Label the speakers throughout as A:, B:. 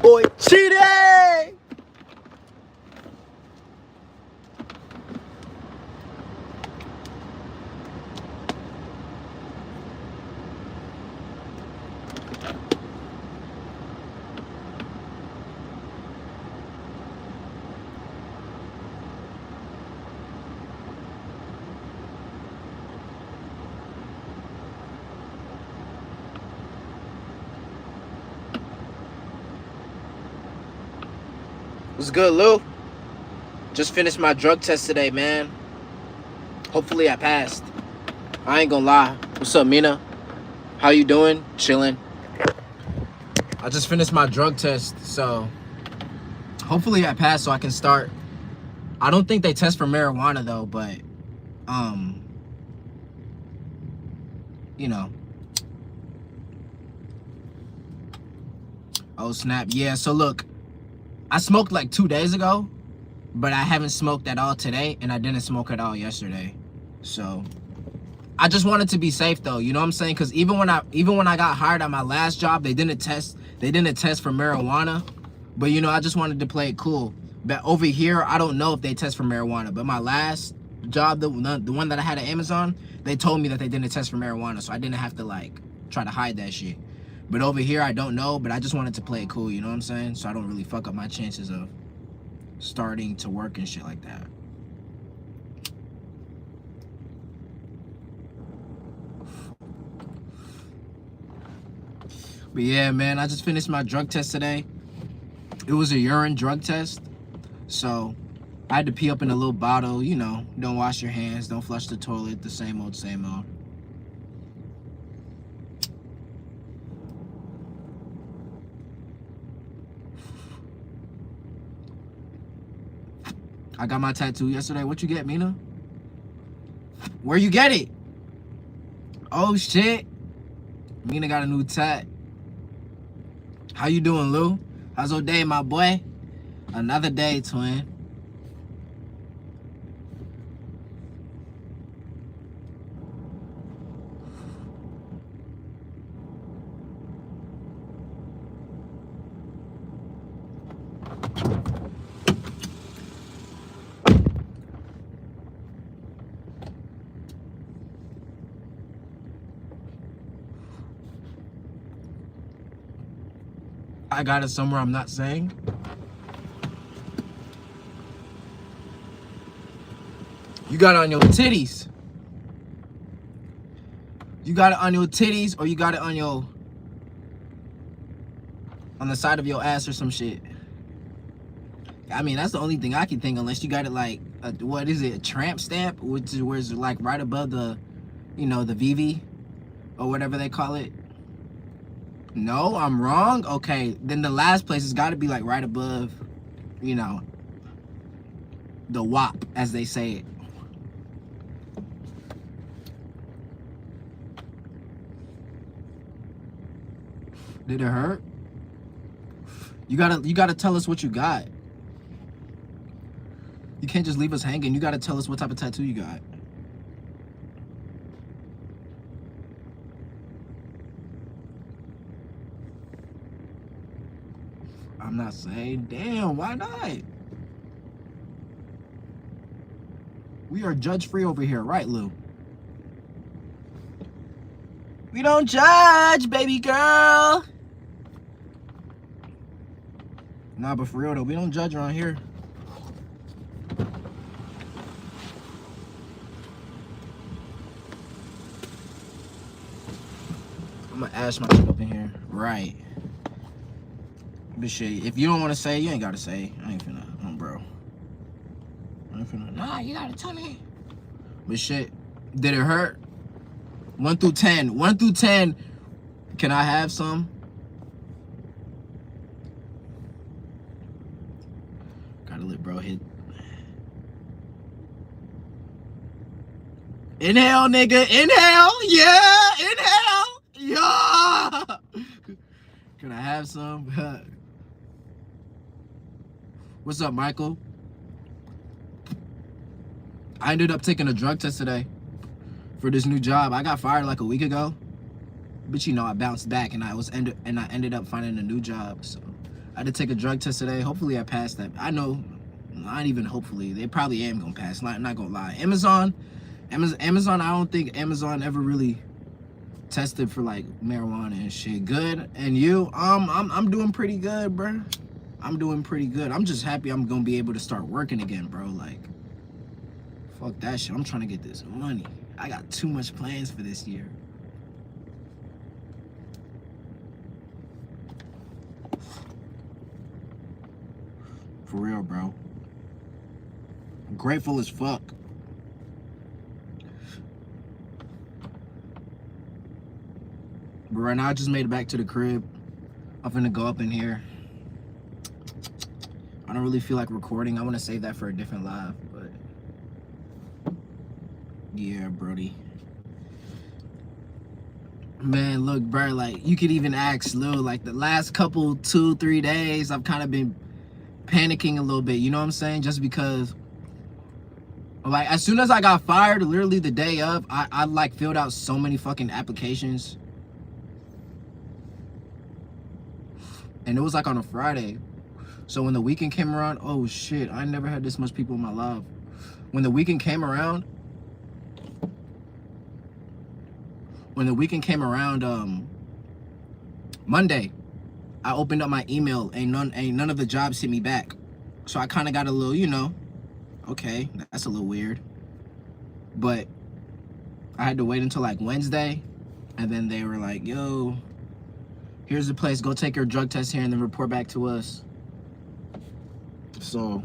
A: boy Chidi. What's good, Lou? Just finished my drug test today, man. Hopefully I passed. I ain't gonna lie. What's up, Mina? How you doing? Chilling. I just finished my drug test, so hopefully I passed so I can start. I don't think they test for marijuana though, but you know. Oh snap. Yeah, so look, I smoked like 2 days ago, but I haven't smoked at all today, and I didn't smoke at all yesterday. So I just wanted to be safe though, you know what I'm saying? Because even when I got hired at my last job, they didn't test for marijuana. But you know, I just wanted to play it cool. But over here, I don't know if they test for marijuana. But my last job, the one that I had at Amazon, they told me that they didn't test for marijuana, so I didn't have to like try to hide that shit. But over here, I don't know, but I just wanted to play it cool, you know what I'm saying? So I don't really fuck up my chances of starting to work and shit like that. But yeah, man, I just finished my drug test today. It was a urine drug test. So I had to pee up in a little bottle, you know, don't wash your hands, don't flush the toilet, the same old, same old. I got my tattoo yesterday. What you get, Mina? Where you get it? Oh shit. Mina got a new tat. How you doing, Lou? How's your day, my boy? Another day, twin. I got it somewhere I'm not saying. You got it on your titties. You got it on your titties, or you got it on the side of your ass or some shit. I mean, that's the only thing I can think, unless you got it like, what is it, a tramp stamp, which is where it's like right above the, you know, the VV or whatever they call it. No, I'm wrong? Okay, then the last place has got to be like right above, you know, the WAP, as they say it. Did it hurt? You gotta tell us what you got. You can't just leave us hanging. You gotta tell us what type of tattoo you got. I'm not saying. Damn, why not? We are judge-free over here, right, Lou? We don't judge, baby girl. Nah, but for real though, we don't judge around here. I'm gonna ash my shit up in here. Right. But shit, if you don't want to say, you ain't gotta say. I ain't finna, bro. I ain't finna, nah, you gotta tell me. But shit, did it hurt? 1 through 10. 1 through 10. Can I have some? Gotta let bro hit. Inhale, nigga. Inhale. Yeah. Inhale. Yeah. Can I have some? What's up, Michael? I ended up taking a drug test today for this new job. I got fired like a week ago, but you know, I bounced back and I ended up finding a new job. So I had to take a drug test today. Hopefully I passed that. I know, not even hopefully. They probably am gonna pass. Not gonna lie. Amazon. I don't think Amazon ever really tested for like marijuana and shit. Good. And you? I'm doing pretty good, bro. I'm doing pretty good. I'm just happy I'm gonna be able to start working again, bro. Like, fuck that shit. I'm trying to get this money. I got too much plans for this year. For real, bro. I'm grateful as fuck. But right now, I just made it back to the crib. I'm finna go up in here. I don't really feel like recording. I want to save that for a different live, but yeah, Brody. Man, look, bro, like, you could even ask Lil, like, the last couple 2-3 days, I've kind of been panicking a little bit, you know what I'm saying? Just because, like, as soon as I got fired, literally the day of, I like, filled out so many fucking applications. And it was, like, on a Friday. So when the weekend came around, oh, shit, I never had this much people in my life. When the weekend came around, Monday, I opened up my email, and none of the jobs hit me back. So I kind of got a little, you know, okay, that's a little weird. But I had to wait until like Wednesday, and then they were like, yo, here's the place, go take your drug test here and then report back to us. So,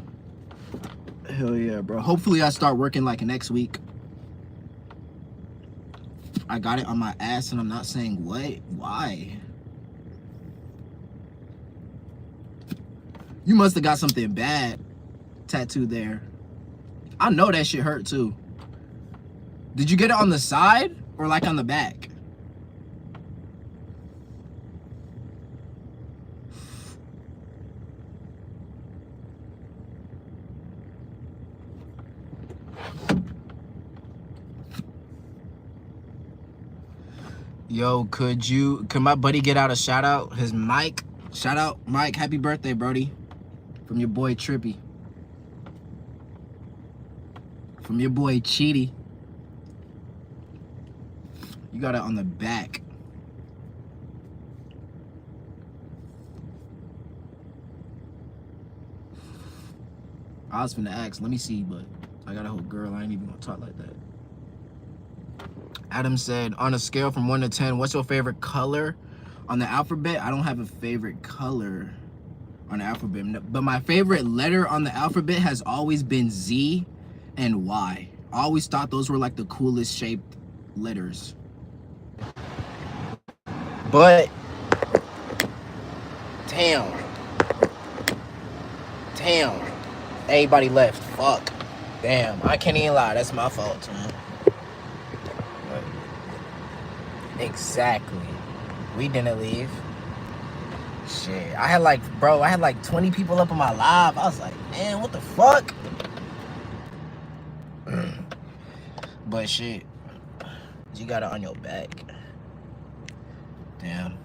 A: hell yeah, bro. Hopefully I start working like next week. I got it on my ass, and I'm not saying what. Why? You must have got something bad tattooed there. I know that shit hurt too. Did you get it on the side or like on the back? Yo, could my buddy get out a shout out? His Mike. Shout out, Mike. Happy birthday, Brody. From your boy Trippy. From your boy Chidi. You got it on the back. I was finna ask, let me see, but I got a whole girl. I ain't even gonna talk like that. Adam said, on a scale from 1 to 10, what's your favorite color on the alphabet? I don't have a favorite color on the alphabet, but my favorite letter on the alphabet has always been Z and Y. I always thought those were like the coolest shaped letters. But, damn, everybody left, fuck. Damn, I can't even lie, that's my fault, man. Exactly. We didn't leave. Shit. I had like 20 people up on my live. I was like, man, what the fuck? But shit. You got it on your back. Damn.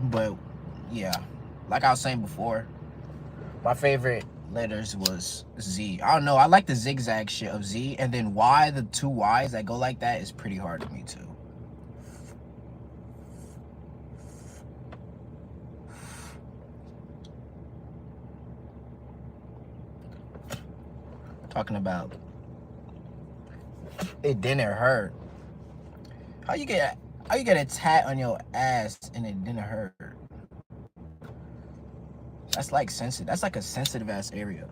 A: But yeah. Like I was saying before, my favorite letters was Z. I don't know. I like the zigzag shit of Z. And then Y, the 2 Ys that go like that is pretty hard to me too. Talking about it didn't hurt. How you get a tat on your ass and it didn't hurt? That's like sensitive. That's like a sensitive ass area.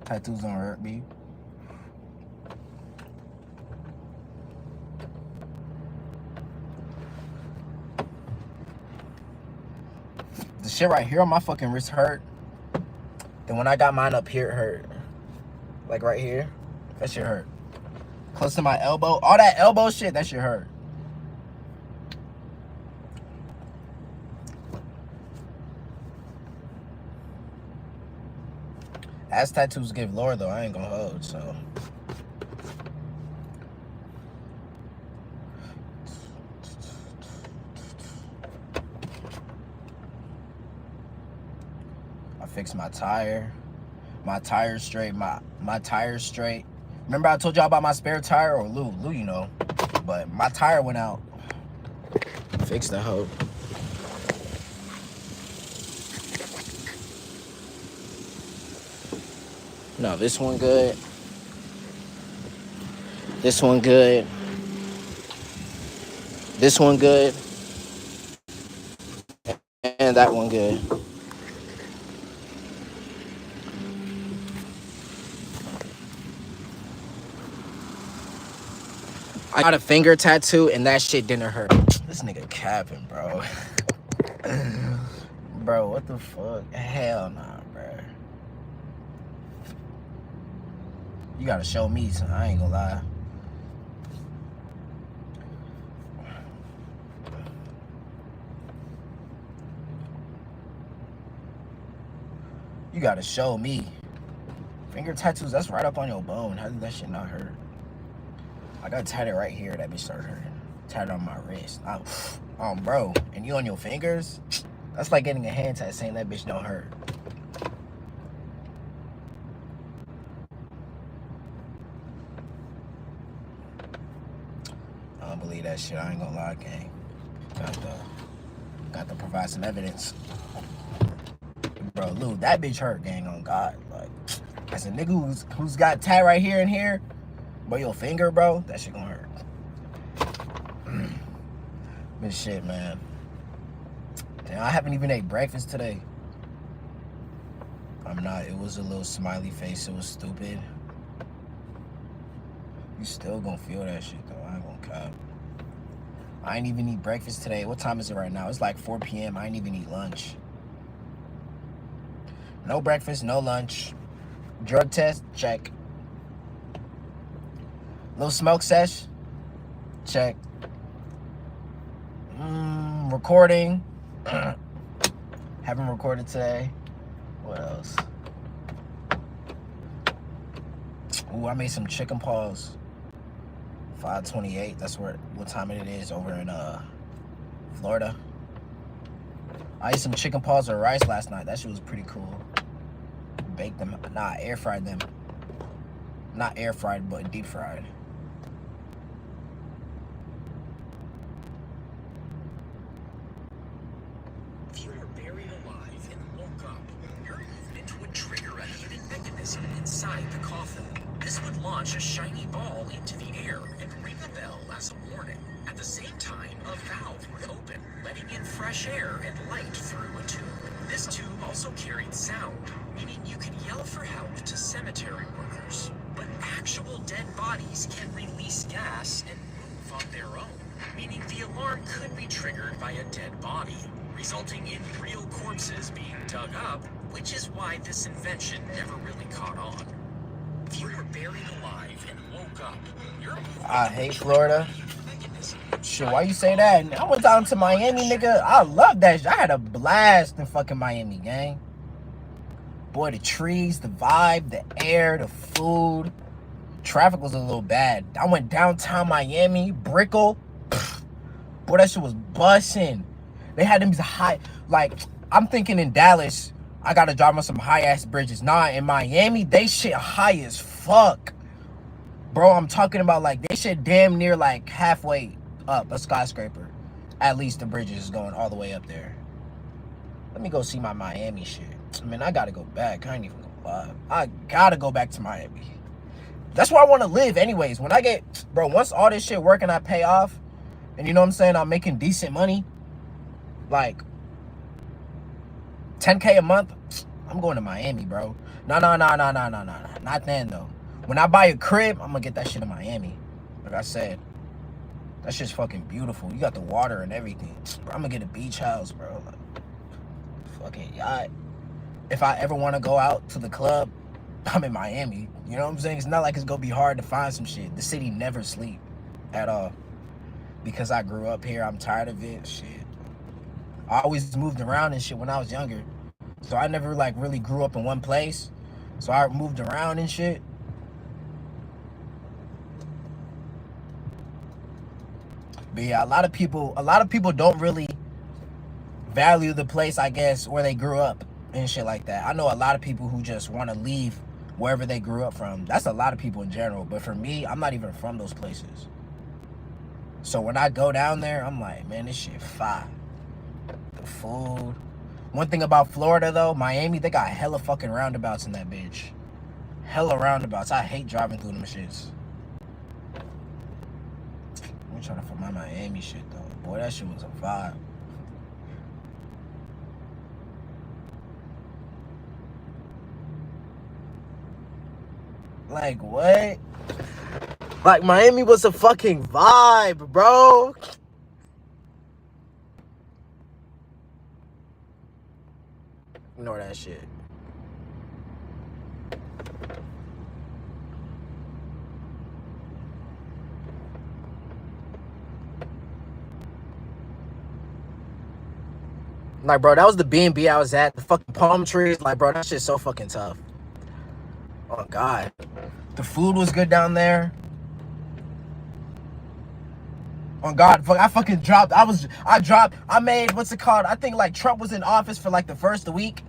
A: Tattoos don't hurt me. The shit right here on my fucking wrist hurt. Then when I got mine up here, it hurt. Like right here, that shit hurt. Close to my elbow, all that elbow shit, that shit hurt. Ass tattoos give lore though, I ain't gonna hold, so. I fixed my tire. My tire's straight, my tire's straight. Remember I told y'all about my spare tire, or Lou, you know. But my tire went out. Fix the hoe. No, this one good. This one good. This one good. And that one good. I got a finger tattoo and that shit didn't hurt. This nigga capping, bro. Bro, what the fuck? Hell nah, bro. You gotta show me some, I ain't gonna lie. You gotta show me. Finger tattoos, that's right up on your bone. How did that shit not hurt? I got tatted right here. That bitch started hurting. Tatted on my wrist. Bro, and you on your fingers? That's like getting a hand tat saying that bitch don't hurt. I don't believe that shit. I ain't gonna lie, gang. Got to provide some evidence. Bro, Lou, that bitch hurt, gang, on God. Like, as a nigga who's got tat right here and here, but your finger, bro, that shit gonna hurt. But shit, man. Damn, I haven't even ate breakfast today. I'm not. It was a little smiley face. It was stupid. You still gonna feel that shit, though. I ain't gonna cap. I ain't even eat breakfast today. What time is it right now? It's like 4 p.m. I ain't even eat lunch. No breakfast, no lunch. Drug test, check. Little smoke sesh, check. Recording. Haven't recorded today. What else? Ooh, I made some chicken paws. 5:28. That's what time it is over in Florida. I ate some chicken paws with rice last night. That shit was pretty cool. Baked them. Nah, air fried them. Not air fried, but deep fried.
B: If you were buried alive and woke up, your movement would trigger a hidden mechanism inside the coffin. This would launch a shiny ball into the air and ring a bell as a warning. At the same time, a valve would open, letting in fresh air and light through a tube. This tube also carried sound, meaning you could yell for help to cemetery workers. But actual dead bodies can release gas and move on their own, meaning the alarm could be triggered by a dead body, resulting in real corpses being dug up, which is why this invention never really caught on. If you were buried alive and woke up,
A: I hate Florida. Shit, why you say that? I went down to Miami, nigga. I love that shit. I had a blast in fucking Miami, gang. Boy, the trees, the vibe, the air, the food. Traffic was a little bad. I went downtown Miami, Brickell. Boy, that shit was bussing. They had them high, like, I'm thinking in Dallas, I gotta drive on some high-ass bridges. Nah, in Miami, they shit high as fuck. Bro, I'm talking about, like, they shit damn near, like, halfway up a skyscraper. At least the bridges is going all the way up there. Let me go see my Miami shit. I mean, I gotta go back. I ain't even gonna lie. I gotta go back to Miami. That's where I want to live anyways. When I get, bro, once all this shit working, I pay off, and you know what I'm saying, I'm making decent money, like 10K a month, I'm going to Miami, bro. No. Not then, though. When I buy a crib, I'm gonna get that shit in Miami. Like I said, that shit's fucking beautiful. You got the water and everything. Bro, I'm gonna get a beach house, bro. Like, fucking yacht. if I ever want to go out to the club, I'm in Miami. You know what I'm saying? It's not like it's gonna be hard to find some shit. The city never sleep at all. Because I grew up here, I'm tired of it. Shit. I always moved around and shit when I was younger. So I never like really grew up in one place. So I moved around and shit. But yeah, a lot of people don't really value the place, I guess, where they grew up and shit like that. I know a lot of people who just want to leave wherever they grew up from. That's a lot of people in general. But for me, I'm not even from those places. So when I go down there, I'm like, man, this shit fire. The food. One thing about Florida, though, Miami, they got hella fucking roundabouts in that bitch. Hella roundabouts. I hate driving through them shits. I'm trying to find my Miami shit, though. Boy, that shit was a vibe. Like, what? Like, Miami was a fucking vibe, bro. Ignore that shit. Like, bro, that was the B&B I was at. The fucking palm trees. Like, bro, that shit's so fucking tough. Oh, God. The food was good down there. Oh, God. I fucking dropped. I made, what's it called? I think, like, Trump was in office for, like, the first week.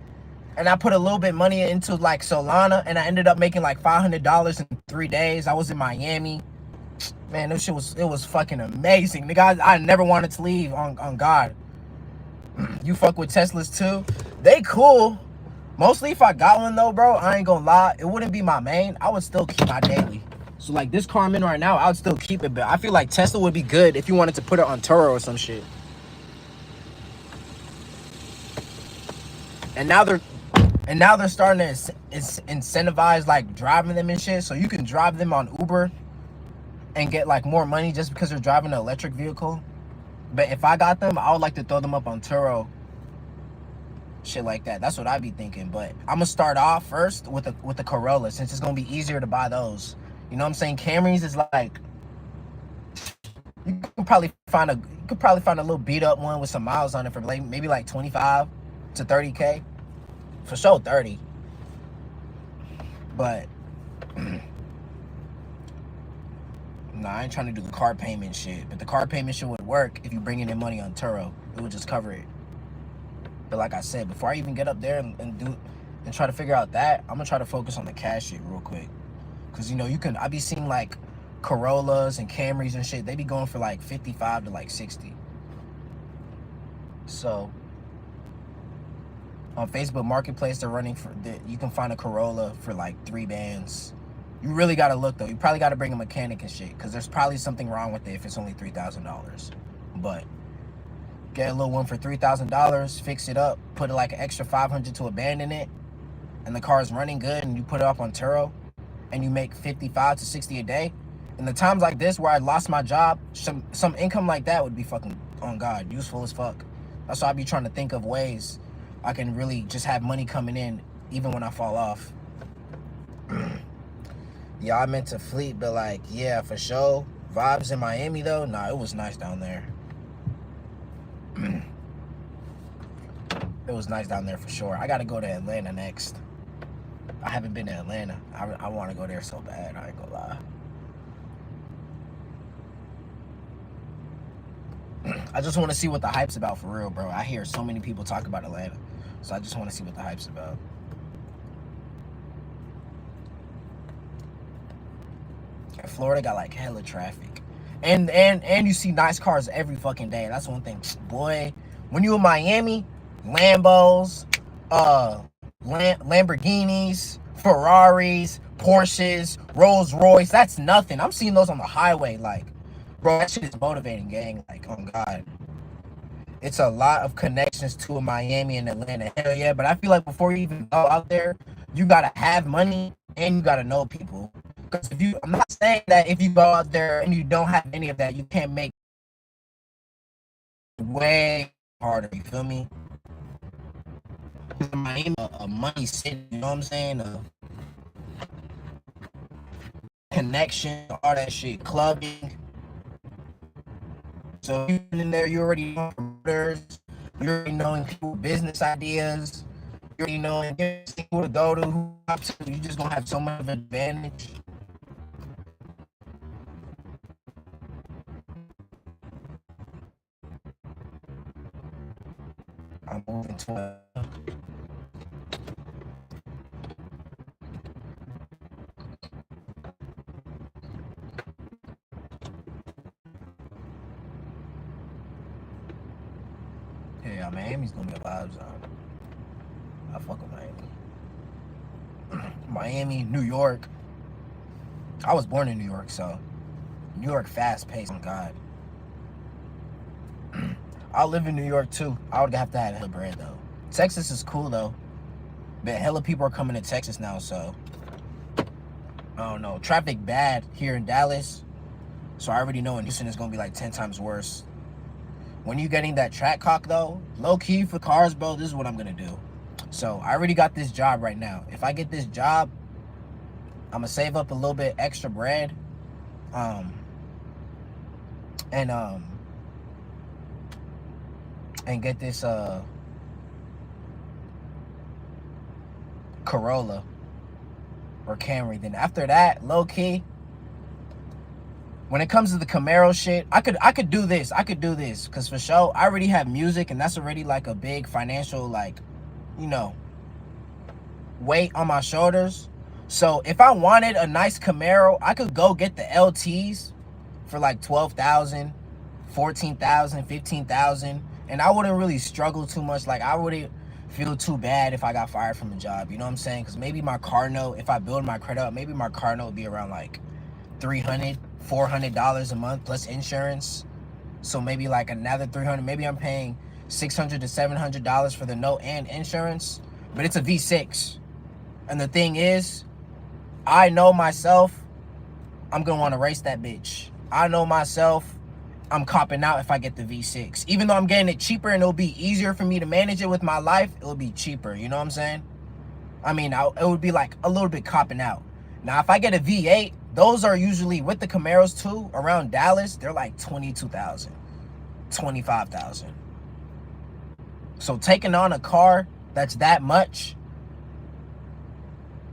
A: And I put a little bit of money into, like, Solana. And I ended up making, like, $500 in 3 days. I was in Miami. Man, this shit was fucking amazing. The guys, I never wanted to leave, on God. You fuck with Teslas too? They cool. Mostly if I got one though, bro, I ain't gonna lie, it wouldn't be my main. I would still keep my daily. So like this car I'm in right now, I would still keep it, but I feel like Tesla would be good if you wanted to put it on Turo or some shit. And now they're starting to incentivize like driving them and shit, so you can drive them on Uber and get like more money just because they're driving an electric vehicle. But if I got them, I would like to throw them up on Turo. Shit like that. That's what I'd be thinking. But I'm gonna start off first with the Corolla, since it's gonna be easier to buy those. You know what I'm saying? Camrys is like, you could probably find a little beat up one with some miles on it for like maybe like 25 to 30K. For sure 30. But nah, I ain't trying to do the car payment shit. But the car payment shit would work if you bring in money on Turo. It would just cover it. But like I said, before I even get up there and try to figure out that, I'm gonna try to focus on the cash shit real quick. Cause you know, I be seeing like Corollas and Camrys and shit, they be going for like 55 to like 60. So on Facebook Marketplace, they're running you can find a Corolla for like 3 bands. You really gotta look though. You probably gotta bring a mechanic and shit, cause there's probably something wrong with it if it's only $3,000. But get a little one for $3,000, fix it up, put like an extra 500 to abandon it, and the car is running good, and you put it up on Turo, and you make 55 to 60 a day. In the times like this where I lost my job, some income like that would be fucking, on God, useful as fuck. That's why I be trying to think of ways I can really just have money coming in even when I fall off. Yeah, I meant to fleet, but like, yeah, for sure. Vibes in Miami though, nah, it was nice down there. It was nice down there for sure. I gotta go to Atlanta next. I haven't been to Atlanta. I want to go there so bad. I ain't gonna lie. I just want to see what the hype's about for real, bro. I hear so many people talk about Atlanta, so I just want to see what the hype's about. And Florida got like hella traffic, and you see nice cars every fucking day. That's one thing, boy. When you in Miami, Lambos, Lamborghinis, Ferraris, Porsches, Rolls Royce, that's nothing. I'm seeing those on the highway. Like, bro, that shit is motivating, gang. Like, oh God. It's a lot of connections to Miami and Atlanta. Hell yeah. But I feel like before you even go out there, you gotta have money and you gotta know people. Because I'm not saying that if you go out there and you don't have any of that, you can't make it way harder. You feel me? Miami, a money city, you know what I'm saying? Connection, all that shit, clubbing. So you in there, you already know promoters, you already knowing people business ideas, you already knowing who to go to, who to. You just gonna have so much of an advantage. I'm moving to yeah, Miami's gonna be a vibe zone. I fuck with Miami. Miami, New York. I was born in New York, so New York fast paced. Oh God. I live in New York too. I would have to have hella bread though. Texas is cool though, but hella people are coming to Texas now, so I don't know. Traffic bad here in Dallas, so I already know in Houston it's gonna be like 10 times worse. When you getting that track cock though, low key for cars, bro, this is what I'm gonna do. So I already got this job right now. If I get this job, I'm gonna save up a little bit extra bread, and get this Corolla or Camry. Then after that, low key, when it comes to the Camaro shit, I could do this. Because for sure, I already have music, and that's already like a big financial, like, you know, weight on my shoulders. So if I wanted a nice Camaro, I could go get the LTs for like 12,000, 14,000, 15,000, and I wouldn't really struggle too much. Like, I wouldn't feel too bad if I got fired from a job. You know what I'm saying? Because maybe my car note, if I build my credit up, maybe my car note would be around like $300, $400 a month plus insurance. So maybe like another $300. Maybe I'm paying $600 to $700 for the note and insurance, but it's a V6. And the thing is, I know myself, I'm gonna want to race that bitch. I know myself, I'm copping out if I get the V6. Even though I'm getting it cheaper and it'll be easier for me to manage it with my life, it'll be cheaper. You know what I'm saying? I mean, it would be like a little bit copping out. Now, if I get a V8, those are usually, with the Camaros too, around Dallas, they're like 22,000, 25,000. So taking on a car that's that much,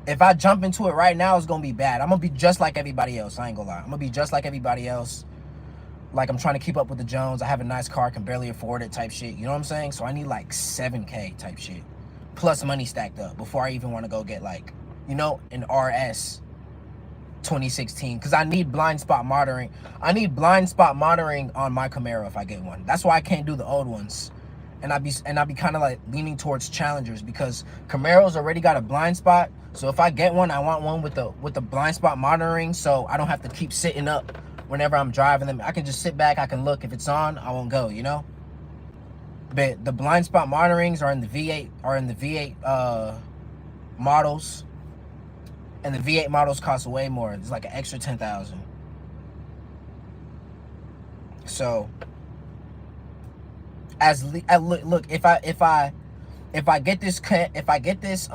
A: if I jump into it right now, it's gonna be bad. I'm gonna be just like everybody else. I ain't gonna lie. I'm gonna be just like everybody else. Like, I'm trying to keep up with the Jones. I have a nice car, can barely afford it type shit. You know what I'm saying? So I need like 7K type shit, plus money stacked up before I even want to go get, like, you know, an RS 2016. Because I need blind spot monitoring. I need blind spot monitoring on my Camaro if I get one. That's why I can't do the old ones. And I'd be kind of like leaning towards Challengers, because Camaro's already got a blind spot. So if I get one, I want one with the blind spot monitoring, so I don't have to keep sitting up whenever I'm driving them. I can just sit back, I can look. If it's on, I won't go, you know? But the blind spot monitorings are in the V8 models. And the V8 models cost way more. It's like an extra 10,000. So look, if I get this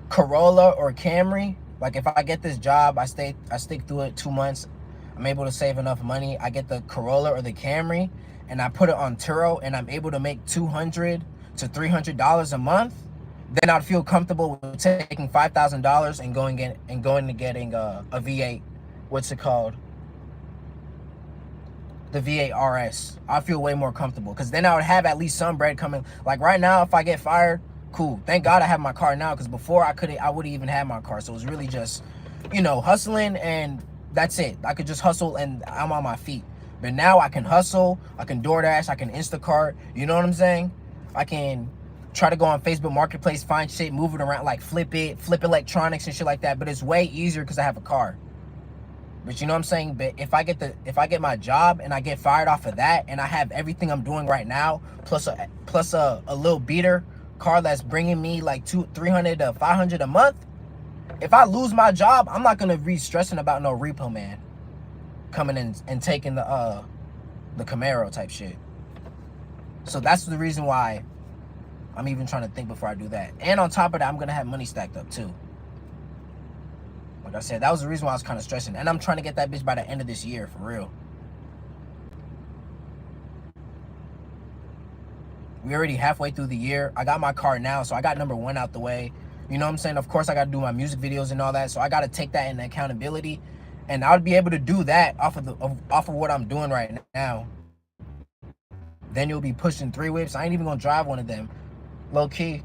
A: Corolla or Camry, like if I get this job, I stick through it 2 months, I'm able to save enough money, I get the Corolla or the Camry, and I put it on Turo, and I'm able to make $200 to $300 a month, then I'd feel comfortable with taking $5,000 and going to getting a V8. What's it called? The V8 RS. I feel way more comfortable, because then I would have at least some bread coming. Like right now, if I get fired, cool. Thank God I have my car now, because before I wouldn't even have my car. So it was really just, you know, hustling, and that's it. I could just hustle and I'm on my feet. But now I can hustle, I can DoorDash, I can Instacart, you know what I'm saying? I can try to go on Facebook Marketplace, find shit, move it around, like flip electronics and shit like that. But it's way easier because I have a car. But you know what I'm saying? But if I get my job and I get fired off of that, and I have everything I'm doing right now, plus a little beater car that's bringing me like $300 to $500 a month, if I lose my job, I'm not gonna be stressing about no repo man coming in and taking the Camaro type shit. So that's the reason why I'm even trying to think before I do that. And on top of that, I'm gonna have money stacked up too. Like I said, that was the reason why I was kind of stressing. And I'm trying to get that bitch by the end of this year, for real. We already halfway through the year. I got my car now, so I got number 1 out the way. You know what I'm saying? Of course, I got to do my music videos and all that, so I got to take that in accountability. And I would be able to do that off of what I'm doing right now. Then you'll be pushing 3 whips. I ain't even gonna drive one of them, low key.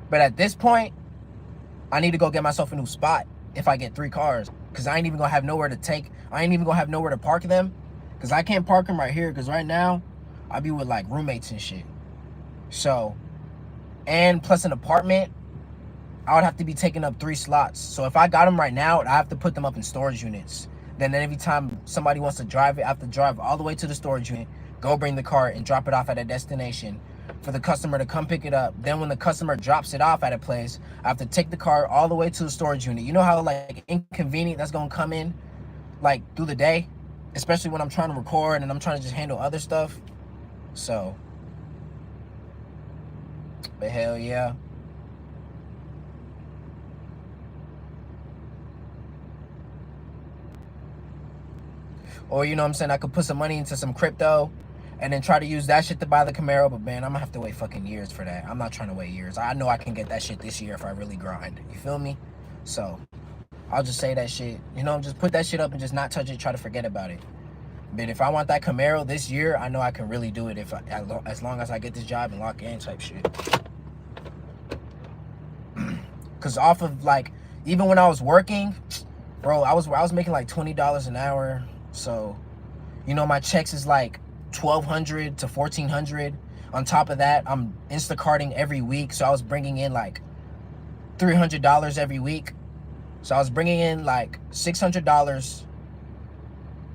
A: But at this point, I need to go get myself a new spot if I get 3 cars, because I ain't even gonna have nowhere to take. I ain't even gonna have nowhere to park them, because I can't park them right here, because right now I be with like roommates and shit. So, and plus an apartment, I would have to be taking up 3 slots. So if I got them right now, I have to put them up in storage units. Then every time somebody wants to drive it, I have to drive all the way to the storage unit, go bring the car and drop it off at a destination for the customer to come pick it up. Then when the customer drops it off at a place, I have to take the car all the way to the storage unit. You know how like inconvenient that's gonna come in like through the day, especially when I'm trying to record and I'm trying to just handle other stuff. So, but hell yeah. Or, you know what I'm saying, I could put some money into some crypto and then try to use that shit to buy the Camaro. But man, I'm gonna have to wait fucking years for that. I'm not trying to wait years. I know I can get that shit this year if I really grind. You feel me? So I'll just say that shit, you know, just put that shit up and just not touch it, try to forget about it. But if I want that Camaro this year, I know I can really do it as long as I get this job and lock in type shit. Cause off of like, even when I was working, bro, I was making like $20 an hour. So, you know, my checks is like $1,200 to $1,400. On top of that, I'm Instacarting every week, so I was bringing in like $300 every week. So I was bringing in like $600,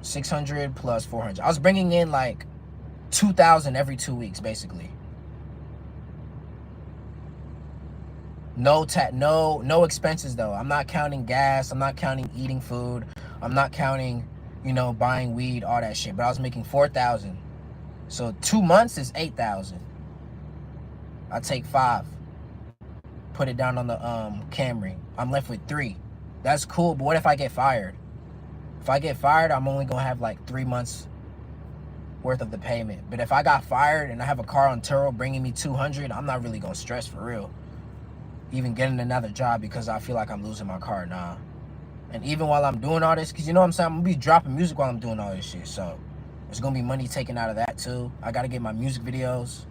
A: 600 plus 400. I was bringing in like 2,000 every 2 weeks, basically. No expenses though. I'm not counting gas. I'm not counting eating food. I'm not counting, you know, buying weed, all that shit. But I was making 4,000. So 2 months is 8,000. I take 5. Put it down on the Camry. I'm left with 3. That's cool, but what if I get fired? If I get fired, I'm only gonna have like 3 months worth of the payment. But if I got fired and I have a car on Turo bringing me 200, I'm not really gonna stress for real. Even getting another job because I feel like I'm losing my car, nah. And even while I'm doing all this, because you know what I'm saying, I'm gonna be dropping music while I'm doing all this shit. So there's gonna be money taken out of that too. I gotta get my music videos.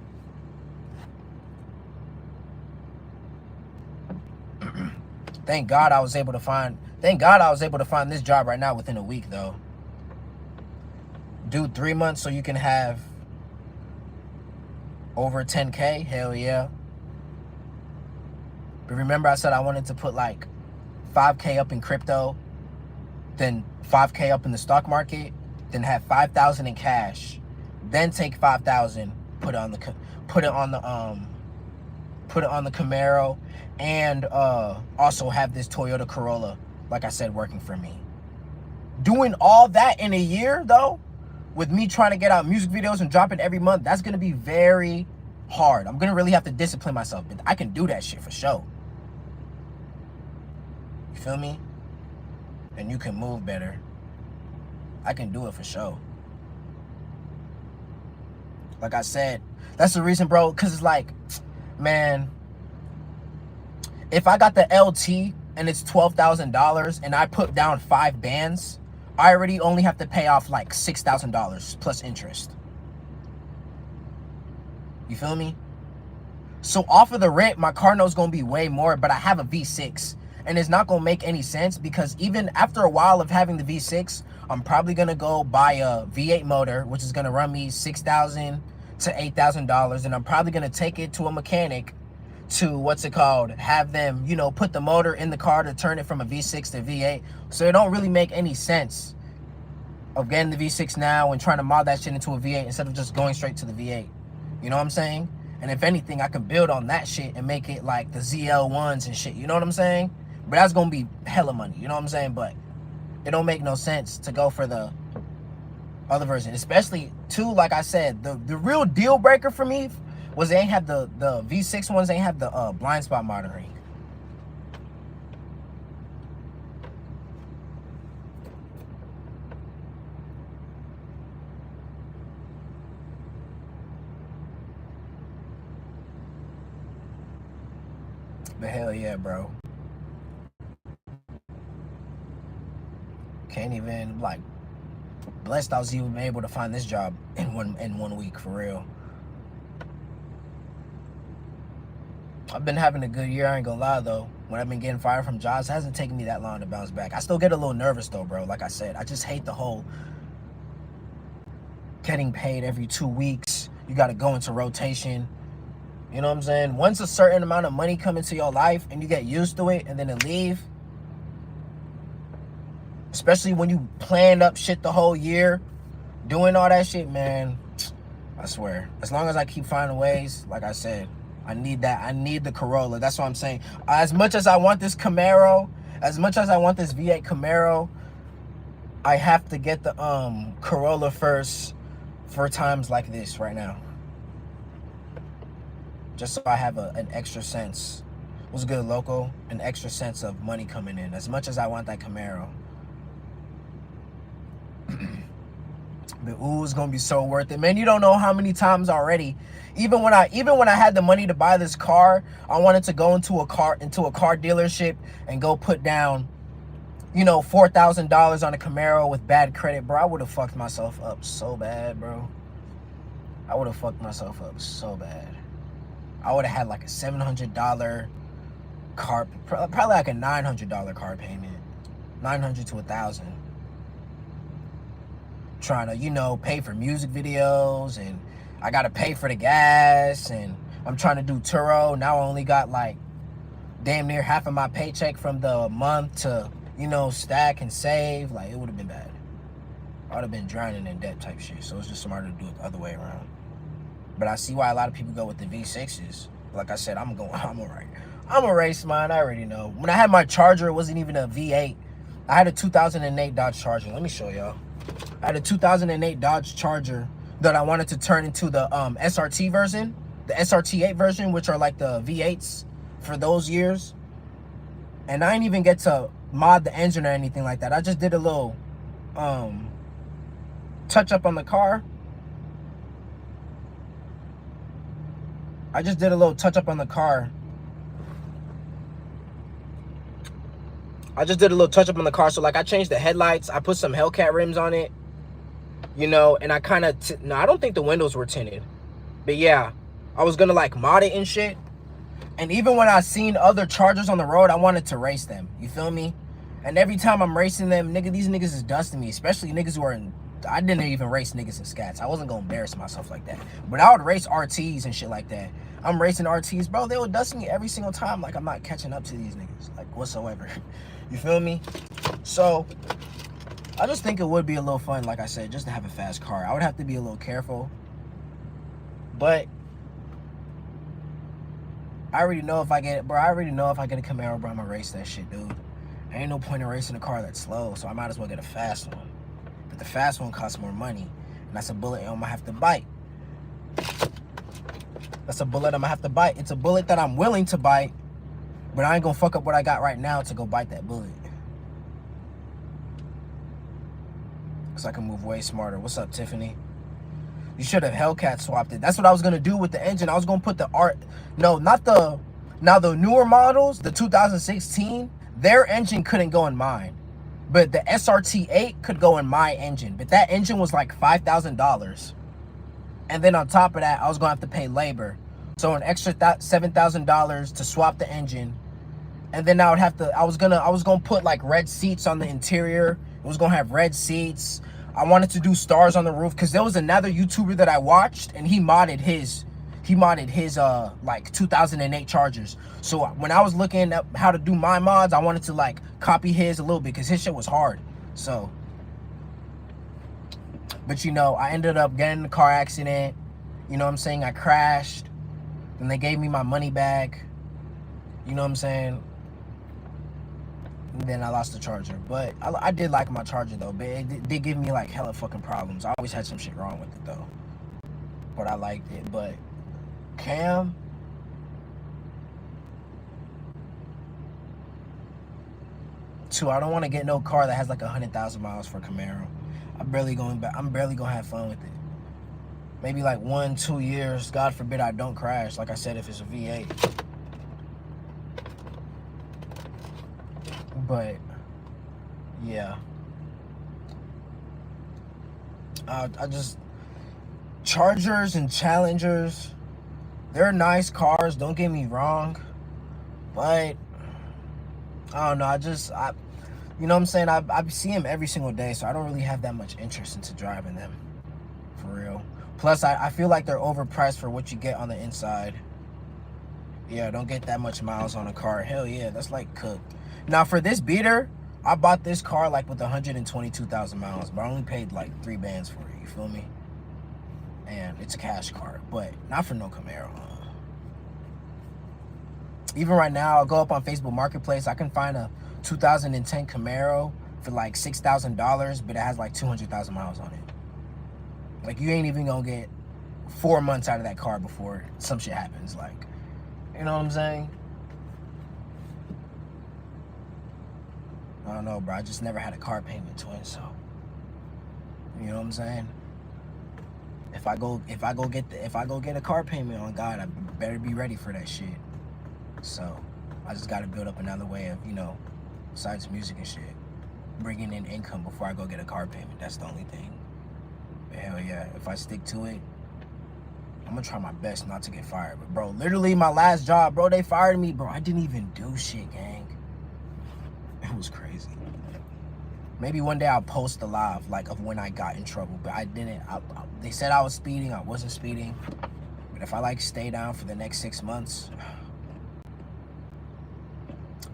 A: Thank God I was able to find this job right now within a week though. Do 3 months so you can have over 10K, hell yeah. But remember I said I wanted to put like 5K up in crypto, then 5K up in the stock market, then have 5,000 in cash, then take 5,000, put it on the Camaro, and also have this Toyota Corolla, like I said, working for me. Doing all that in a year though, with me trying to get out music videos and dropping every month, that's gonna be very hard. I'm gonna really have to discipline myself, but I can do that shit for sure. You feel me? And you can move better. I can do it for sure. Like I said, that's the reason, bro, because it's like, man, if I got the LT and it's $12,000 and I put down 5 bands, I already only have to pay off like $6,000 plus interest. You feel me? So off of the rent, my car note's gonna be way more, but I have a V6. And it's not gonna make any sense because even after a while of having the V6, I'm probably gonna go buy a V8 motor, which is gonna run me $6,000 to $8,000, and I'm probably gonna take it to a mechanic to have them, you know, put the motor in the car to turn it from a V6 to V8. So it don't really make any sense of getting the V6 now and trying to mod that shit into a V8 instead of just going straight to the V8. You know what I'm saying? And if anything, I can build on that shit and make it like the ZL1s and shit. You know what I'm saying? But that's gonna be hella money, you know what I'm saying? But it don't make no sense to go for the other version, especially too, like I said, the real deal breaker for me was they ain't have the V6 ones ain't have the blind spot monitoring. But hell yeah, bro. Can't even, like, blessed I was even able to find this job in one week, for real. I've been having a good year, I ain't gonna lie though. When I've been getting fired from jobs, it hasn't taken me that long to bounce back. I still get a little nervous though, bro. Like I said, I just hate the whole getting paid every 2 weeks. You gotta go into rotation. You know what I'm saying? Once a certain amount of money come into your life and you get used to it and then it leave, especially when you planned up shit the whole year, doing all that shit, man, I swear, as long as I keep finding ways, like I said, I need that. I need the Corolla. That's what I'm saying. As much as I want this Camaro, as much as I want this V8 Camaro, I have to get the Corolla first for times like this right now. Just so I have an extra sense. What's good, local? An extra sense of money coming in. As much as I want that Camaro. But ooh, it's gonna be so worth it, man. You don't know how many times already. Even when I had the money to buy this car, I wanted to go into a car dealership and go put down, you know, $4,000 on a Camaro with bad credit, bro. I would have fucked myself up so bad, bro. I would have fucked myself up so bad. I would have had like a $700 car, probably like a $900 car payment, $900 to $1,000. Trying to, you know, pay for music videos, and I gotta pay for the gas, and I'm trying to do Turo. Now I only got like damn near half of my paycheck from the month to, you know, stack and save. Like, it would have been bad. I would have been drowning in debt type shit. So it's just smarter to do it the other way around. But I see why a lot of people go with the V6s. Like I said, I'm alright. I'm a race mine, I already know. When I had my Charger, it wasn't even a V8. I had a 2008 Dodge Charger. Let me show y'all. I had a 2008 Dodge Charger that I wanted to turn into the SRT version, the SRT8 version, which are like the V8s for those years. And I didn't even get to mod the engine or anything like that. I just did a little touch up on the car. I just did a little touch up on the car. So like I changed the headlights. I put some Hellcat rims on it. You know, and I kind of, no, I don't think the windows were tinted. But yeah, I was gonna like mod it and shit. And even when I seen other Chargers on the road, I wanted to race them. You feel me? And every time I'm racing them, nigga, these niggas is dusting me. Especially niggas who are in, I didn't even race niggas in scats. I wasn't gonna embarrass myself like that. But I would race RTs and shit like that. I'm racing RTs, bro. They would dust me every single time. Like, I'm not catching up to these niggas, like, whatsoever. You feel me? So I just think it would be a little fun, like I said, just to have a fast car. I would have to be a little careful. But I already know if I get it, bro. I already know if I get a Camaro, bro, I'm gonna race that shit, dude. Ain't no point in racing a car that's slow, so I might as well get a fast one. But the fast one costs more money, and that's a bullet I'm gonna have to bite. That's a bullet I'm gonna have to bite. It's a bullet that I'm willing to bite, but I ain't gonna fuck up what I got right now to go bite that bullet. Cause I can move way smarter. What's up, Tiffany? You should have Hellcat swapped it. That's what I was gonna do with the engine. I was gonna put the now the newer models, the 2016, their engine couldn't go in mine. But the SRT8 could go in my engine. But that engine was like $5,000. And then on top of that, I was gonna have to pay labor. So an extra $7,000 to swap the engine. And then I was gonna put like red seats on the interior. It was gonna have red seats. I wanted to do stars on the roof because there was another YouTuber that I watched and he modded his like 2008 Chargers. So when I was looking at how to do my mods, I wanted to like copy his a little bit because his shit was hard. So, but you know, I ended up getting in a car accident. You know what I'm saying? I crashed. Then they gave me my money back. You know what I'm saying? And then I lost the Charger. But I did like my Charger though. But it did give me like hella fucking problems. I always had some shit wrong with it though. But I liked it. But Cam. Two, I don't want to get no car that has like 100,000 miles for Camaro. I'm barely gonna have fun with it. Maybe like 1-2 years. God forbid I don't crash. Like I said, if it's a V8. But yeah, I just Chargers and Challengers. They're nice cars. Don't get me wrong, but I don't know. You know what I'm saying? I see them every single day, so I don't really have that much interest into driving them, for real. Plus, I feel like they're overpriced for what you get on the inside. Yeah, don't get that much miles on a car. Hell yeah, that's like cooked. Now, for this beater, I bought this car like with 122,000 miles, but I only paid like 3 bands for it, you feel me? And it's a cash car, but not for no Camaro. Even right now, I'll go up on Facebook Marketplace. I can find a 2010 Camaro for like $6,000, but it has like 200,000 miles on it. Like, you ain't even gonna get 4 months out of that car before some shit happens. Like, you know what I'm saying? I don't know, bro. I just never had a car payment, twin. So, you know what I'm saying? If I go get a car payment, on God, I better be ready for that shit. So, I just gotta build up another way of, you know, besides music and shit, bringing in income before I go get a car payment. That's the only thing. But hell yeah, if I stick to it, I'm gonna try my best not to get fired. But bro, literally my last job, bro, they fired me, bro. I didn't even do shit, gang. It was crazy. Maybe one day I'll post a live, like, of when I got in trouble, but I didn't. They said I was speeding. I wasn't speeding. But if I like stay down for the next 6 months,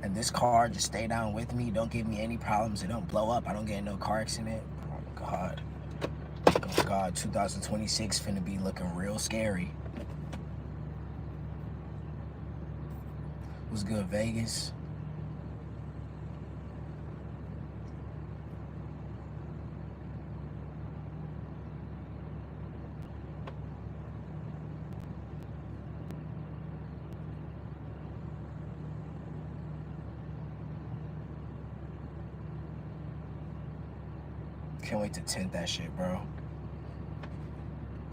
A: and this car just stay down with me, don't give me any problems, it don't blow up, I don't get in no car accident. Oh God. Oh God, 2026 finna be looking real scary. What's good, Vegas? Can't wait to tint that shit, bro.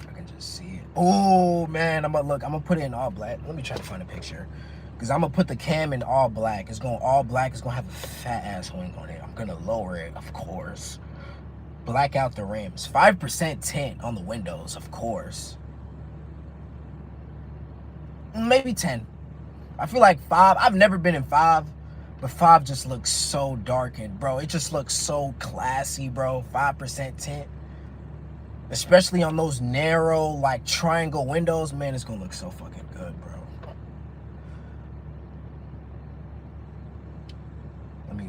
A: I can just see it. Oh man, I'm gonna put it in all black. Let me try to find a picture. Cause I'm gonna put the cam in all black. It's going all black. It's gonna have a fat ass wing on it. I'm gonna lower it, of course. Black out the rims. 5% tint on the windows, of course. Maybe 10. I feel like 5. I've never been in 5. But 5 just looks so dark, and bro, it just looks so classy, bro. 5% tint. Especially on those narrow, like, triangle windows. Man, it's gonna look so fucking good, bro.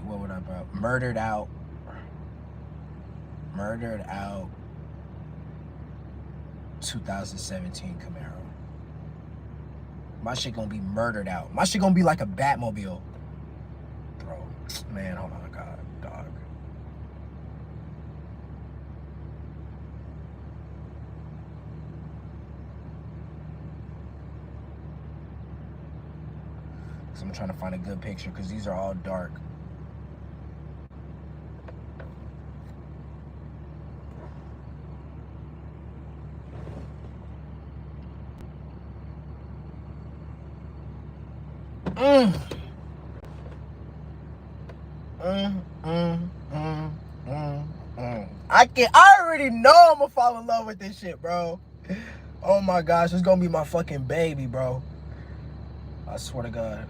A: What would I about? Murdered out 2017 Camaro. My shit gonna be murdered out. My shit gonna be like a Batmobile. Bro, man, hold on, God, dog. So I'm trying to find a good picture because these are all dark. I already know I'm gonna fall in love with this shit, bro. Oh my gosh, it's gonna be my fucking baby, bro. I swear to God.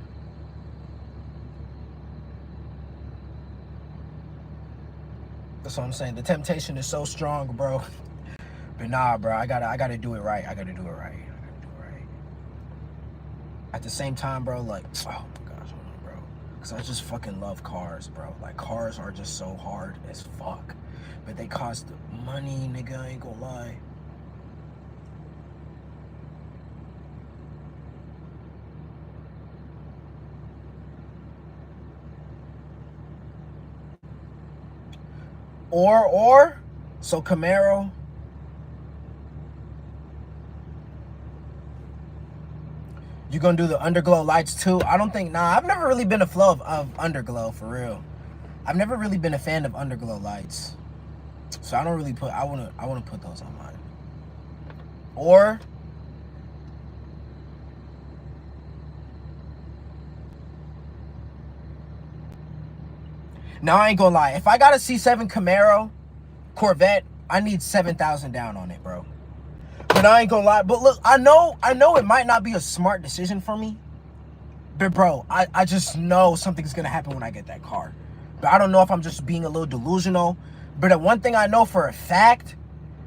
A: That's what I'm saying. The temptation is so strong, bro. But nah, bro, I gotta do it right. I gotta do it right. At the same time, bro, like, oh my gosh, hold on, bro. Cause I just fucking love cars, bro. Like, cars are just so hard as fuck. But they cost money, nigga, I ain't gonna lie. So Camaro. You gonna do the underglow lights too? I don't think. Nah, I've never really been a flow of underglow for real. I've never really been a fan of underglow lights, so I don't really put. I wanna put those on mine. Or now I ain't gonna lie. If I got a C7 Camaro Corvette, I need 7,000 down on it, bro. But I ain't gonna lie. But look, I know it might not be a smart decision for me. But bro, I just know something's gonna happen when I get that car. But I don't know if I'm just being a little delusional. But the one thing I know for a fact,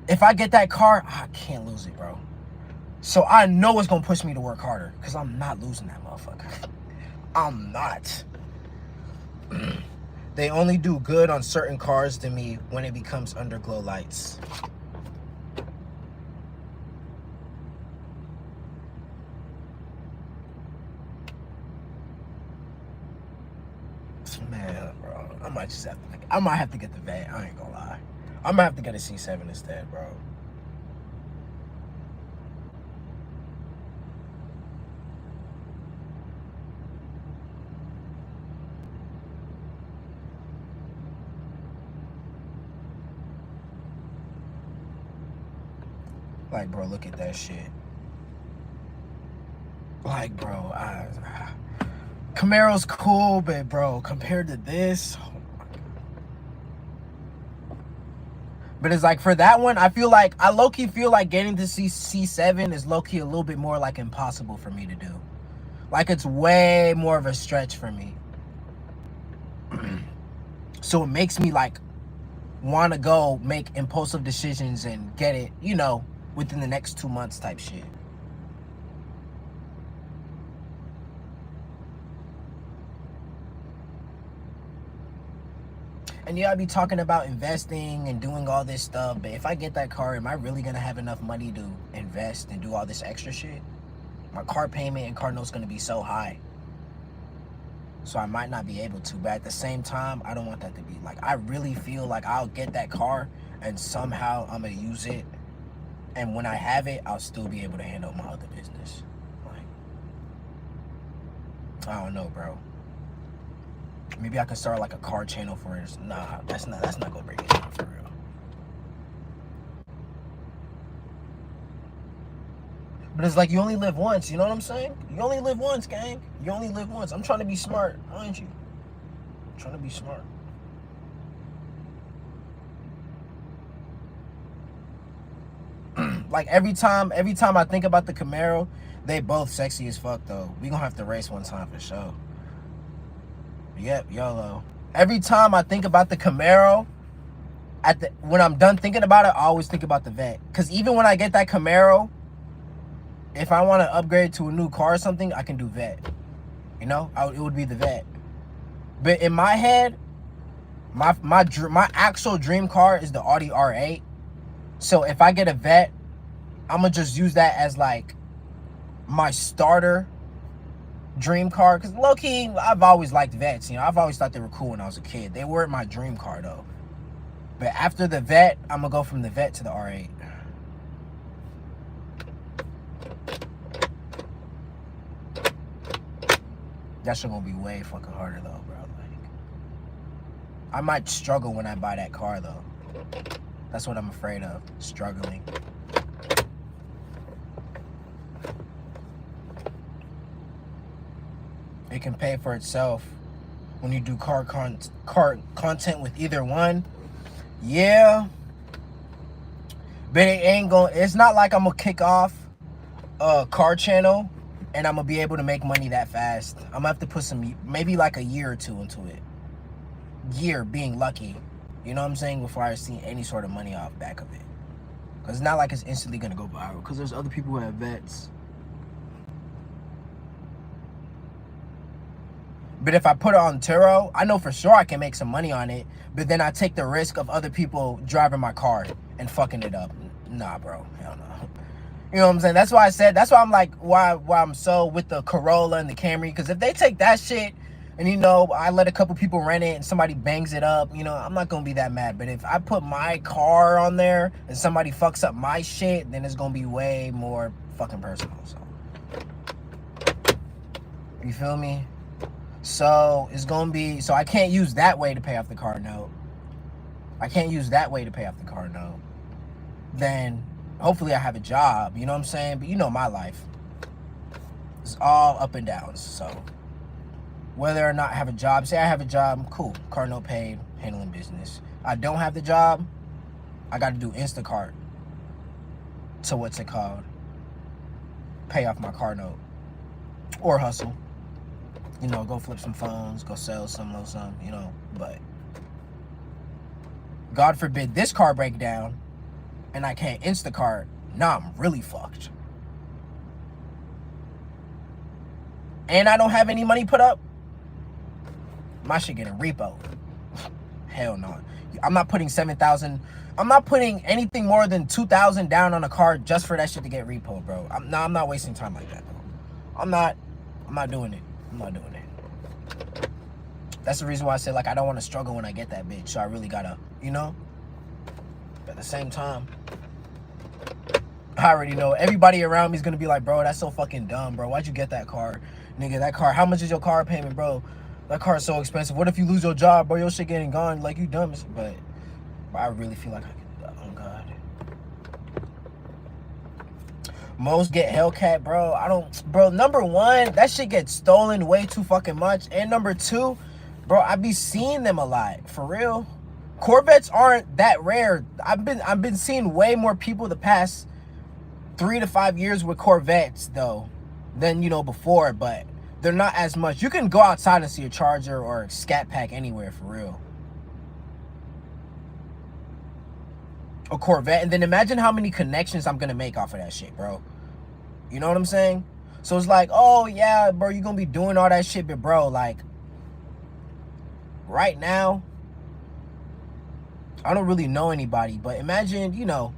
A: if I get that car, I can't lose it, bro. So I know it's gonna push me to work harder, because I'm not losing that motherfucker. I'm not. They only do good on certain cars to me when it becomes underglow lights. Man, bro, I might have to get the van. I ain't gonna lie. I might have to get a C7 instead, bro. Like, bro, look at that shit. Like, bro, Camaro's cool, but bro, compared to this, oh my God. But it's like for that one, I low-key feel like getting to C7 is low-key a little bit more like impossible for me to do. Like it's way more of a stretch for me. So it makes me like want to go make impulsive decisions and get it, you know, within the next 2 months type shit. And yeah, I be talking about investing and doing all this stuff, but if I get that car, am I really gonna have enough money to invest and do all this extra shit? My car payment and car note's gonna be so high. So I might not be able to, but at the same time, I don't want that to be like, I really feel like I'll get that car and somehow I'm gonna use it. And when I have it, I'll still be able to handle my other business. Like, I don't know, bro. Maybe I can start like a car channel for it. Nah, that's not gonna bring it down for real. But it's like you only live once, you know what I'm saying? You only live once, gang. You only live once. I'm trying to be smart, aren't you? I'm trying to be smart. Like every time I think about the Camaro, they both sexy as fuck though. We gonna have to race one time for sure. Yep, YOLO. Every time I think about the Camaro, when I'm done thinking about it, I always think about the Vet. Cause even when I get that Camaro, if I want to upgrade to a new car or something, I can do Vet. You know, it would be the Vet. But in my head, my actual dream car is the Audi R8. So if I get a Vet, I'm gonna just use that as like my starter dream car. Because low-key, I've always liked Vets. You know, I've always thought they were cool when I was a kid. They weren't my dream car though. But after the Vet, I'm gonna go from the Vet to the R8. That shit gonna be way fucking harder though, bro. Like, I might struggle when I buy that car though. That's what I'm afraid of, struggling. It can pay for itself when you do car content with either one. Yeah. But it ain't gonna, it's not like I'm gonna kick off a car channel and I'm gonna be able to make money that fast. I'm gonna have to put maybe like a year or two into it. Year being lucky. You know what I'm saying? Before I see any sort of money off back of it. Because it's not like it's instantly gonna go viral. Because there's other people who have Vets. But if I put it on Turo, I know for sure I can make some money on it. But then I take the risk of other people driving my car and fucking it up. Nah, bro. Hell no. You know what I'm saying? That's why I said, that's why I'm like, why I'm so with the Corolla and the Camry. Because if they take that shit and, you know, I let a couple people rent it and somebody bangs it up, you know, I'm not going to be that mad. But if I put my car on there and somebody fucks up my shit, then it's going to be way more fucking personal. So You feel me? So it's gonna be, so I can't use that way to pay off the car note. I can't use that way to pay off the car note. Then hopefully I have a job, you know what I'm saying? But you know my life. It's all up and downs. So whether or not I have a job, say I have a job, cool, car note paid, handling business. I don't have the job, I got to do Instacart to what's it called? Pay off my car note. Or hustle. You know, go flip some phones, go sell some, you know. But God forbid this car break down and I can't Instacart. Nah, I'm really fucked. And I don't have any money put up. My shit getting repo. Hell no. I'm not putting 7,000. I'm not putting anything more than 2,000 down on a car just for that shit to get repo, bro. I'm not wasting time like that, bro. I'm not doing it. I'm not doing it. That's the reason why I said, like, I don't want to struggle when I get that bitch. So I really gotta, you know? But at the same time, I already know everybody around me is gonna be like, bro, that's so fucking dumb, bro. Why'd you get that car? Nigga, that car, how much is your car payment, bro? That car is so expensive. What if you lose your job, bro? Your shit getting gone. Like, you dumb. But I really feel like I can, oh God. Most get Hellcat, bro. I don't, bro, number one, that shit gets stolen way too fucking much. And number two, bro, I be seeing them a lot, for real. Corvettes aren't that rare. I've been seeing way more people the past 3 to 5 years with Corvettes though than, you know, before, but they're not as much. You can go outside and see a Charger or a Scat Pack anywhere, for real. A Corvette, and then imagine how many connections I'm gonna make off of that shit, bro. You know what I'm saying? So it's like, oh yeah, bro, you're gonna be doing all that shit, but bro, like, right now, I don't really know anybody, but imagine, you know,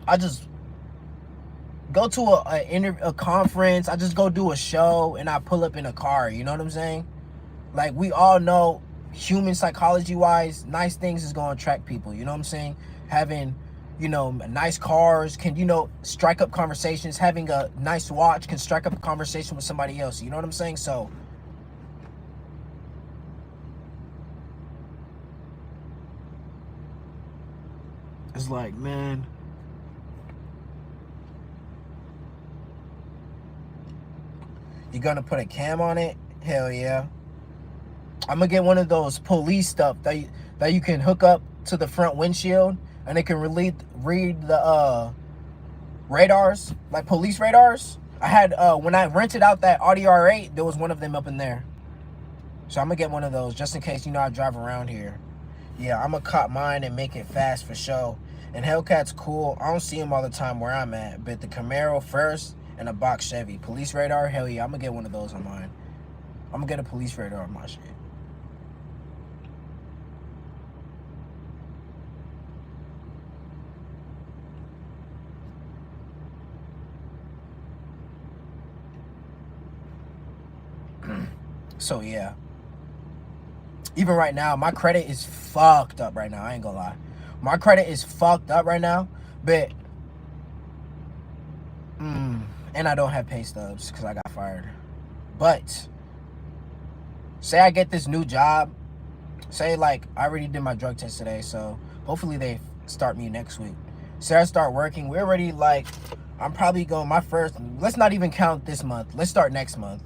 A: I just go to a conference, I just go do a show, and I pull up in a car, you know what I'm saying? Like, we all know, human psychology-wise, nice things is gonna attract people, you know what I'm saying? Having, you know, nice cars can, you know, strike up conversations. Having a nice watch can strike up a conversation with somebody else, you know what I'm saying? So, it's like, man, you gonna put a cam on it? Hell yeah. I'm gonna get one of those police stuff that you can hook up to the front windshield and it can read the radars, like police radars. I had when I rented out that Audi R8, there was one of them up in there. So I'm gonna get one of those just in case, you know, I drive around here. Yeah, I'm gonna cop mine and make it fast for show. And Hellcat's cool. I don't see them all the time where I'm at, but the Camaro first and a box Chevy. Police radar, hell yeah, I'm gonna get one of those on mine. I'm gonna get a police radar on my shit. So yeah, even right now, my credit is fucked up right now. I ain't gonna lie. My credit is fucked up right now, but and I don't have pay stubs because I got fired. But say I get this new job, say like I already did my drug test today, so hopefully they start me next week. Say I start working, we're already like, I'm probably going my first, let's not even count this month. Let's start next month.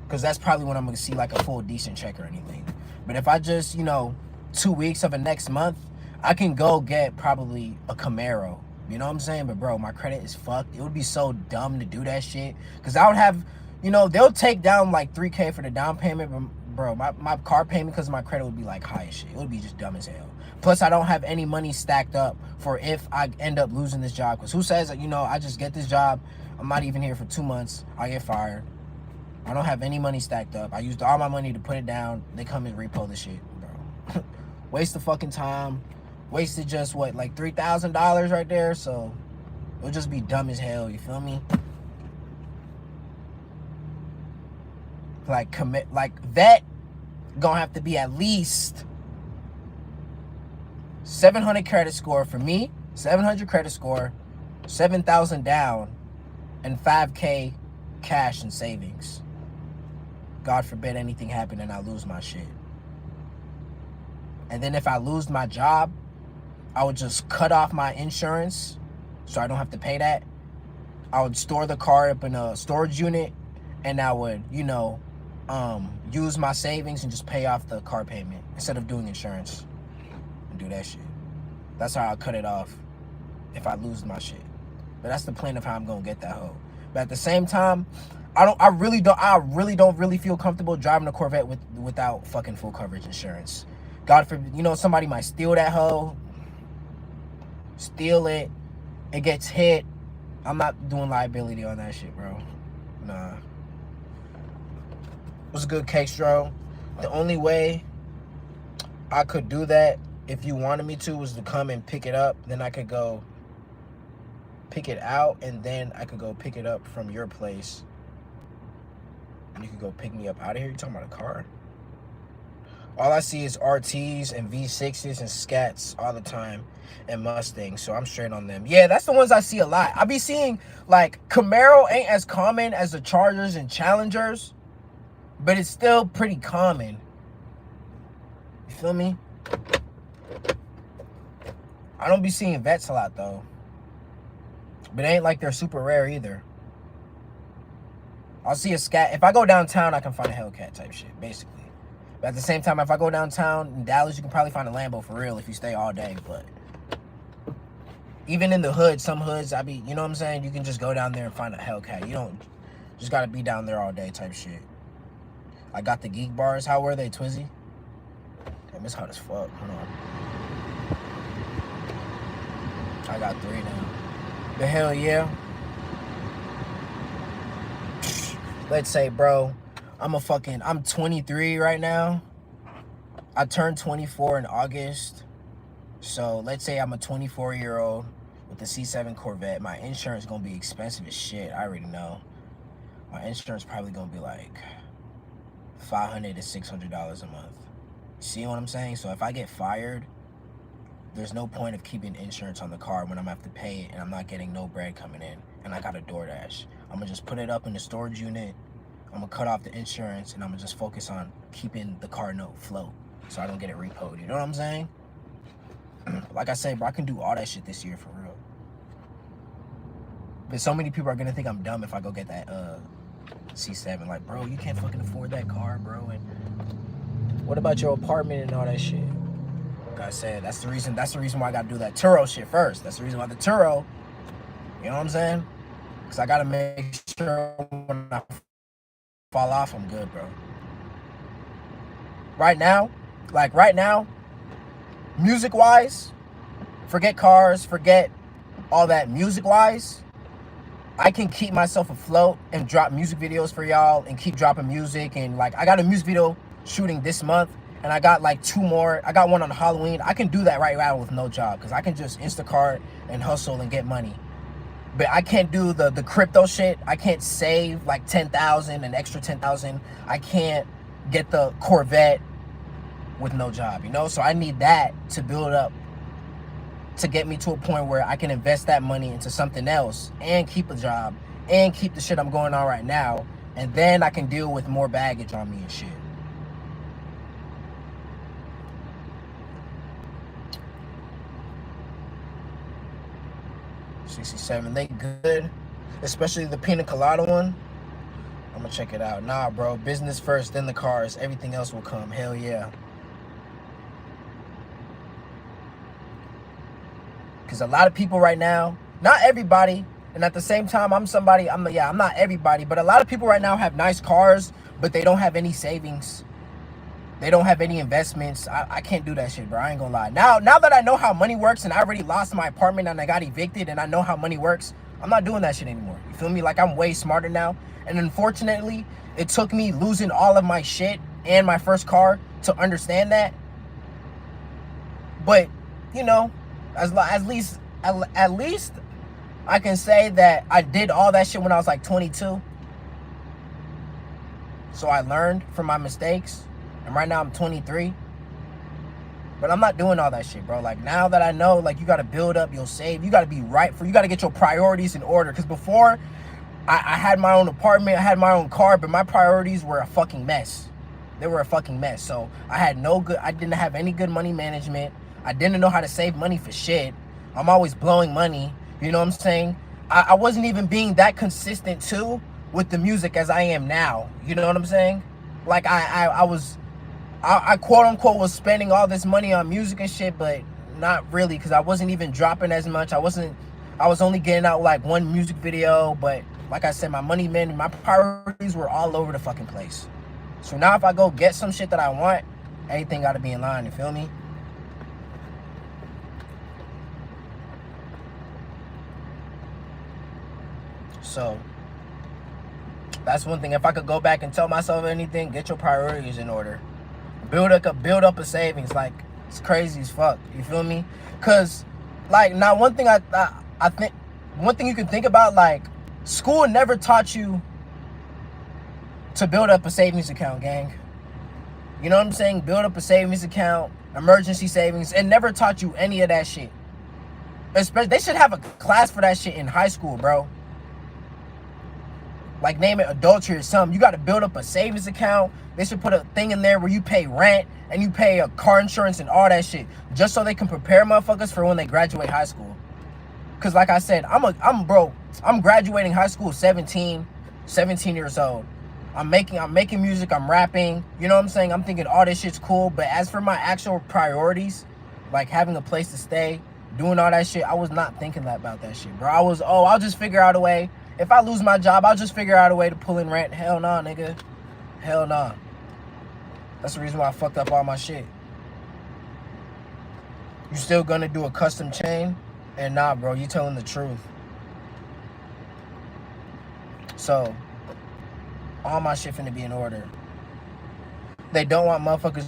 A: Because that's probably when I'm going to see like a full decent check or anything. But if I just, you know, 2 weeks of a next month, I can go get probably a Camaro. You know what I'm saying? But bro, my credit is fucked. It would be so dumb to do that shit. Because I would have, you know, they'll take down like $3K for the down payment. But bro, my car payment because of my credit would be like high as shit. It would be just dumb as hell. Plus, I don't have any money stacked up for if I end up losing this job. Because who says that, you know, I just get this job, I'm not even here for 2 months, I get fired. I don't have any money stacked up. I used all my money to put it down. They come and repo the shit, bro. Waste of fucking time. Wasted just, what, like $3,000 right there? So, it'll just be dumb as hell, you feel me? Like, vet gonna have to be at least 700 credit score for me. 700 credit score. 7,000 down. And 5K cash and savings. God forbid anything happen and I lose my shit. And then if I lose my job, I would just cut off my insurance so I don't have to pay that. I would store the car up in a storage unit, and I would, use my savings and just pay off the car payment instead of doing insurance and do that shit. That's how I cut it off if I lose my shit. But that's the plan of how I'm gonna get that hoe. But at the same time, I really don't feel comfortable driving a Corvette without fucking full coverage insurance. God forbid, somebody might steal that hoe, steal it, it gets hit. I'm not doing liability on that shit, bro. Nah. What's a good case, bro? The only way I could do that, if you wanted me to, was to come and pick it up. Then I could go pick it out, and then I could go pick it up from your place. And you could go pick me up out of here. You talking about a car? All I see is RTs and V6s and Scats all the time, and Mustangs, so I'm straight on them. Yeah, that's the ones I see a lot. I be seeing, like, Camaro ain't as common as the Chargers and Challengers, but it's still pretty common. You feel me? I don't be seeing Vets a lot, though. But it ain't like they're super rare either. I'll see a Scat. If I go downtown, I can find a Hellcat type shit, basically. But at the same time, if I go downtown in Dallas, you can probably find a Lambo for real if you stay all day. But even in the hood, some hoods, you know what I'm saying? You can just go down there and find a Hellcat. You don't just gotta be down there all day type shit. I got the Geek bars. How were they, Twizzy? Damn, it's hot as fuck. Hold on. I got 3 now. The hell yeah. Let's say, bro, I'm 23 right now. I turned 24 in August. So let's say I'm a 24-year-old with a C7 Corvette. My insurance gonna be expensive as shit. I already know. My insurance probably gonna be like $500 to $600 a month. See what I'm saying? So if I get fired, there's no point of keeping insurance on the car when I'm gonna have to pay it and I'm not getting no bread coming in and I got a DoorDash. I'm gonna just put it up in the storage unit. I'm gonna cut off the insurance and I'm gonna just focus on keeping the car note float so I don't get it repoed. You know what I'm saying? Like I said, bro, I can do all that shit this year for real. But so many people are gonna think I'm dumb if I go get that C7. Like, bro, you can't fucking afford that car, bro. And what about your apartment and all that shit? Like I said, that's the reason why I gotta do that Turo shit first. That's the reason why the Turo, you know what I'm saying? Because I gotta make sure when I fall off, I'm good, bro. Right now, music-wise, forget cars, forget all that music-wise, I can keep myself afloat and drop music videos for y'all and keep dropping music. And, like, I got a music video shooting this month, and I got, like, 2 more. I got one on Halloween. I can do that right now with no job because I can just Instacart and hustle and get money. But I can't do the crypto shit. I can't save like 10,000, an extra 10,000. I can't get the Corvette with no job, you know? So I need that to build up, to get me to a point where I can invest that money into something else and keep a job and keep the shit I'm going on right now. And then I can deal with more baggage on me and shit. $67, they good, especially the pina colada one. I'm gonna check it out. Nah, bro, business first, then the cars. Everything else will come. Hell yeah. Because a lot of people right now, not everybody, and at the same time, I'm not everybody, but a lot of people right now have nice cars, but they don't have any savings. They don't have any investments. I can't do that shit, bro. I ain't gonna lie. Now that I know how money works and I already lost my apartment and I got evicted and I know how money works, I'm not doing that shit anymore. You feel me? Like, I'm way smarter now. And unfortunately, it took me losing all of my shit and my first car to understand that. But, you know, at least I can say that I did all that shit when I was like 22. So I learned from my mistakes. And right now I'm 23. But I'm not doing all that shit, bro. Like, now that I know, like, you got to build up, you'll save. You got to be you got to get your priorities in order. Because before, I had my own apartment, I had my own car, but my priorities were a fucking mess. They were a fucking mess. So I didn't have any good money management. I didn't know how to save money for shit. I'm always blowing money. You know what I'm saying? I wasn't even being that consistent too with the music as I am now. You know what I'm saying? Like I quote unquote was spending all this money on music and shit, but not really, because I wasn't even dropping as much. I was only getting out like one music video, but like I said, my priorities were all over the fucking place. So now if I go get some shit that I want, everything gotta be in line, you feel me? So that's one thing. If I could go back and tell myself anything, get your priorities in order. Build up a savings. Like, it's crazy as fuck. You feel me? Cause like, now one thing I think, one thing you can think about, like, school never taught you to build up a savings account, gang. You know what I'm saying? Build up a savings account, emergency savings. It never taught you any of that shit. Especially, they should have a class for that shit in high school, bro. Like, name it adultery or something. You got to build up a savings account. They should put a thing in there where you pay rent and you pay a car insurance and all that shit, just so they can prepare motherfuckers for when they graduate high school. Cause like I said, I'm graduating high school 17 years old. I'm making music, I'm rapping, you know what I'm saying? I'm thinking all this shit's cool, but as for my actual priorities, like having a place to stay, doing all that shit, I was not thinking about that shit, bro. I'll just figure out a way. If I lose my job, I'll just figure out a way to pull in rent. Hell nah, nigga. Hell nah. That's the reason why I fucked up all my shit. You still gonna do a custom chain? And nah, bro, you telling the truth. So, all my shit finna be in order. They don't want motherfuckers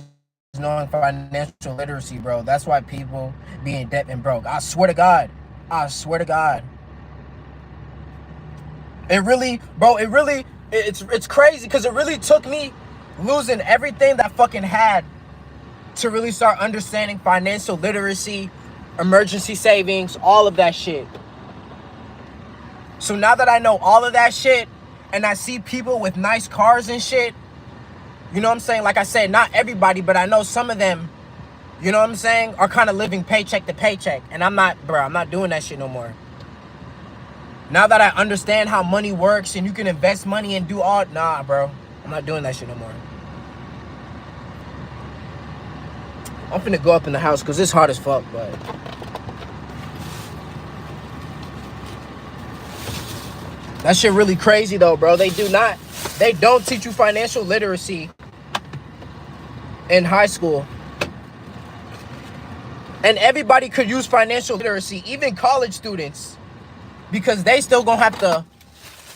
A: knowing financial literacy, bro. That's why people be in debt and broke. I swear to God. I swear to God. It's crazy, because it really took me losing everything that I fucking had to really start understanding financial literacy, emergency savings, all of that shit. So now that I know all of that shit, and I see people with nice cars and shit, you know what I'm saying? Like I said, not everybody, but I know some of them, you know what I'm saying, are kind of living paycheck to paycheck. And I'm not doing that shit no more. Now that I understand how money works and you can invest money and do all, nah, bro. I'm not doing that shit no more. I'm finna go up in the house because it's hot as fuck, but that shit really crazy though, bro. They don't teach you financial literacy in high school. And everybody could use financial literacy, even college students, because they still gonna have to,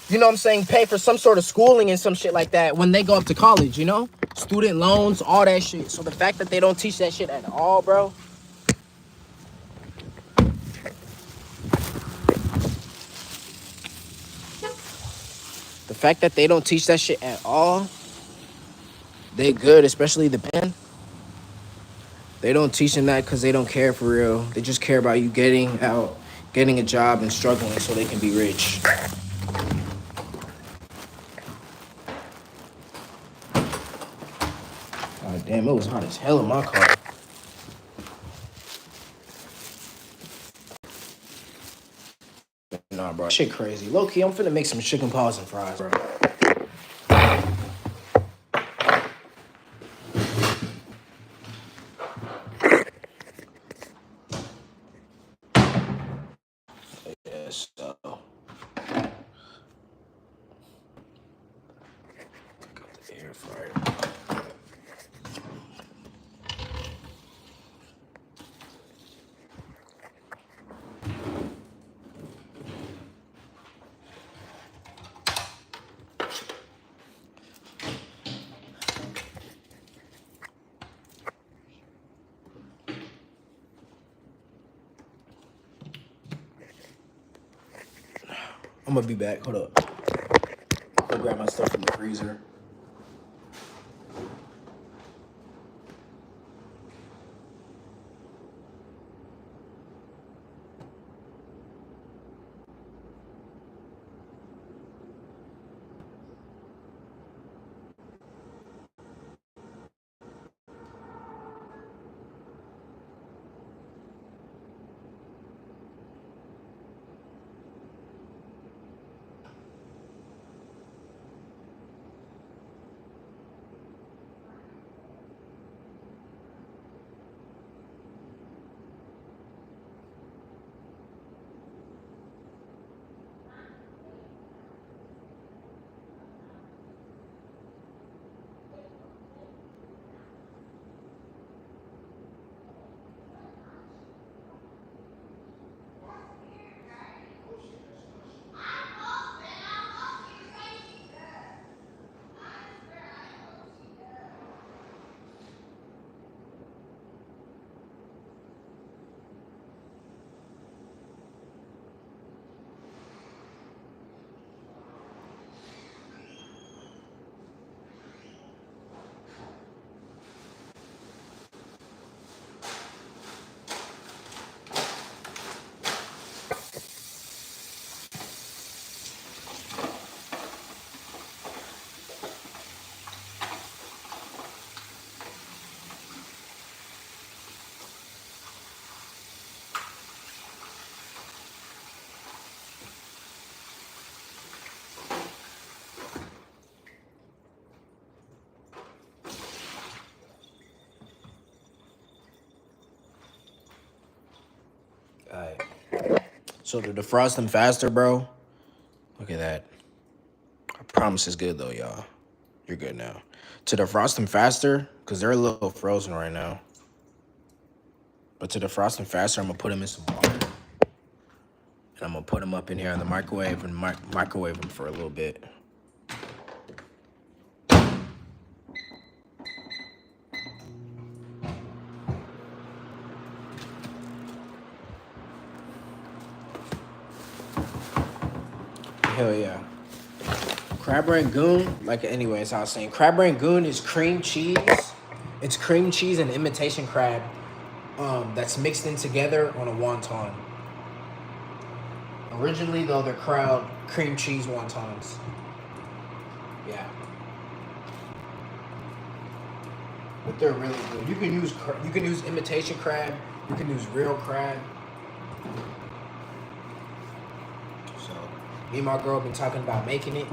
A: you know what I'm saying, pay for some sort of schooling and some shit like that when they go up to college, you know? Student loans, all that shit. So the fact that they don't teach that shit at all, bro. The fact that they don't teach that shit at all, they good, especially the band. They don't teach them that because they don't care for real. They just care about you getting out, getting a job and struggling so they can be rich. God damn, it was hot as hell in my car. Nah, bro, shit crazy. Low key, I'm finna make some chicken paws and fries, bro. Yes, so. Got the air fryer. I'm gonna be back. Hold up. Go grab my stuff from the freezer. So to defrost them faster, bro. Look at that. I promise it's good though, y'all. You're good now. To defrost them faster, because they're a little frozen right now. But to defrost them faster, I'm gonna put them in some water. And I'm gonna put them up in here in the microwave and microwave them for a little bit. Hell yeah. Crab Rangoon, like anyways, I was saying, Crab Rangoon is cream cheese. It's cream cheese and imitation crab that's mixed in together on a wonton. Originally, though, they're cream cheese wontons. Yeah. But they're really good. You can use imitation crab. You can use real crab. So, me and my girl been talking about making it.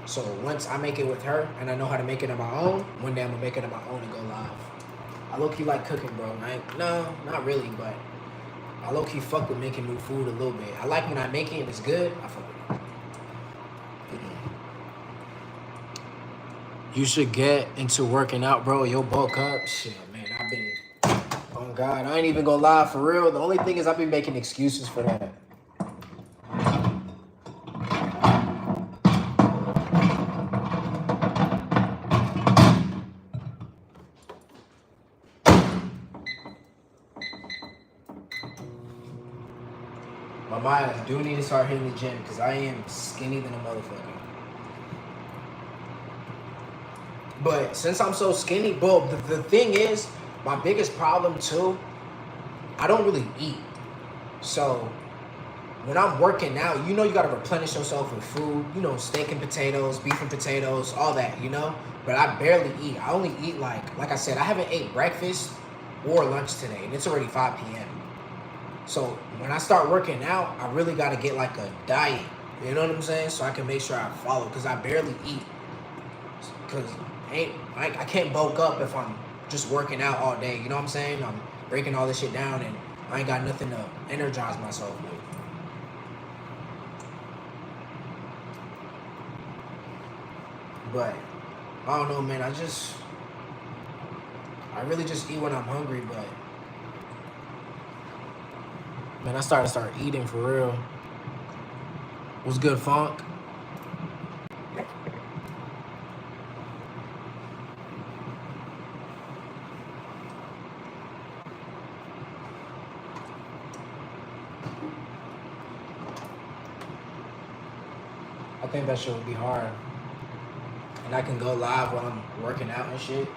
A: So once I make it with her and I know how to make it on my own, one day I'm gonna make it on my own and go live. I low-key like cooking, bro. No, not really, but I low-key fuck with making new food a little bit. I like when I make it and it's good, I fuck with it. You should get into working out, bro. You'll bulk up. Shit, man, I've been, oh God, I ain't even gonna lie, for real. The only thing is I've been making excuses for that. I do need to start hitting the gym because I am skinny than a motherfucker. But since I'm so skinny, bro, the thing is, my biggest problem too, I don't really eat. So when I'm working out, you know you gotta replenish yourself with food, you know, steak and potatoes, beef and potatoes, all that, you know? But I barely eat. I only eat like I said, I haven't ate breakfast or lunch today, and it's already 5 p.m. So when I start working out, I really got to get like a diet. You know what I'm saying? So I can make sure I follow because I barely eat. Because I can't bulk up if I'm just working out all day. You know what I'm saying? I'm breaking all this shit down and I ain't got nothing to energize myself with. But I don't know, man. I really just eat when I'm hungry, but man, I started eating for real. What's good, Funk? I think that shit would be hard. And I can go live while I'm working out and shit.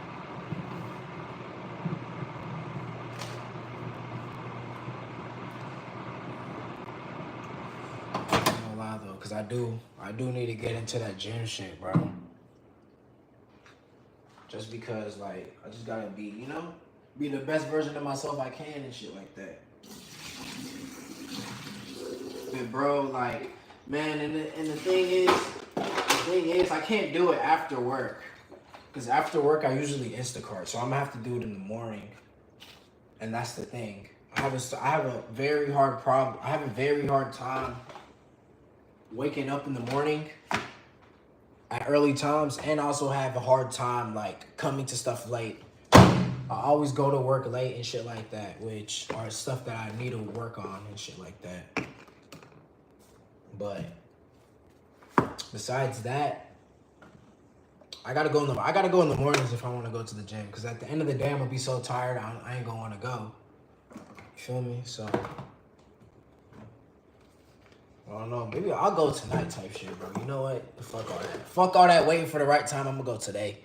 A: Cause I do need to get into that gym shit, bro. Just because, like, I just gotta be, you know, be the best version of myself I can and shit like that. But bro, like, man, and the thing is, I can't do it after work. Cause after work, I usually Instacart, so I'm gonna have to do it in the morning. And that's the thing. I have a very hard time waking up in the morning at early times, and also have a hard time like coming to stuff late. I always go to work late and shit like that, which are stuff that I need to work on and shit like that. But besides that, I gotta go in the mornings if I want to go to the gym, because at the end of the day I'm gonna be so tired I ain't gonna want to go. You feel me? So I don't know. Maybe I'll go tonight type shit, bro. You know what? Fuck all that. Fuck all that waiting for the right time. I'm going to go today.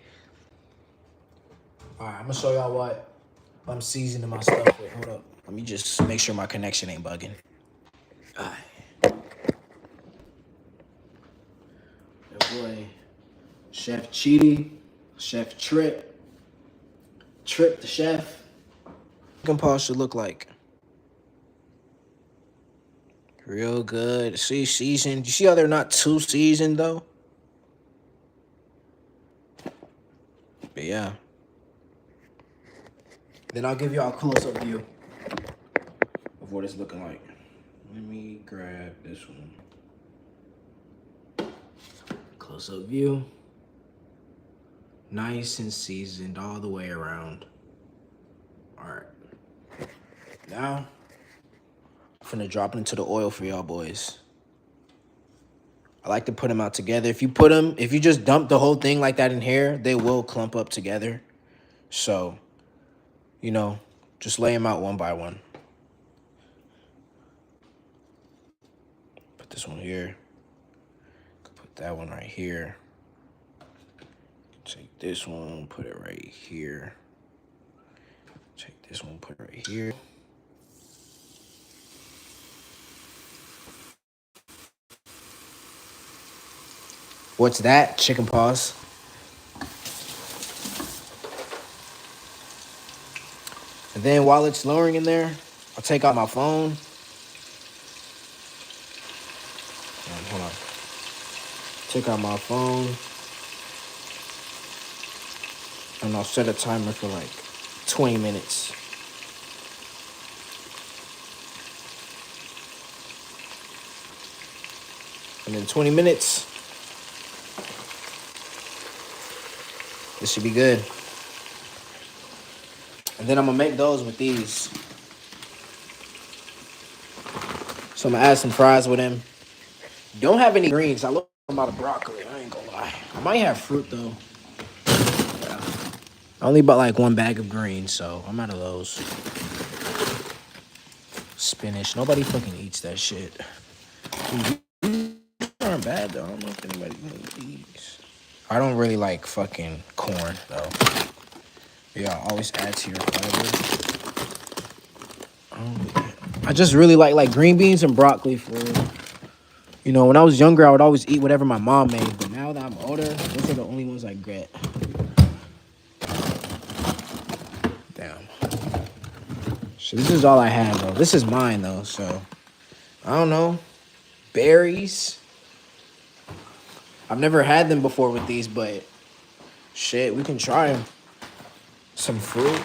A: All right, I'm going to show y'all what I'm seasoning my stuff with. Hold up. Let me just make sure my connection ain't bugging. All right. That boy, Chef Chidi, Chef Trip the chef. Chicken paw should look like. Real good. See, seasoned. You see how they're not too seasoned, though? But yeah. Then I'll give y'all a close-up view of what it's looking like. Let me grab this one. Close-up view. Nice and seasoned all the way around. All right. Now, I'm finna drop it into the oil for y'all boys. I like to put them out together. If you just dump the whole thing like that in here, they will clump up together. So, you know, just lay them out one by one. Put this one here. Put that one right here. Take this one, put it right here. Take this one, put it right here. What's that? Chicken paws. And then while it's lowering in there, I'll take out my phone. Hold on. Take out my phone. And I'll set a timer for like 20 minutes. And in 20 minutes, this should be good. And then I'm gonna make those with these. So I'm gonna add some fries with them. Don't have any greens. I love them out of broccoli. I ain't gonna lie. I might have fruit though. Yeah. I only bought like one bag of greens, so I'm out of those. Spinach. Nobody fucking eats that shit. These aren't bad though. I don't know if anybody eats these. I don't really like fucking corn though. Yeah, always add to your fiber. I just really like green beans and broccoli for, you know, when I was younger, I would always eat whatever my mom made. But now that I'm older, those are the only ones I get. Damn. So this is all I have, though. This is mine, though, so I don't know. Berries. I've never had them before with these, but shit, we can try them. Some fruit.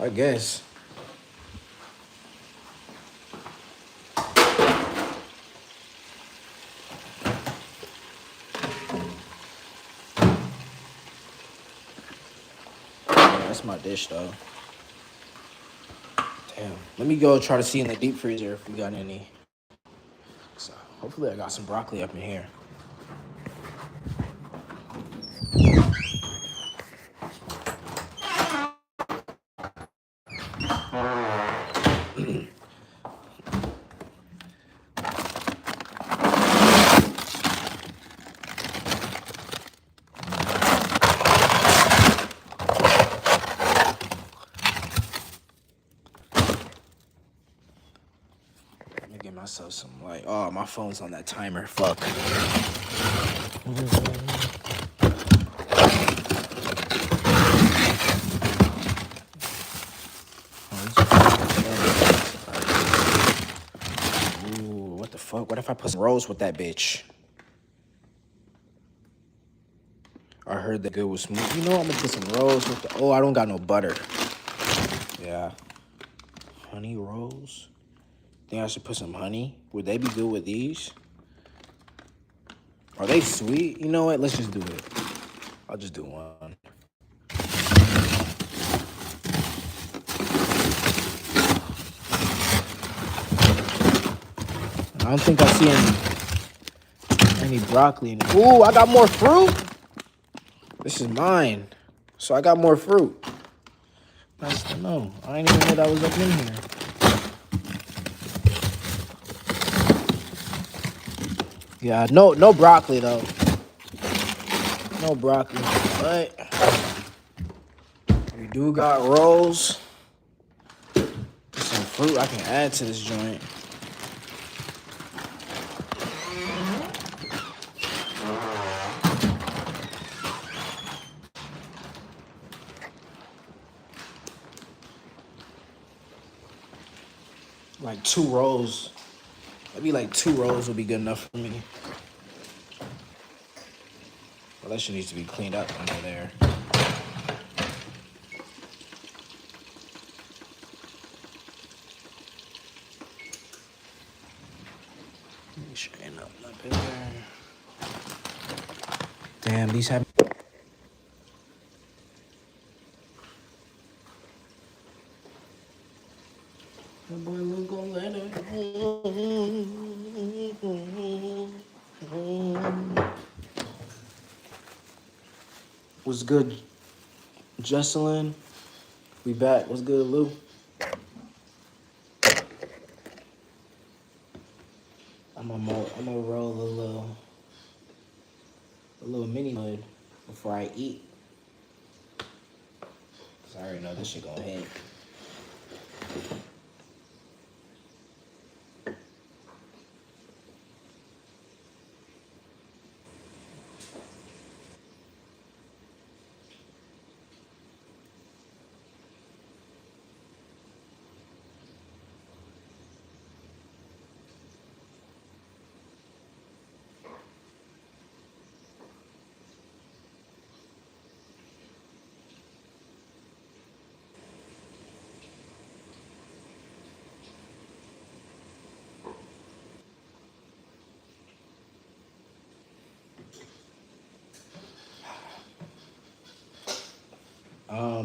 A: I guess. Yeah, that's my dish, though. Damn. Let me go try to see in the deep freezer if we got any. So hopefully I got some broccoli up in here. Get myself some light. Oh, my phone's on that timer. Fuck. Ooh, what the fuck? What if I put some rolls with that bitch? I heard that good was smooth. You know, I'm gonna put some rolls with the. Oh, I don't got no butter. Yeah. Honey rolls. Think I should put some honey? Would they be good with these? Are they sweet? You know what? Let's just do it. I'll just do one. I don't think I see any broccoli in it. Ooh, I got more fruit. This is mine. So I got more fruit. Nice to know. I didn't even know that was up in here. Yeah, no broccoli though. No broccoli, but we do got rolls. Some fruit I can add to this joint. Like 2 rolls. Maybe like 2 rolls would be good enough for me. Well, that shit needs to be cleaned up under there. Let me straighten up my picture. Damn, these have. My boy Lou gon' let it. What's good, Jesselyn? We back. What's good, Lou? I'm gonna roll a little mini mud before I eat. 'Cause I already know this shit gonna hit.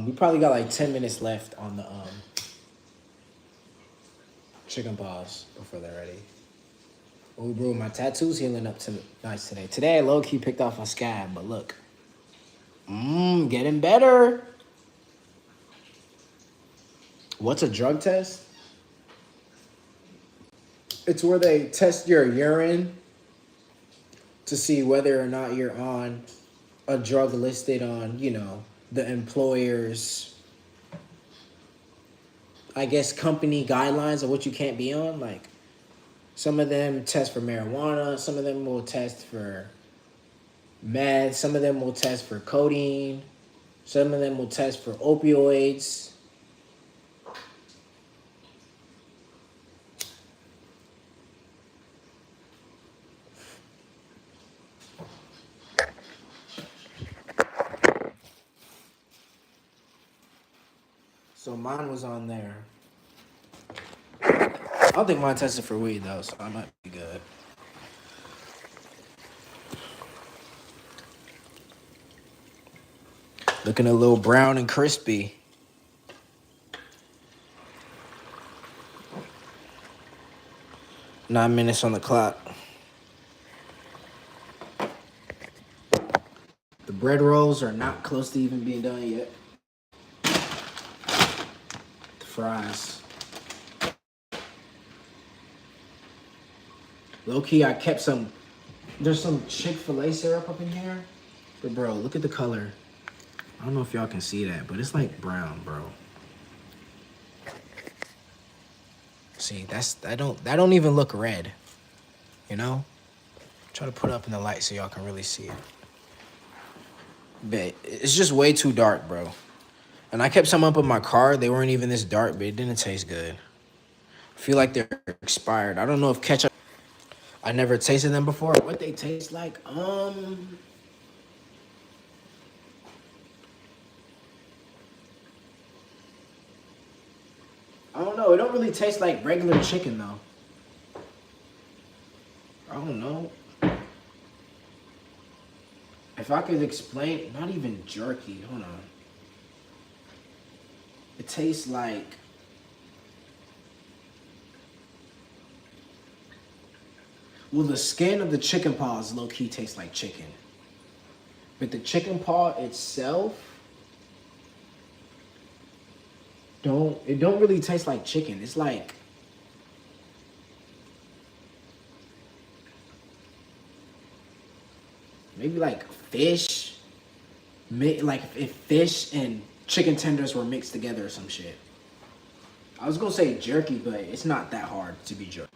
A: We probably got like 10 minutes left on the chicken paws before they're ready. Oh, bro, my tattoo's healing up to nice today. Today I low key picked off my scab, but look, getting better. What's a drug test? It's where they test your urine to see whether or not you're on a drug listed on, the employer's, I guess, company guidelines of what you can't be on. Like, some of them test for marijuana, some of them will test for meth, some of them will test for codeine, some of them will test for opioids. So mine was on there. I don't think mine tested for weed though, so I might be good. Looking a little brown and crispy. Nine minutes on the clock. The bread rolls are not close to even being done yet. The fries. Low key, I kept some. There's some Chick-fil-A syrup up in here. But bro, look at the color. I don't know if y'all can see that, but it's like brown, bro. See, that don't even look red. You know? Try to put it up in the light so y'all can really see it. But it's just way too dark, bro. And I kept some up in my car. They weren't even this dark, but it didn't taste good. I feel like they're expired. I don't know if ketchup. I never tasted them before. What they taste like? I don't know. It don't really taste like regular chicken though. I don't know. If I could explain, not even jerky. Hold on. It tastes like. Well, the skin of the chicken paws low key tastes like chicken. But the chicken paw itself don't really taste like chicken. It's like maybe like fish. Like if fish and chicken tenders were mixed together or some shit. I was gonna say jerky, but it's not that hard to be jerky.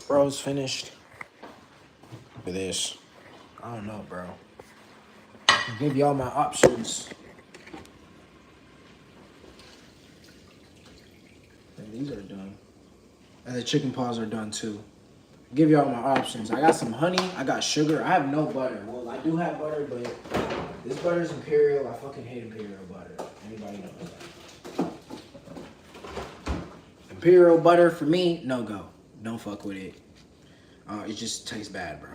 A: Bro's finished. Look at this. I don't know, bro. I'll give y'all my options. And these are done. And the chicken paws are done too. I'll give y'all my options. I got some honey. I got sugar. I have no butter. Well, I do have butter, but this butter is Imperial. I fucking hate Imperial butter. Anybody knows that. Imperial butter for me, no go. Don't fuck with it. It just tastes bad, bro.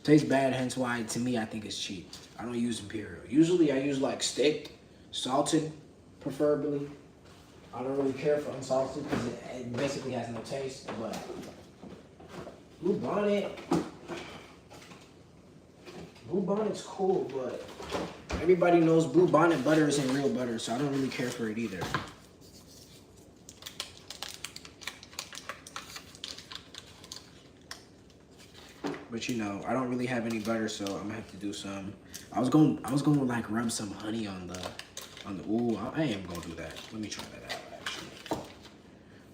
A: Tastes bad, hence why to me I think it's cheap. I don't use Imperial. Usually I use like stick, salted, preferably. I don't really care for unsalted because it basically has no taste. But Blue Bonnet, Blue Bonnet's cool, but everybody knows Blue Bonnet butter isn't real butter, so I don't really care for it either. But you know, I don't really have any butter, so I'm gonna have to do some. I was gonna like rub some honey on the. Ooh, I am gonna do that. Let me try that out. Actually,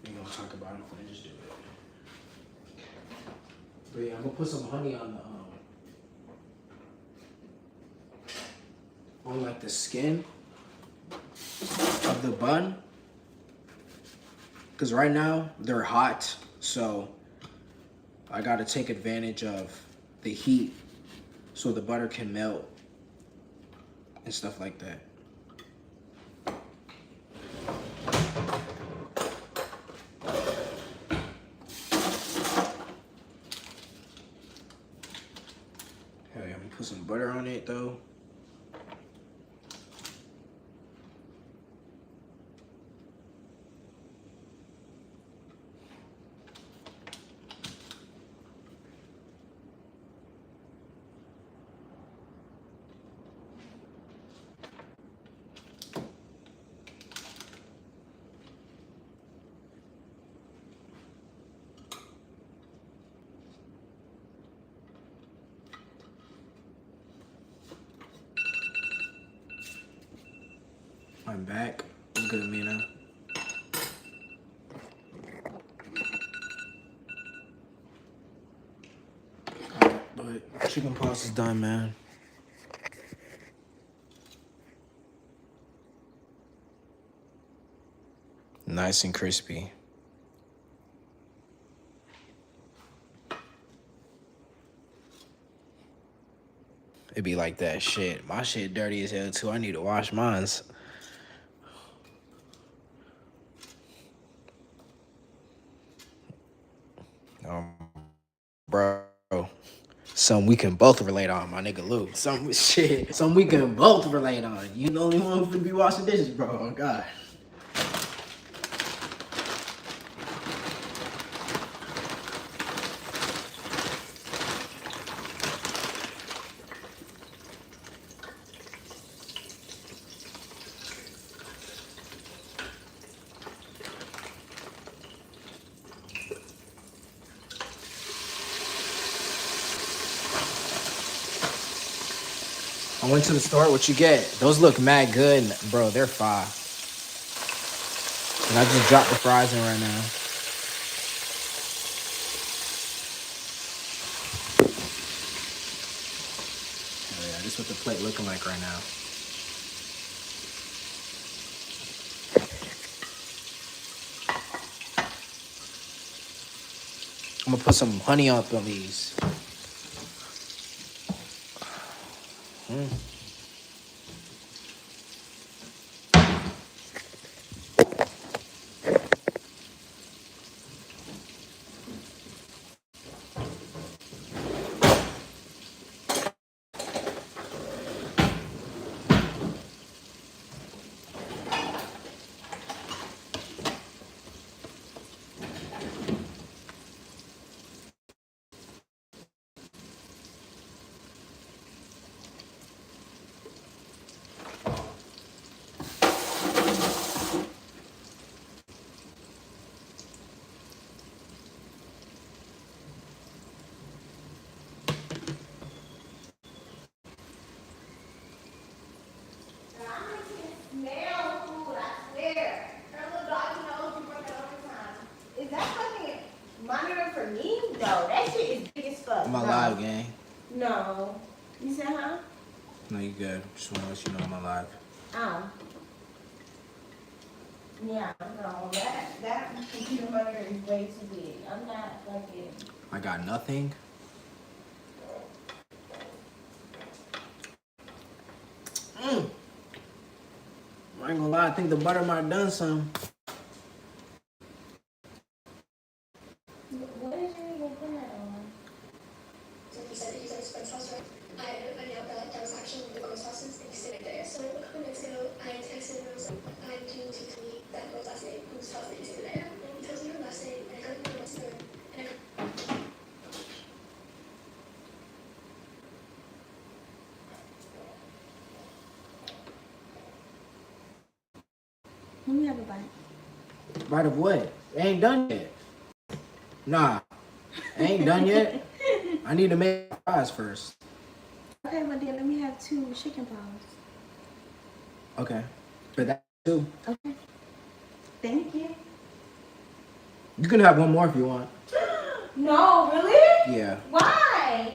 A: we ain't gonna talk about it. I just do it. But yeah, I'm gonna put some honey on the like the skin of the bun, because right now they're hot, so I gotta take advantage of the heat so the butter can melt and stuff like that. Hey, I'm gonna put some butter on it though. I'm back. Look at me now. Alright, but chicken pasta is done, man. Nice and crispy. It be like that shit. My shit dirty as hell too. I need to wash mine's. Bro. Something we can both relate on, my nigga Lou. Something we can both relate on. You the only one who be washing dishes, bro. Oh God. I went to the store. What you get? Those look mad good, bro. They're fire. And I just dropped the fries in right now. Oh yeah, this is what the plate looking like right now. I'm gonna put some honey up on these.
C: Is that fucking monitoring for me? though. That shit is big as fuck.
A: I'm alive, gang.
C: No. You said, huh?
A: No, you good. Just want to let you know I'm alive.
C: Oh. Yeah, no, that peanut butter is way too big. I'm not fucking.
A: I got nothing. I ain't gonna lie, I think the butter might have done some.
C: What did you even put that on?
D: So he said he's at his friend's house, right? I ended up finding out that was actually one of the girl's houses and he's sitting there. So a couple minutes ago, I texted him and was like, I need you to tell me that girl's last name, whose house that he's sitting there. And he tells me her last name, and I got her last name, and I
C: Let me have a bite.
A: Bite of what? It ain't done yet. Nah, it ain't done yet. I need to make fries first.
C: Okay, well then let me have 2 chicken paws.
A: Okay. But that too.
C: Okay. Thank you.
A: You can have one more if you want.
C: No, really?
A: Yeah.
C: Why?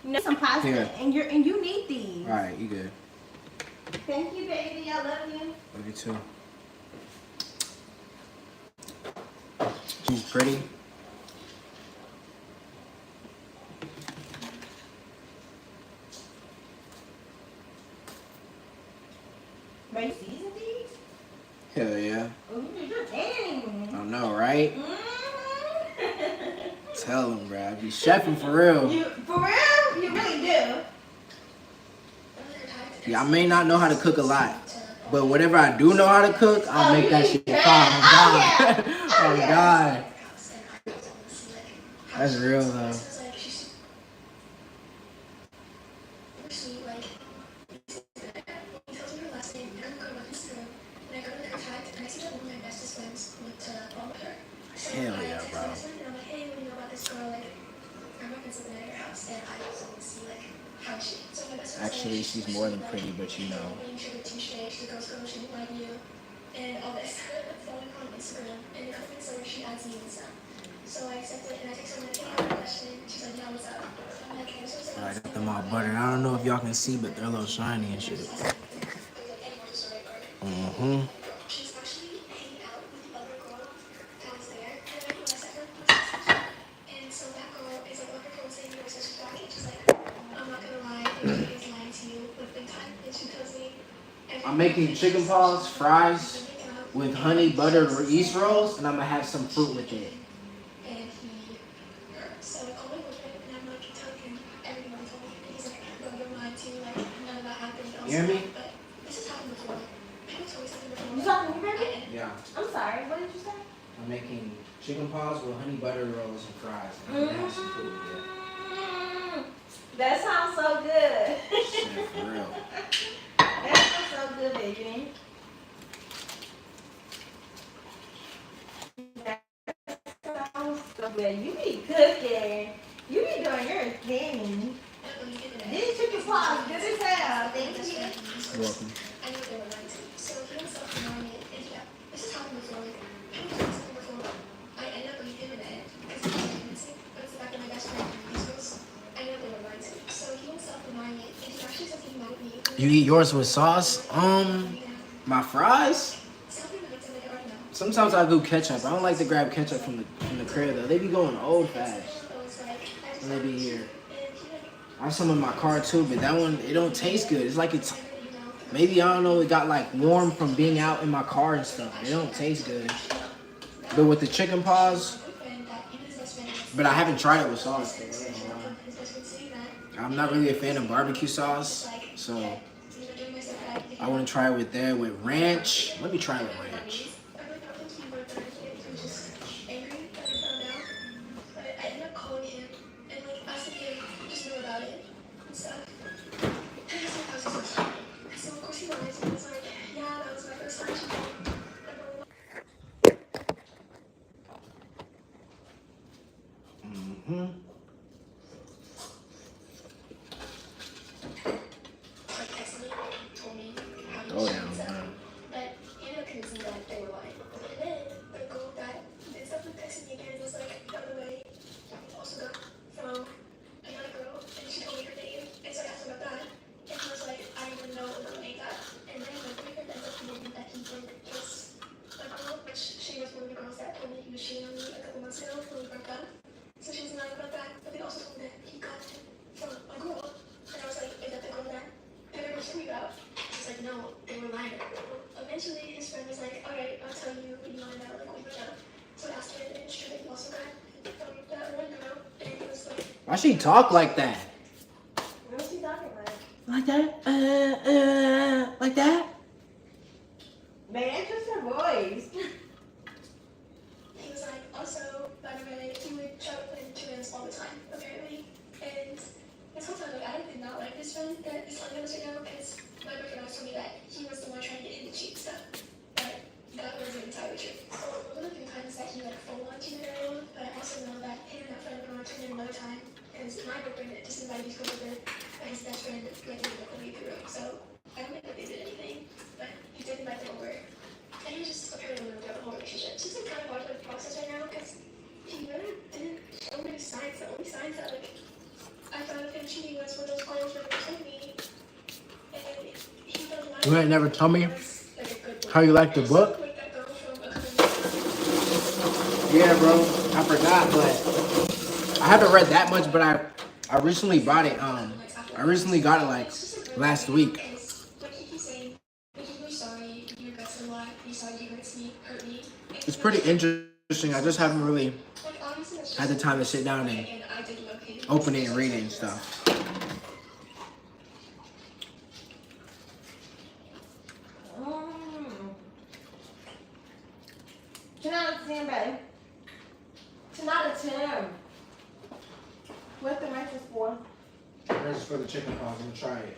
C: You know some pasta,
A: Here.
C: and you need these.
A: All right, you good.
C: Thank you, baby. I love you.
A: Love you too. She's pretty.
C: But you season these?
A: Hell yeah.
C: Oh, you're kidding.
A: I know, right?
C: Mm-hmm.
A: Tell him, bro. I be chefing for real.
C: For real? You really do.
A: Yeah, I may not know how to cook a lot, but whatever I do know how to cook, I'll make that shit fire. Oh, God. Oh, God. That's real, though. Hell yeah, bro. Actually, she's more than pretty, but you know.
D: And all this. Following her on Instagram, and a couple minutes later, she adds me and stuff. So I accepted, and I texted her, like, hey, I have a question. She's like, yeah, what's up? I'm like, hey, what's up?
A: I got them all buttered. I don't know if y'all can see, but they're a little shiny and shit. Mm-hmm.
D: She's actually hanging out with the other girl that was there. And then when I sent her a message, and so that girl is like, other girl saying, your sister's back, and she's like, I'm not gonna lie, she is lying to you, but big time. And she tells me,
A: I'm making chicken paws, fries with honey butter yeast rolls, and I'm gonna have some fruit with it.
D: and he, so I called my boyfriend, and I'm like, tell him everything that he told me. And he's like, no, you're lying too, like, none of that happened.
A: You hear me?
D: But this has happened before. People told me something before.
C: You talking to me, baby?
A: Yeah.
C: I'm sorry. What did you say?
A: I'm making chicken paws with honey butter rolls and fries. And I'm gonna have some fruit with it.
C: That sounds so good.
A: Shit, for real.
C: That sounds so good, baby. That sounds so good. You be cooking. You be doing your thing. These chicken paws good as hell. Thank you.
A: You're welcome.
D: I knew they were lying to me. So he was self-denying it, and yeah, this has happened before. Like, people told me something before. I ended up believing him in it because he was convincing, but it's the fact that my best friend, these girls, I knew they were lying to me. So he was self-denying it, and he actually said something about me.
A: You eat yours with sauce? My fries?
D: Something that makes it like, I don't know.
A: Sometimes I do ketchup. I don't like to grab ketchup from the crib though. They be going old fast when they be here. I have some in my car too, but that one it don't taste good. It's like it's maybe I don't know. It got like warm from being out in my car and stuff. It don't taste good. But with the chicken paws, but I haven't tried it with sauce. Though, I don't know. I'm not really a fan of barbecue sauce, so I want to try it with that with ranch. Let me try it with ranch.
D: I ended up calling him and like asking him just know about it and stuff. And he's like, how's your sister? So of course he lied and was like, yeah, that was my first time. Like texted me, told me how he
A: Go
D: was
A: down,
D: and stuff.
A: man.
D: But he ended up convincing me that they were
A: Why she talk like that?
C: What's she talking about?
A: Like that? Like that?
C: Man, that's just her voice.
D: He was like, also, by the way, he would try to put in 2 minutes all the time, apparently. And this whole time, like, I did not like this friend that is telling us right now because my boyfriend always told me that he was the one trying to get him to cheat stuff. But that wasn't entirely true. So one of the times that he, like, full on cheated earlier, but I also know that him and that friend were going to turn in another time because my boyfriend just invited me to come over and his best friend, like, ended up leaving the room. So I don't think that they did anything, but he did invite them over. And he was just apparently living throughout the whole relationship. It's just like kind of hard to like, process right now because he really didn't show many signs. The only signs that like I thought of him cheating was when those calls were between me. And he does not.
A: You ain't never told me
D: was, like, a good boy.
A: how you like the book?
D: Like that girl from a couple years ago.
A: Yeah, bro. I forgot, but I haven't read that much. But I recently bought it. I recently got it like last week.
D: Like he keeps saying, like, he's really sorry. He regrets it a lot. He's sorry he hurt me.
A: It's pretty interesting. I just haven't really
D: Like, honestly, that's
A: had the time to sit down and
D: and I did love him.
A: open it and read it and stuff.
C: Mm. 10 out of 10, babe. 10 out of 10. What's the rest is for?
A: This is for the chicken paws. I'm gonna try it.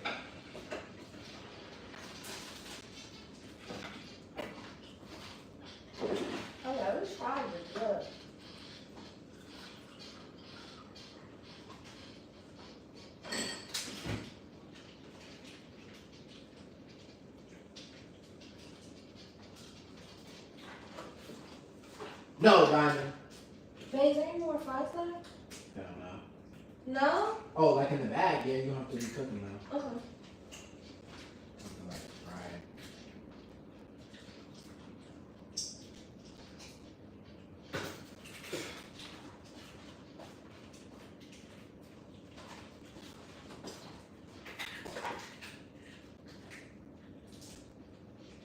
C: Oh yeah, this fries is good.
A: No, Diamond.
C: Babe, is there any more fries left?
A: I don't know.
C: No?
A: Oh, like in the bag? Yeah, you have to be cooking now.
C: Okay.
A: Something like fried.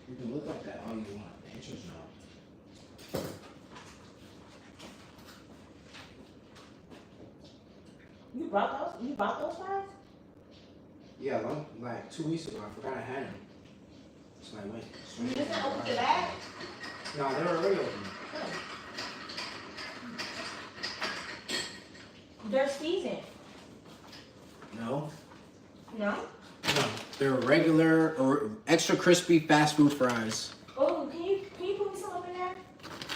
A: You can look like that all you want. The answer's no.
C: You bought those? You bought those fries?
A: Yeah, like 2 weeks ago. I forgot I had them. So I went.
C: You just didn't open the bag?
A: No, they were already open.
C: They're seasoned.
A: No.
C: No?
A: No. They're regular or extra crispy fast food fries.
C: Oh, can you put me some up in there?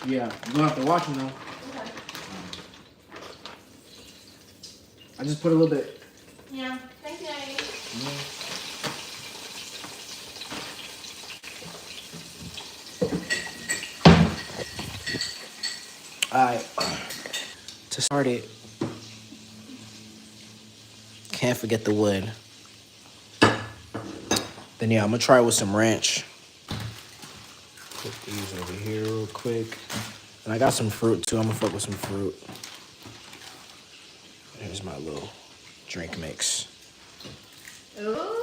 A: Yeah, you don't have to watch them though.
C: Okay.
A: I just put a little bit.
C: Yeah. Thank you, Daddy.
A: Alright. To start it, can't forget the wood. Then yeah, I'm gonna try with some ranch. Put these over here real quick. And I got some fruit too. I'm gonna fuck with some fruit. Here's my little drink mix.
C: Ooh.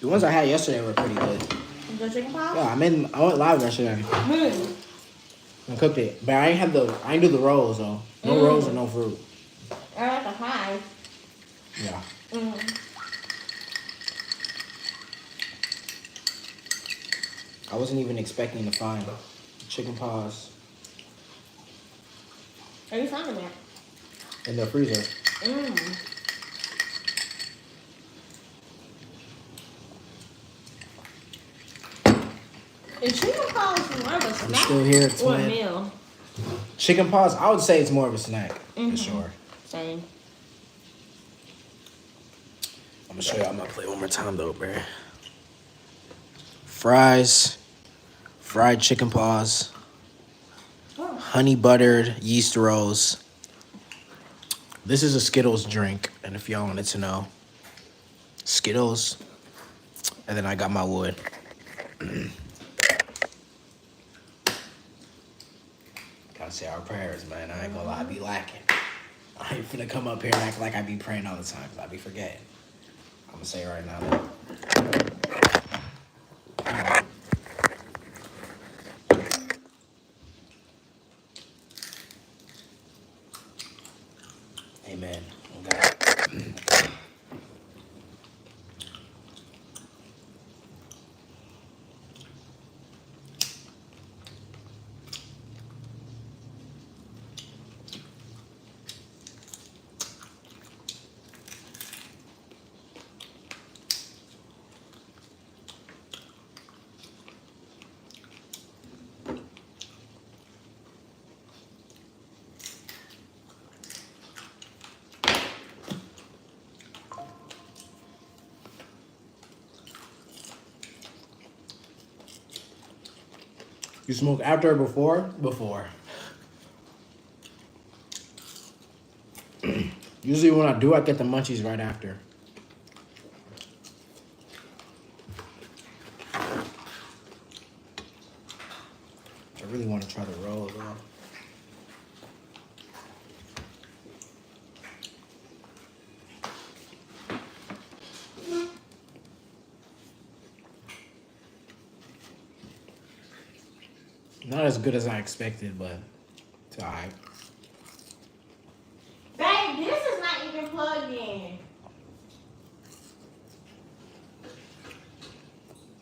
A: The ones I had yesterday were pretty good.
C: The chicken pie?
A: Yeah, I went live yesterday. I cooked it, but I ain't do the rolls though. No rolls and no fruit.
C: I like the pie.
A: Yeah. I wasn't even expecting to find chicken paws
C: Are you finding that?
A: in the freezer.
C: Is chicken paws more of a snack
A: still here,
C: or a
A: twin.
C: meal?
A: Chicken paws, I would say it's more of a snack for sure.
C: Same.
A: I'm gonna show y'all my plate one more time though, bruh. Fries, fried chicken paws, honey buttered yeast rolls. This is a Skittles drink, and if y'all wanted to know, Skittles, and then I got my wood. Gotta say our prayers, man. I ain't gonna lie, I be lacking. I ain't finna come up here and act like I be praying all the time, cause I be forgetting. I'm gonna say it right now. Amen. Okay. You smoke after or before? Before. Usually when I do, I get the munchies right after. I really want to try the roll though. Not as good as I expected, but it's alright.
C: Babe, this is not even plugged in.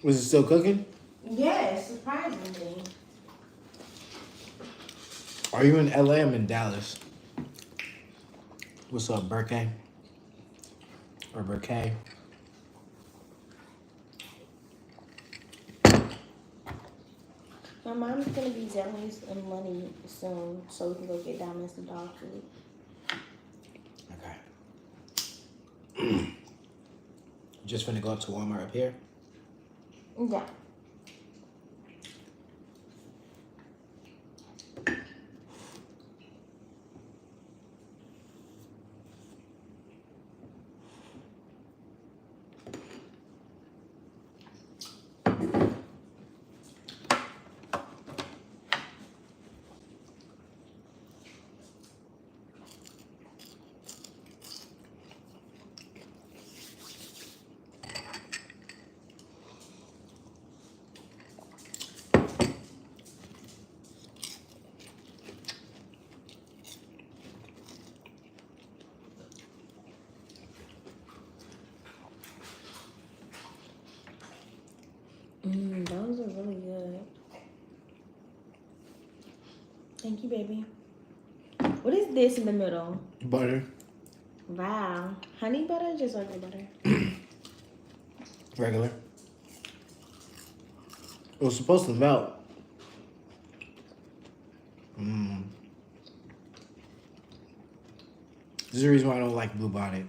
A: Was it still cooking?
C: Yes, surprisingly.
A: Are you in LA? I'm in Dallas. What's up, Burkay? Or Burkay?
C: My mom's gonna be selling you some money soon so we can go get Diamonds some dog food.
A: Okay. Just finna go up to Walmart up here.
C: Yeah. Those are really good. Thank you, baby. What is this in the middle?
A: Butter.
C: Wow. Honey butter or just regular butter?
A: Regular. It was supposed to melt. This is the reason why I don't like Blue Bonnet.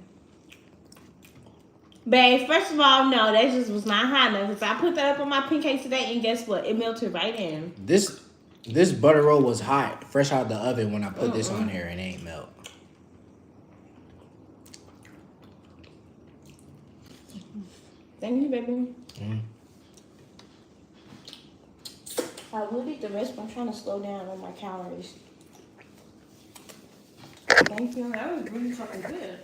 C: Babe, first of all, no, that just was not hot enough. Because I put that up on my pancakes today, and guess what? It melted right in.
A: This butter roll was hot, fresh out the oven when I put this on here and it ain't melt.
C: Thank you, baby. I will eat the rest, but I'm trying to slow down on my calories. Thank you. That was really fucking good.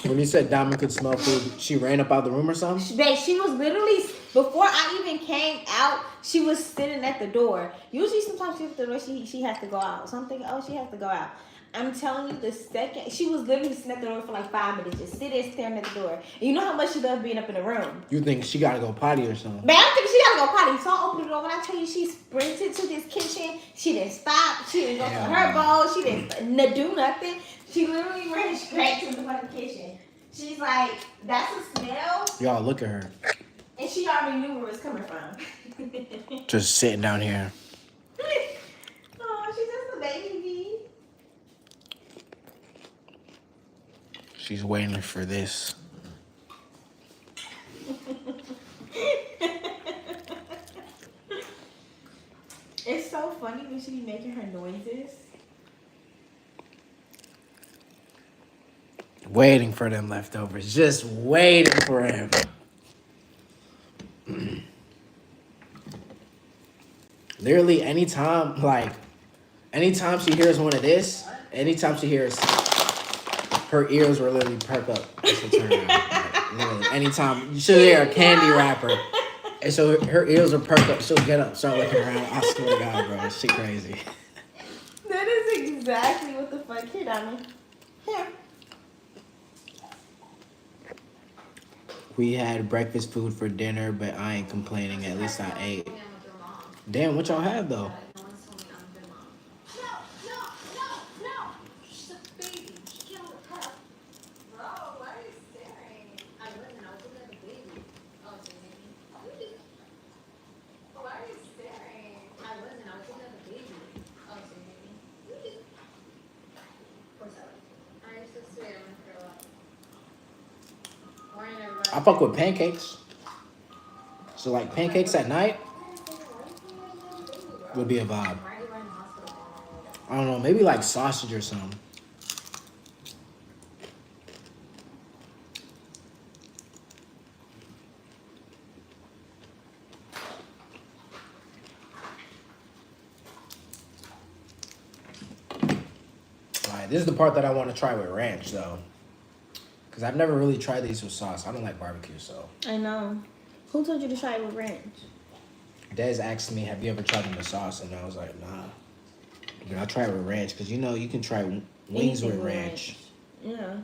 A: When you said Diamond could smell food, she ran up out the room or something?
C: Babe, she was literally, before I even came out, she was sitting at the door. Usually, sometimes she's at the door, she has to go out. So I'm thinking, oh, she has to go out. I'm telling you, the second, she was literally sitting at the door for like 5 minutes, just sitting staring at the door. And you know how much she loves being up in the room.
A: You think she gotta go potty or something?
C: Babe, I think she gotta go potty. So I opened the door. When I tell you she sprinted to this kitchen, she didn't stop. She didn't go to her bowl. She didn't do nothing. She literally ran straight to the fucking kitchen. She's like, that's a smell.
A: Y'all look at her.
C: And she already knew where it was coming from.
A: Just sitting down here.
C: Oh, she's just a baby.
A: She's waiting for this.
C: It's so funny when she be making her noises.
A: Waiting for them leftovers. Just waiting for him. Literally, anytime she hears one of this, anytime she hears, her ears will literally perk up. She'll turn around. Like, literally, anytime she'll hear a candy wrapper, and so her ears will perk up. She'll get up, start looking around. I swear to God, bro, she crazy.
C: That is exactly what the fuck. Here, Dami. Here.
A: We had breakfast food for dinner, but I ain't complaining. At least I ate. Damn, what y'all have though? I fuck with pancakes. So like pancakes at night would be a vibe. I don't know, maybe like sausage or something. Alright, this is the part that I want to try with ranch though. Because I've never really tried these with sauce. I don't like barbecue, so.
C: I know. Who told you to try it with ranch?
A: Des asked me, have you ever tried them with sauce? And I was like, nah. But I'll try it with ranch. Because you know, you can try wings
C: Anything
A: with ranch.
C: Yeah.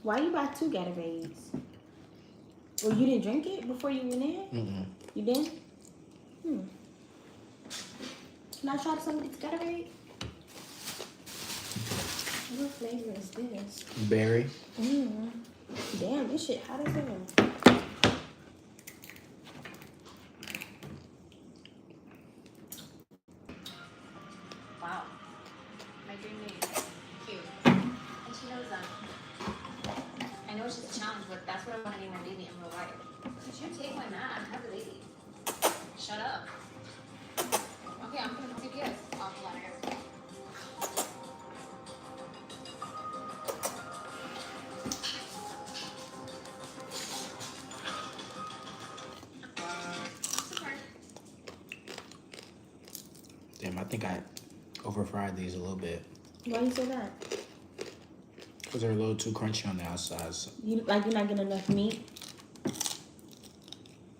C: Why you buy 2 Gatorades? Well, you didn't drink it before you went in?
A: Mm-mm.
C: You didn't? Can I try some of this Gatorade? What flavor is this?
A: Berry.
C: Damn, this shit hot as hell.
E: Wow. My dream name. Cute. And she knows that. I know it's just a challenge, but that's what I want to name my baby in real life. Could you take my man and have the baby? Shut up. Okay, I'm putting CPS. I'll pull out here.
A: Damn, I think I over-fried these a little bit.
C: Why you say that?
A: Because they're a little too crunchy on the outside. So.
C: You're not getting enough meat?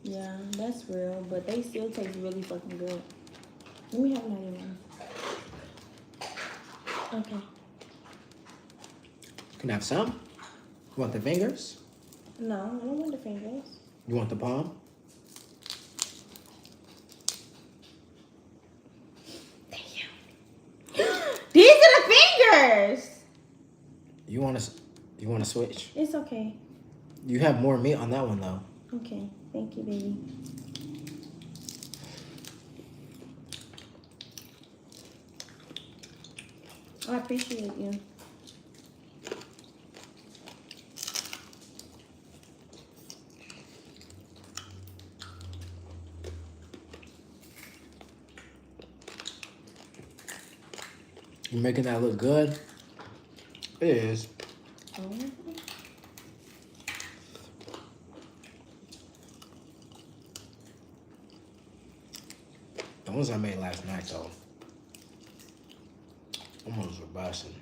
C: Yeah, that's real, but they still taste really fucking good. Let me have another one. Okay.
A: Can I have some? You want the fingers?
C: No, I don't want the fingers.
A: You want the palm?
C: Thank you. These are the fingers!
A: You want to switch?
C: It's okay.
A: You have more meat on that one though.
C: Okay, thank you, baby. I appreciate you.
A: You're making that look good? It is. The ones I made last night though. Almost were busting.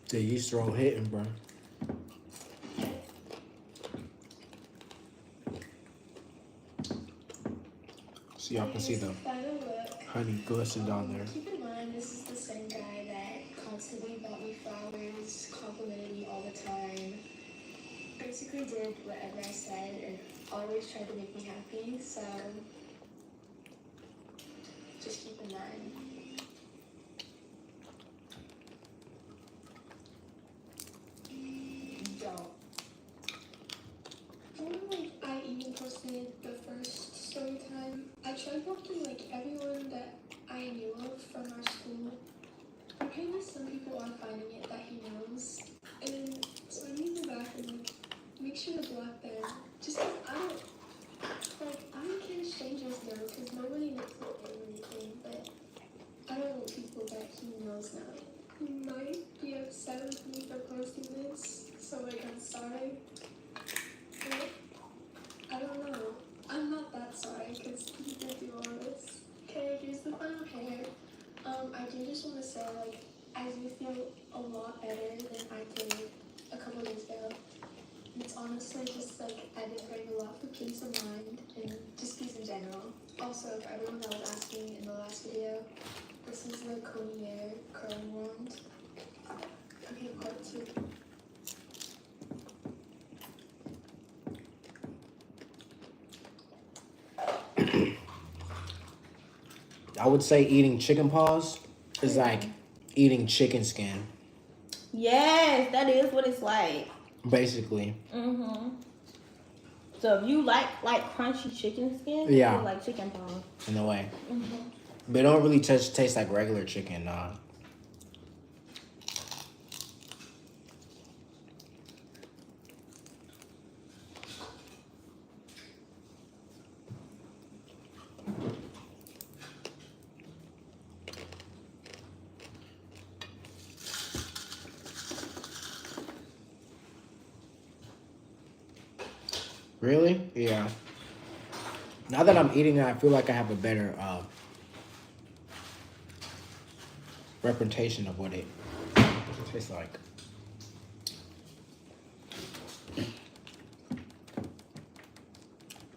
A: The yeast roll hitting, bro. So y'all can see the honey glisten down there.
D: Keep in mind, this is the same guy that constantly bought me flowers, complimented me all the time, basically did whatever I said, and always tried to make me happy, so just keep in mind. Don't. When I even posted the first story time, I tried blocking like everyone that I knew of from our school. Apparently some people are finding it that he knows. And so I need to go back and like make sure to block them. Just cause I don't care if strangers know, because nobody knows my name or anything, but I don't want people that he knows now. He might be upset with me for posting this, so like I'm sorry. But I don't know. I'm not that sorry because he did do all this. Okay, here's the final hair. I do just want to say, like, I do feel a lot better than I did a couple days ago. It's honestly just like I've been praying a lot for peace of mind and just peace in general. Also, for everyone that was asking in the last video, this is the Coney Air curling wand. Okay, part 2.
A: I would say eating chicken paws is like eating chicken skin,
C: Yes, that is what it's like.
A: basically.
C: So if you like crunchy chicken skin,
A: Yeah.
C: you like chicken paws.
A: In a way. But it don't really taste like regular chicken, nah. Really? Yeah. Now that I'm eating it, I feel like I have a better representation of what it tastes like.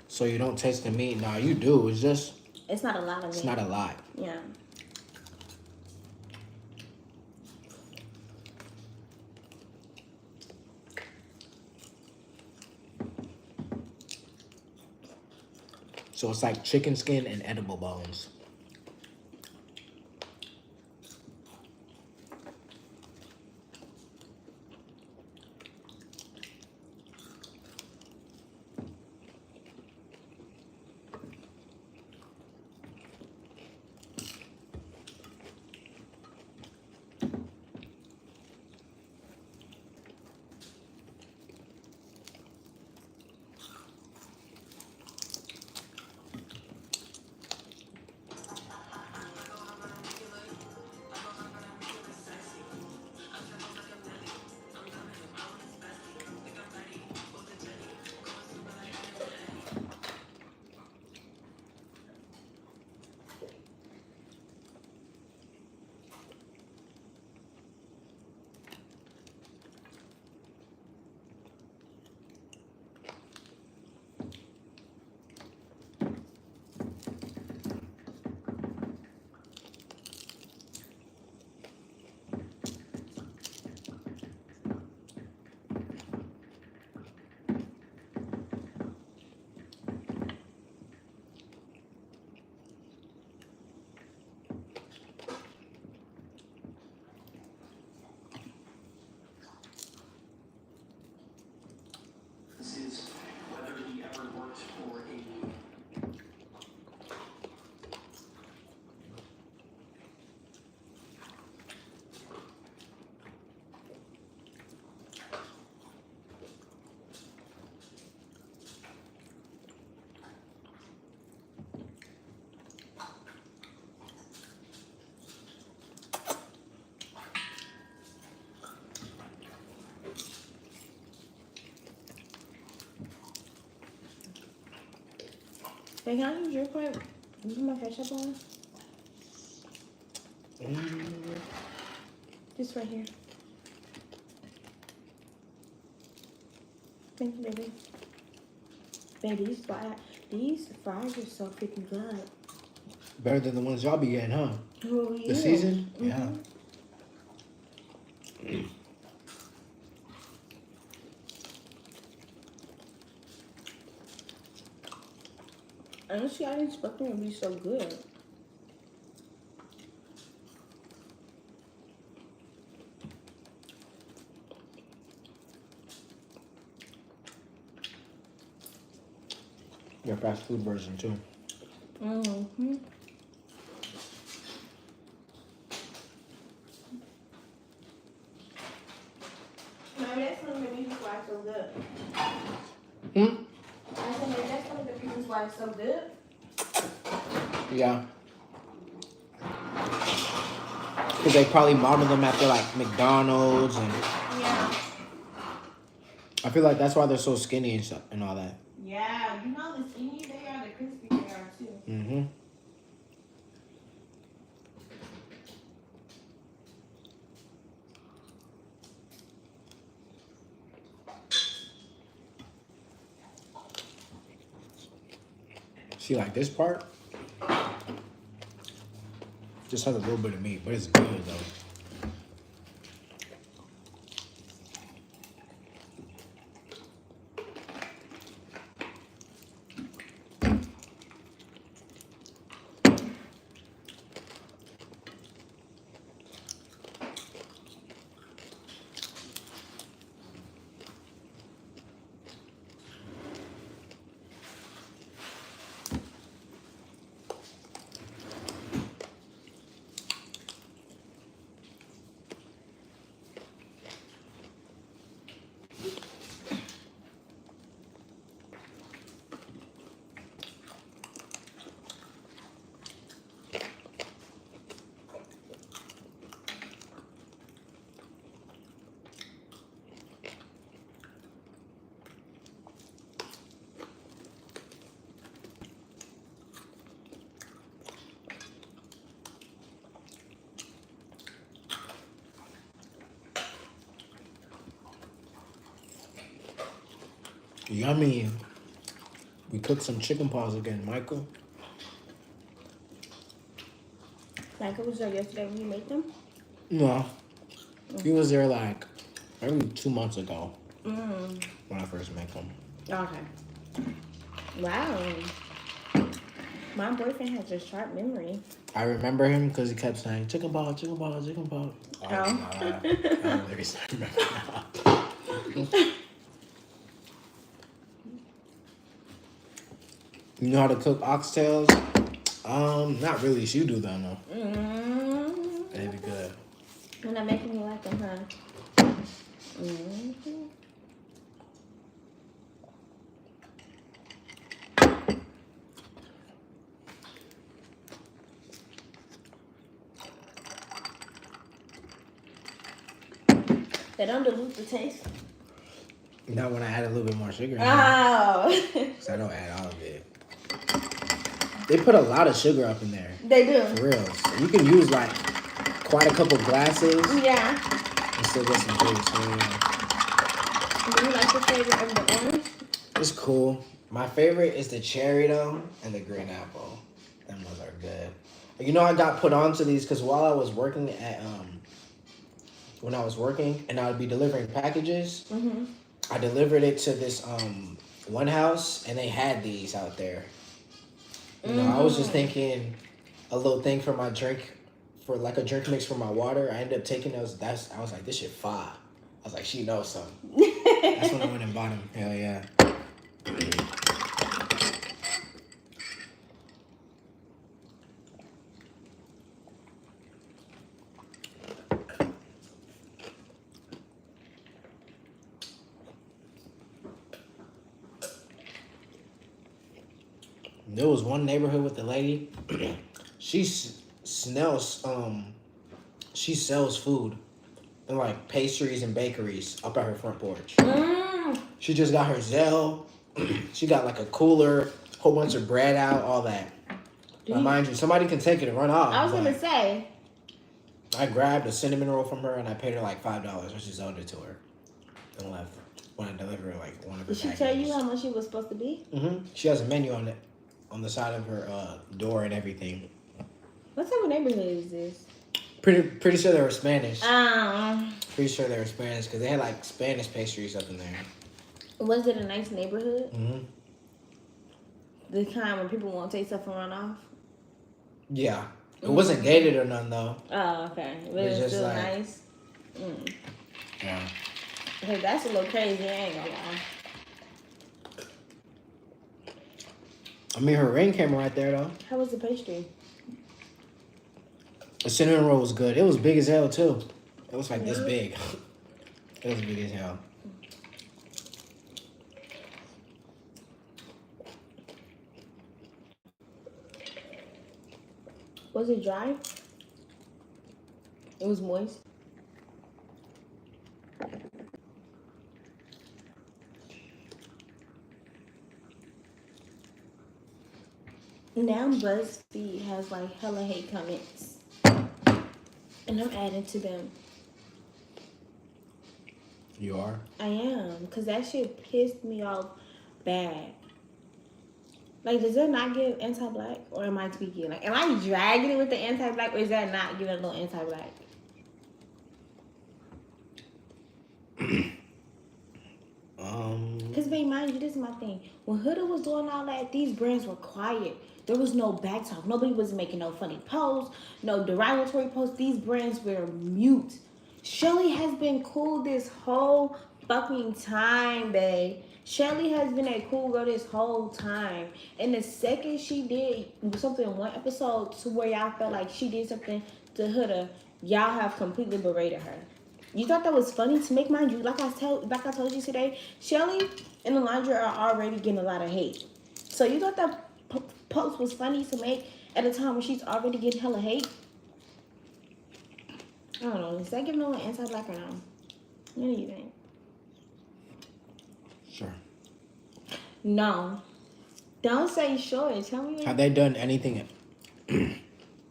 A: So you don't taste the meat? No, you do. It's just,
C: It's not a lot of
A: it's
C: meat.
A: not a lot.
C: Yeah.
A: So it's like chicken skin and edible bones.
B: This is whether he ever worked for a
C: Hey, can I use your plate? You put my ketchup on? This right here. Thank you, baby. Baby, these fries are so freaking good.
A: Better than the ones y'all be getting, huh?
C: Oh,
A: The
C: yeah.
A: season?
C: Mhm.
A: Yeah.
C: Honestly, I didn't expect them to be so good.
A: Your fast food version, too.
C: Mm-hmm. Maybe that's one of the reasons why it's so good.
A: Hmm?
C: I said maybe that's one of the reasons why it's so good.
A: Yeah. Because they probably model them after, like, McDonald's, and
C: Yeah.
A: I feel like that's why they're so skinny and stuff and all that.
C: Yeah, you know the skinny they are, the crispy they are too.
A: Mm-hmm. See, like this part just has a little bit of meat, but it's good though. Yummy. We cooked some chicken paws again, Michael.
C: Like it was there yesterday when you made them?
A: No. He was there like maybe 2 months ago
C: Mm.
A: when I first met him.
C: Okay. Wow. My boyfriend has a sharp memory.
A: I remember him because he kept saying chicken paw, chicken paw, chicken paw. Oh,
C: Oh.
A: I don't really remember now. You know how to cook oxtails? Not really. You do though, no.
C: Mm.
A: They'd be good.
C: You're not making me like them, huh? Mm-hmm. They don't dilute the taste.
A: Not when I add a little bit more sugar.
C: Oh.
A: Because I don't add all of it. They put a lot of sugar up in there.
C: They do.
A: For real. So you can use like quite a couple glasses
C: Yeah.
A: and still get some juice. So, yeah.
C: Do you like the flavor of the orange?
A: It's cool. My favorite is the cherry though and the green apple. Them ones are good. You know, I got put onto these because while I was working at when I was working and I would be delivering packages,
C: Mm-hmm.
A: I delivered it to this one house and they had these out there. You know, I was just thinking a little thing for my drink, for like a drink mix for my water. I ended up taking those. I was like, this shit fire. I was like, she knows something. That's when I went and bought them. Hell yeah. There was one neighborhood with the lady. She sells food and like pastries and bakeries up at her front porch.
C: Mm.
A: She just got her Zelle. She got like a cooler, whole bunch of bread out, all that. Now, mind you, somebody can take it and run off.
C: I was gonna say.
A: I grabbed a cinnamon roll from her and I paid her like $5 when she sold it to her and left. want to deliver like one of her
C: Did she
A: packages.
C: tell you how much it was supposed to be?
A: She has a menu on the side of her door and everything.
C: What type of neighborhood is this?
A: Pretty sure they were Spanish.
C: Um,
A: Pretty sure they were Spanish because they had like Spanish pastries up in there.
C: Was it a nice neighborhood?
A: Mm-hmm.
C: The kind where people won't take stuff and run off?
A: Yeah. It wasn't gated or nothing though.
C: Oh, okay. But
A: It's
C: it's
A: just
C: still
A: like-
C: nice.
A: Yeah.
C: Hey, that's a little crazy, I ain't gonna lie.
A: I mean, her ring came right there though.
C: How was the pastry?
A: The cinnamon roll was good. It was big as hell too. It was like this big. It was big as hell.
C: Was it dry? It was moist. Now BuzzFeed has like hella hate comments. And I'm adding to them.
A: You are?
C: I am. Because that shit pissed me off bad. Like, does that not give anti-black? Or am I tweaking? Like, am I dragging it with the anti-black? Or is that not giving a little anti-black? Because, babe, mind you, this is my thing. When Huda was doing all that, these brands were quiet. There was no back talk. Nobody was making no funny posts, no derogatory posts. These brands were mute. Shelly has been cool this whole fucking time, babe. Shelly has been a cool girl this whole time. And the second she did something in one episode to where y'all felt like she did something to Huda, y'all have completely berated her. You thought that was funny to make, mind you, like I told you today, Shelly and Alondra are already getting a lot of hate. So you thought that post was funny to make at a time when she's already getting hella hate? I don't know. Is that giving no anti-black or no? What do you think?
A: Sure.
C: No. Don't say sure. Tell me.
A: Have they done anything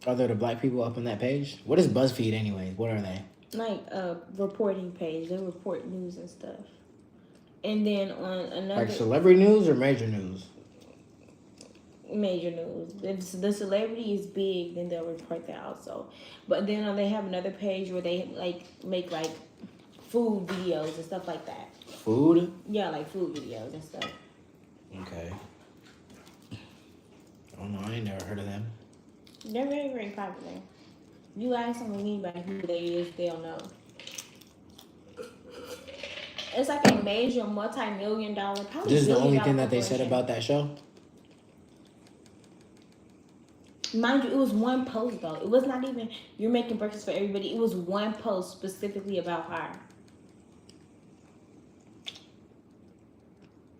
A: other to black people up on that page? What is BuzzFeed anyway? What are they?
C: Like a reporting page. They report news and stuff. And then on another
A: Like celebrity news or major news?
C: major news. If the celebrity is big, then they'll report that also. But then they have another page where they like make like food videos and stuff like that.
A: Food?
C: Yeah, like food videos and stuff.
A: Okay. I don't know. I ain't never heard of them.
C: They're very, very popular. You ask them anybody who they is, they'll know. It's like a major multi-million-dollar.
A: This is the only thing that they said about that show?
C: Mind you, it was one post though. It was not even you're making breakfast for everybody. It was one post specifically about her.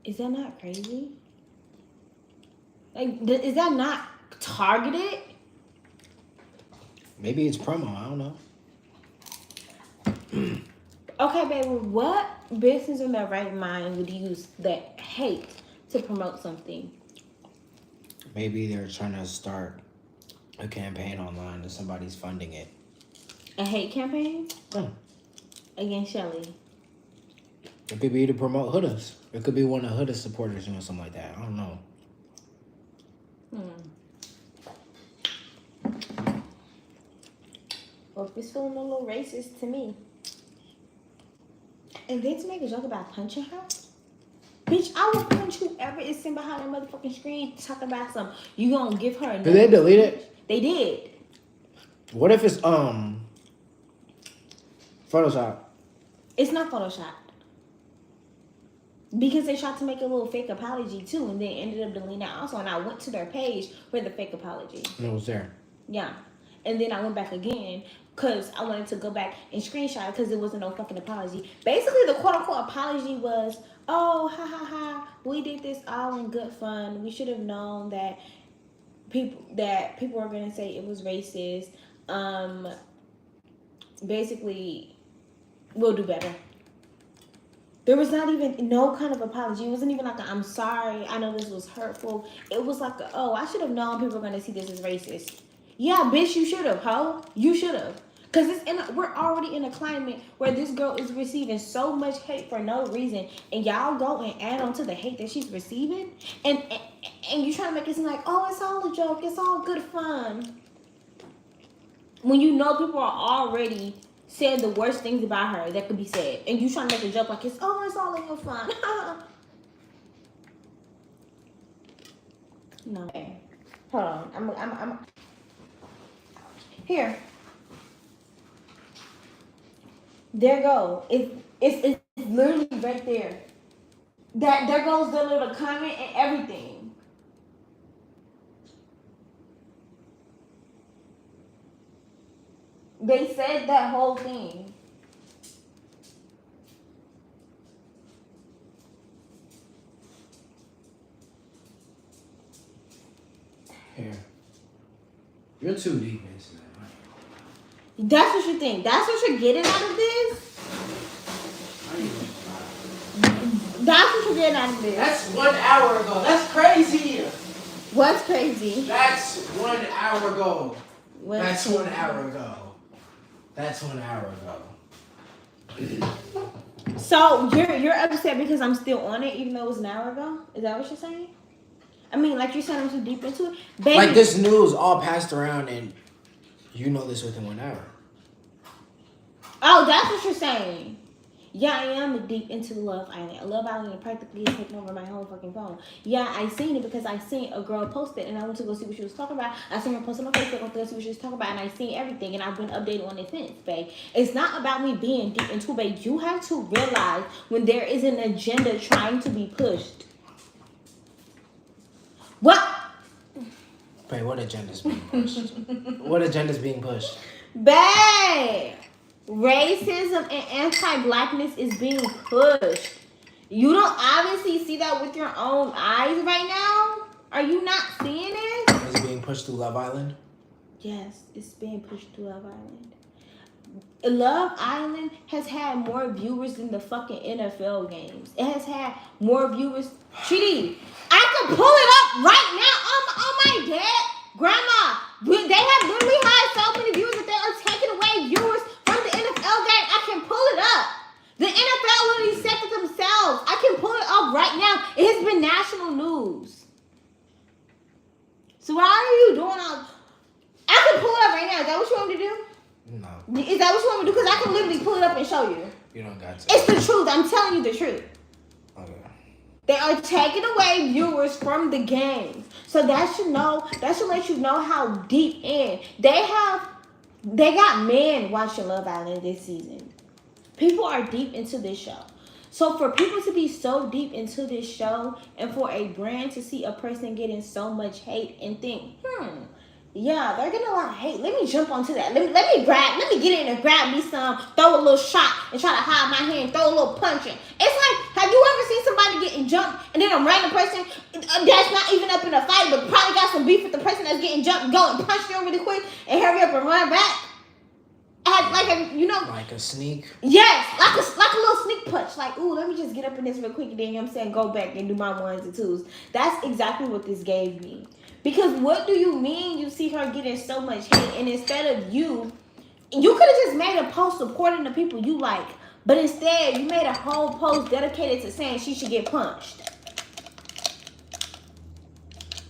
C: Is that not crazy? Like, is that not targeted?
A: Maybe it's promo. I don't know.
C: Okay, baby, what business in their right mind would use that hate to promote something?
A: Maybe they're trying to start a campaign online and somebody's funding it.
C: A hate campaign?
A: Oh.
C: Against Shelly.
A: It could be to promote Hudas. It could be one of Huda's supporters doing something like that. I don't know.
C: Well, it's feeling a little racist to me. And then to make a joke about punching her? Bitch, I will punch whoever is sitting behind that motherfucking screen talking about something. You gonna give her a
A: Did they delete it?
C: They did.
A: What if it's Photoshop?
C: It's not Photoshop. Because they tried to make a little fake apology too, and then ended up deleting that also. And I went to their page for the fake apology.
A: And it was there.
C: Yeah. And then I went back again because I wanted to go back and screenshot because there wasn't no fucking apology. Basically, the quote-unquote apology was, oh, ha, ha, ha, we did this all in good fun. We should have known that people were going to say it was racist. Basically, we'll do better. There was not even no kind of apology. It wasn't even like I'm sorry. I know this was hurtful. It was like, I should have known people were going to see this as racist. Yeah, bitch, you should have, ho. You should have. Cause we're already in a climate where this girl is receiving so much hate for no reason, and y'all go and add on to the hate that she's receiving, and you trying to make it seem like, oh, it's all a joke, it's all good fun. When you know people are already saying the worst things about her that could be said, and you trying to make a joke like it's all in your fun. No. Okay. Hold on. I'm here. There go. It's literally right there. There goes the little comment and everything. They said that whole thing.
A: Here. You're too deep into that.
C: That's what you think. That's what you're getting out of this. That's what you're getting out of this.
A: That's 1 hour ago. That's crazy.
C: What's crazy?
A: That's 1 hour ago.
C: What's
A: That's 1 hour ago. That's 1 hour ago.
C: So you're upset because I'm still on it, even though it was an hour ago? Is that what you're saying? I mean, like you said, I'm too deep into it. Baby.
A: Like this news all passed around, and you know this within 1 hour.
C: Oh, that's what you're saying. Yeah, I am deep into Love Island. Love Island practically is taking over my whole fucking phone. Yeah, I seen it because I seen a girl post it, and I went to go see what she was talking about. I seen her post on my Facebook, I went to go see what she was talking about, and I seen everything, and I've been updated on it since, babe. It's not about me being deep into it, babe. You have to realize when there is an agenda trying to be pushed. What?
A: Wait, what agenda's being pushed? What agenda's being pushed?
C: Babe! Racism and anti-blackness is being pushed. You don't obviously see that with your own eyes right now. Are you not seeing it?
A: Is it being pushed through Love Island?
C: Yes, it's being pushed through Love Island. Love Island has had more viewers than the fucking NFL games. It has had more viewers. Chidi, I can pull it up right now on my dad. Grandma, they have literally had so many viewers that they are taking away viewers from the NFL game. I can pull it up. The NFL literally said it themselves. I can pull it up right now. It has been national news. So why are you doing all... I can pull it up right now. Is that what you want me to do?
A: No.
C: Is that what you want me to do? Because I can literally pull it up and show you.
A: You don't got to.
C: It's the truth. I'm telling you the truth.
A: Okay.
C: They are taking away viewers from the games. So that should let you know how deep in. They got men watching Love Island this season. People are deep into this show. So for people to be so deep into this show and for a brand to see a person getting so much hate and think, yeah, they're getting a lot of hate. Let me jump onto that. Let me get in and grab me some, throw a little shot and try to hide my hand, throw a little punch in. It's like, have you ever seen somebody getting jumped and then a random person that's not even up in a fight but probably got some beef with the person that's getting jumped, go and punch them really quick and hurry up and run back?
A: Like a sneak?
C: Yes, like a little sneak punch. Like, ooh, let me just get up in this real quick and then, you know what I'm saying, go back and do my ones and twos. That's exactly what this gave me. Because what do you mean you see her getting so much hate and instead of you could have just made a post supporting the people you like, but instead you made a whole post dedicated to saying she should get punched.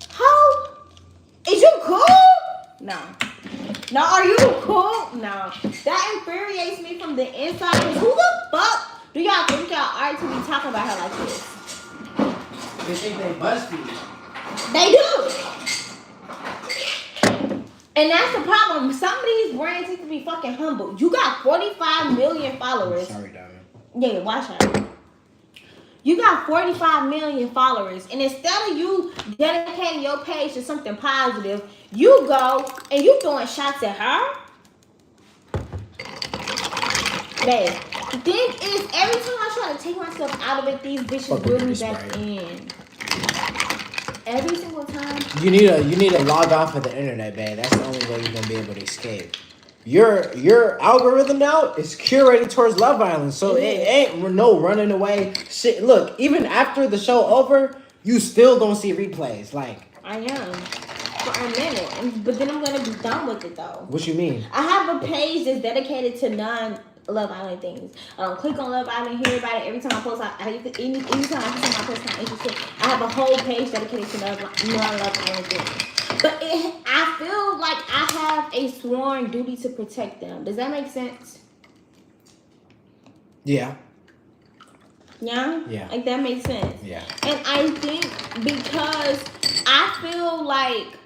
C: How? Is you cool? No. No, are you cool? No. That infuriates me from the inside. Because who the fuck do y'all think y'all are to be talking about her like this?
A: They think they must be.
C: They do. And that's the problem. Some of these brands need to be fucking humble. You got 45 million followers.
A: Sorry, Diamond.
C: Yeah, watch out. You got 45 million followers. And instead of you dedicating your page to something positive, you go and you throwing shots at her. Babe, the thing is, every time I try to take myself out of it, these bitches reel me back in. Every single time.
A: You need to log off of the internet, babe. That's the only way you're gonna be able to escape. Your algorithm now is curated towards Love Island, so it ain't no running away shit. Look, even after the show over, you still don't see replays. Like
C: I am. for a minute, but then I'm gonna be done with it though.
A: What you mean?
C: I have a page that's dedicated to non-Love Island things. Click on Love Island, hear about it every time I post. Anytime I see my post, I'm interested. I have a whole page dedicated to non-Love Island things. But I feel like I have a sworn duty to protect them. Does that make sense?
A: Yeah.
C: Yeah?
A: Yeah.
C: Like that makes sense.
A: Yeah.
C: And I think because I feel like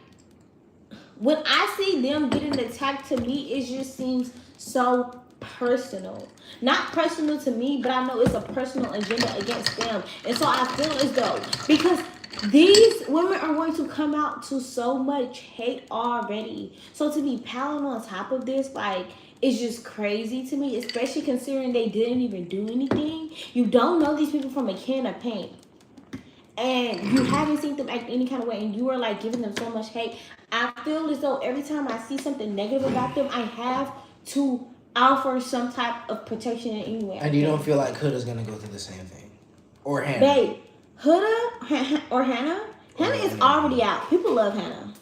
C: when I see them getting attacked, to me, it just seems so personal. Not personal to me, but I know it's a personal agenda against them. And so I feel as though, because these women are going to come out to so much hate already. So to be piling on top of this, like, it's just crazy to me, especially considering they didn't even do anything. You don't know these people from a can of paint. And you haven't seen them act any kind of way, and you are like giving them so much hate. I feel as though every time I see something negative about them, I have to offer some type of protection in any way.
A: And you don't feel like Huda's gonna go through the same thing, or Hannah?
C: Babe, Huda or Hannah? Hannah is already out. People love Hannah.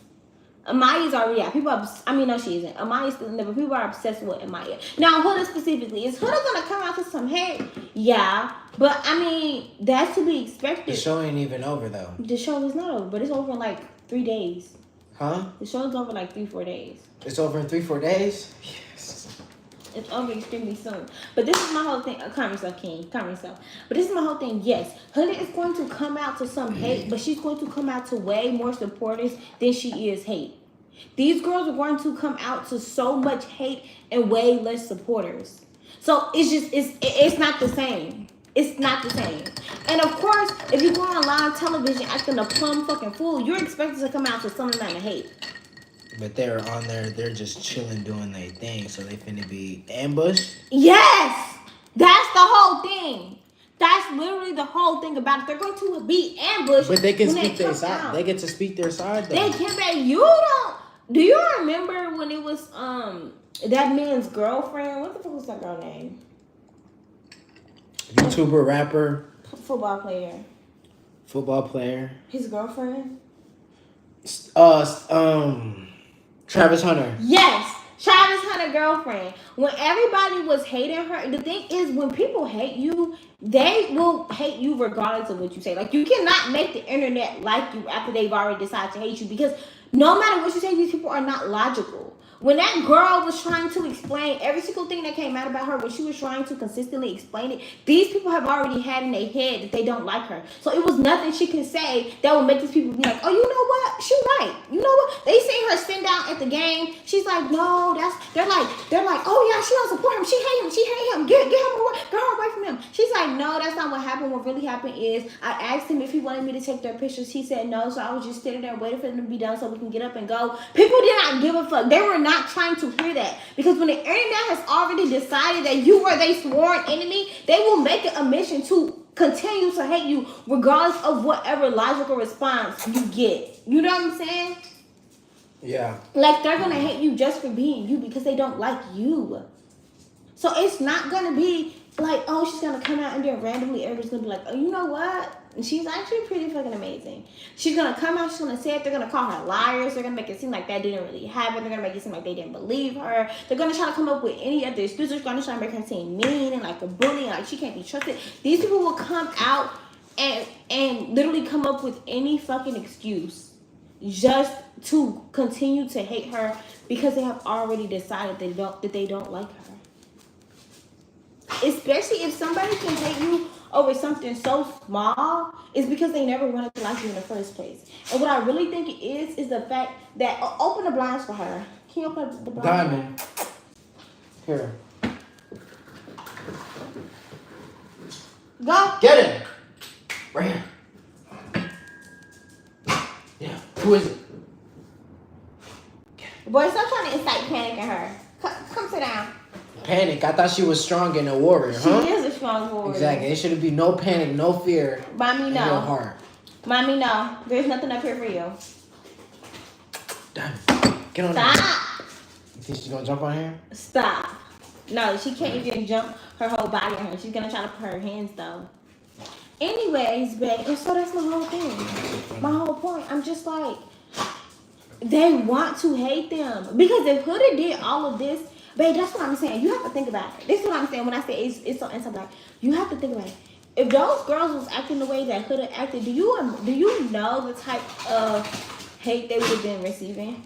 C: Amaya's already out. People no, she isn't. Amaya's still in there, but people are obsessed with Amaya. Now, Huda specifically, is Huda gonna come out to some hate? Yeah, but I mean, that's to be expected.
A: The show ain't even over though.
C: The show is not over, but it's over in like 3 days.
A: Huh?
C: The show is over like 3-4 days.
A: It's over in 3-4 days? Yes.
C: It's over extremely soon. But this is my whole thing. Calm yourself, King. Calm yourself. But this is my whole thing. Yes, Huda is going to come out to some hate, but she's going to come out to way more supporters than she is hate. These girls are going to come out to so much hate and way less supporters. So it's not the same. It's not the same. And of course, if you go on live television acting a plumb fucking fool, you're expected to come out to some amount of hate.
A: But they're on there, they're just chilling doing their thing, so they finna be ambushed?
C: Yes! That's the whole thing. That's literally the whole thing about it. They're going to be ambushed.
A: But they can speak their side. They get to speak their side though.
C: They can, but you don't. Do you remember when it was that man's girlfriend? What the fuck was that girl name?
A: YouTuber, rapper,
C: Football player.
A: football player.
C: His girlfriend?
A: Travis Hunter.
C: Yes, Travis Hunter girlfriend. When everybody was hating her, the thing is, when people hate you, they will hate you regardless of what you say. Like, you cannot make the internet like you after they've already decided to hate you, because no matter what you say, these people are not logical. When that girl was trying to explain every single thing that came out about her, when she was trying to consistently explain it, these people have already had in their head that they don't like her. So it was nothing she could say that would make these people be like, oh, you know what? She's right. You know what? They seen her sit down at the game. She's like, no, they're like, oh yeah, she don't support him. She hate him. Get him away. Get her away from him. She's like, no, that's not what happened. What really happened is I asked him if he wanted me to take their pictures. He said no, so I was just sitting there waiting for them to be done so we can get up and go. People did not give a fuck. They were not trying to hear that, because when the internet has already decided that you are their sworn enemy, they will make it a mission to continue to hate you regardless of whatever logical response you get. You know what I'm saying?
A: Yeah.
C: Like, they're gonna hate you just for being you because they don't like you. So it's not gonna be like, oh, she's gonna come out and then randomly everybody's gonna be like, oh, you know what? She's actually pretty fucking amazing. She's gonna come out, she's gonna say it, they're gonna call her liars, they're gonna make it seem like that didn't really happen, they're gonna make it seem like they didn't believe her, they're gonna try to come up with any other excuses, they're gonna try to make her seem mean and like a bully, and like she can't be trusted. These people will come out and literally come up with any fucking excuse just to continue to hate her because they have already decided that they don't like her. Especially if somebody can hate you over something so small, it's because they never wanted to like you in the first place. And what I really think it is the fact that open the blinds for her. Can you open the blinds?
A: Diamond. Here.
C: Go.
A: Get him. Right here. Yeah. Who is it?
C: Boy, stop trying to incite panic in her. Come sit down.
A: Panic. I thought she was strong and a warrior, huh?
C: She is a strong warrior.
A: Exactly. It shouldn't be no panic, no fear.
C: Mommy,
A: in
C: no.
A: your heart.
C: Mommy, no. There's nothing up here for you.
A: Damn. Get on there.
C: Stop.
A: You think she's gonna jump on here?
C: Stop. No, she can't even jump her whole body on her. She's gonna try to put her hands though. Anyways, babe, and so that's my whole thing. My whole point. I'm just like, They want to hate them because if Huda did all of this, babe, that's what I'm saying. You have to think about it. This is what I'm saying when I say it's so inside. Like you have to think about it. If those girls was acting the way that Huda acted, do you know the type of hate they would have been receiving?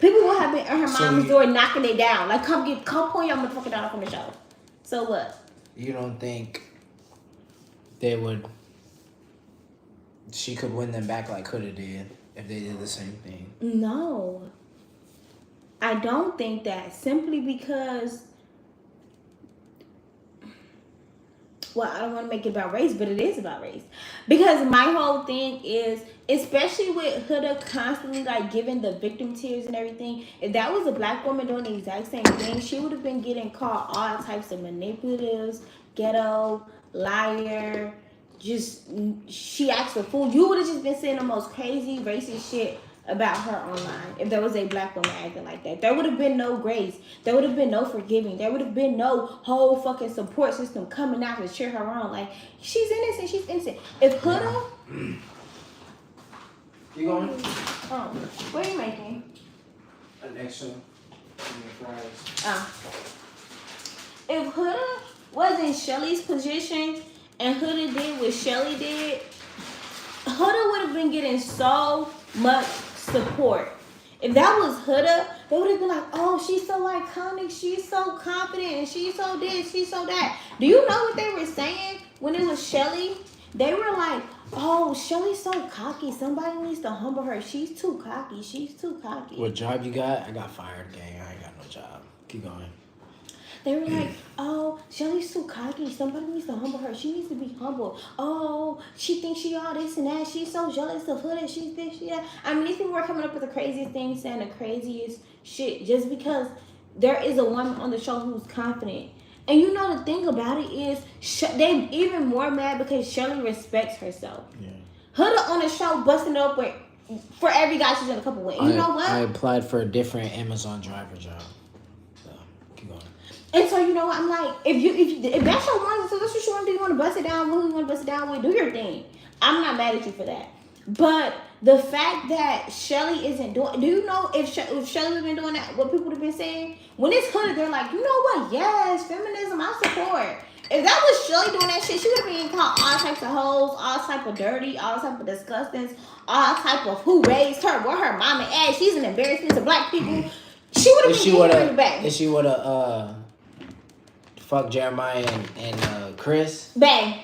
C: People would have been at her mom's door knocking it down. Like come pull your motherfucking daughter from the show. So what?
A: You don't think they would? She could win them back like Huda did if they did the same thing.
C: No. I don't think that simply because, well, I don't want to make it about race, but it is about race. Because my whole thing is, especially with Huda constantly like giving the victim tears and everything, if that was a black woman doing the exact same thing, she would have been getting called all types of manipulatives, ghetto, liar, just she acts a fool. You would have just been saying the most crazy racist shit about her online if there was a black woman acting like that. There would have been no grace. There would have been no forgiving. There would have been no whole fucking support system coming out to cheer her on. Like, she's innocent. She's innocent. If Huda...
A: You going?
C: Oh, what are you making?
A: An extra fries.
C: Oh. If Huda was in Shelly's position and Huda did what Shelly did, Huda would have been getting so much support. If that was Huda, they would have been like, oh, she's so iconic, she's so confident, and she's so this, she's so that. Do you know what they were saying when it was Shelly? They were like, oh, Shelly's so cocky, somebody needs to humble her. She's too cocky, she's too cocky.
A: What job you got? I got fired, gang. I ain't got no job. Keep going.
C: They were like, oh, Shelly's too cocky. Somebody needs to humble her. She needs to be humble. Oh, she thinks she all this and that. She's so jealous of Huda. She's this, she that. I mean, these people were coming up with the craziest things, saying the craziest shit just because there is a woman on the show who's confident. And you know the thing about it is, they're even more mad because Shelly respects herself. Yeah. Huda on the show busting up with for every guy she's in a couple with. And you know what?
A: I applied for a different Amazon driver job. So keep going.
C: And so you know what I'm like, if that's your one, so that's what you want to do. You want to bust it down with who you want to bust it down with. Do your thing. I'm not mad at you for that. But the fact that Shelly isn't doing, do you know if Shelly has been doing that, what people have been saying? When it's Huda, they're like, you know what? Yes, feminism, I support. If that was Shelly doing that shit, she would have been called all types of hoes, all type of dirty, all type of disgusting, all type of who raised her, what her mama ass. She's an embarrassment to black people. She would have been getting her back.
A: If she would have fuck Jeremiah and Chris.
C: Bang.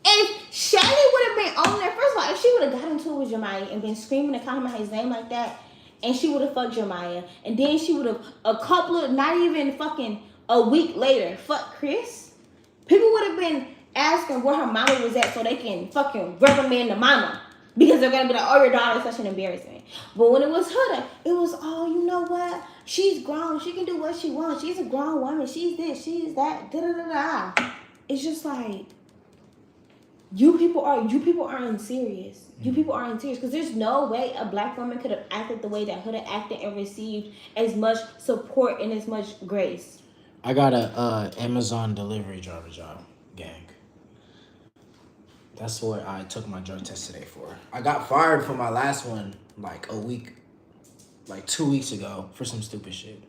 C: If Shelly would have been on there, first of all, if she would have got into it with Jeremiah and been screaming and calling his name like that, and she would have fucked Jeremiah, and then she would have not even fucking a week later, fuck Chris, people would have been asking where her mama was at so they can fucking reprimand the mama. Because they're going to be like, oh, your daughter's such an embarrassment. But when it was Huda, it was, oh, you know what? She's grown. She can do what she wants. She's a grown woman. She's this. She's that. Da-da-da-da. It's just like, you people aren't serious. You people aren't serious. Because there's no way a black woman could have acted the way that Huda acted and received as much support and as much grace.
A: I got a Amazon delivery driver job, gang. That's what I took my drug test today for. I got fired from my last one like 2 weeks ago for some stupid shit.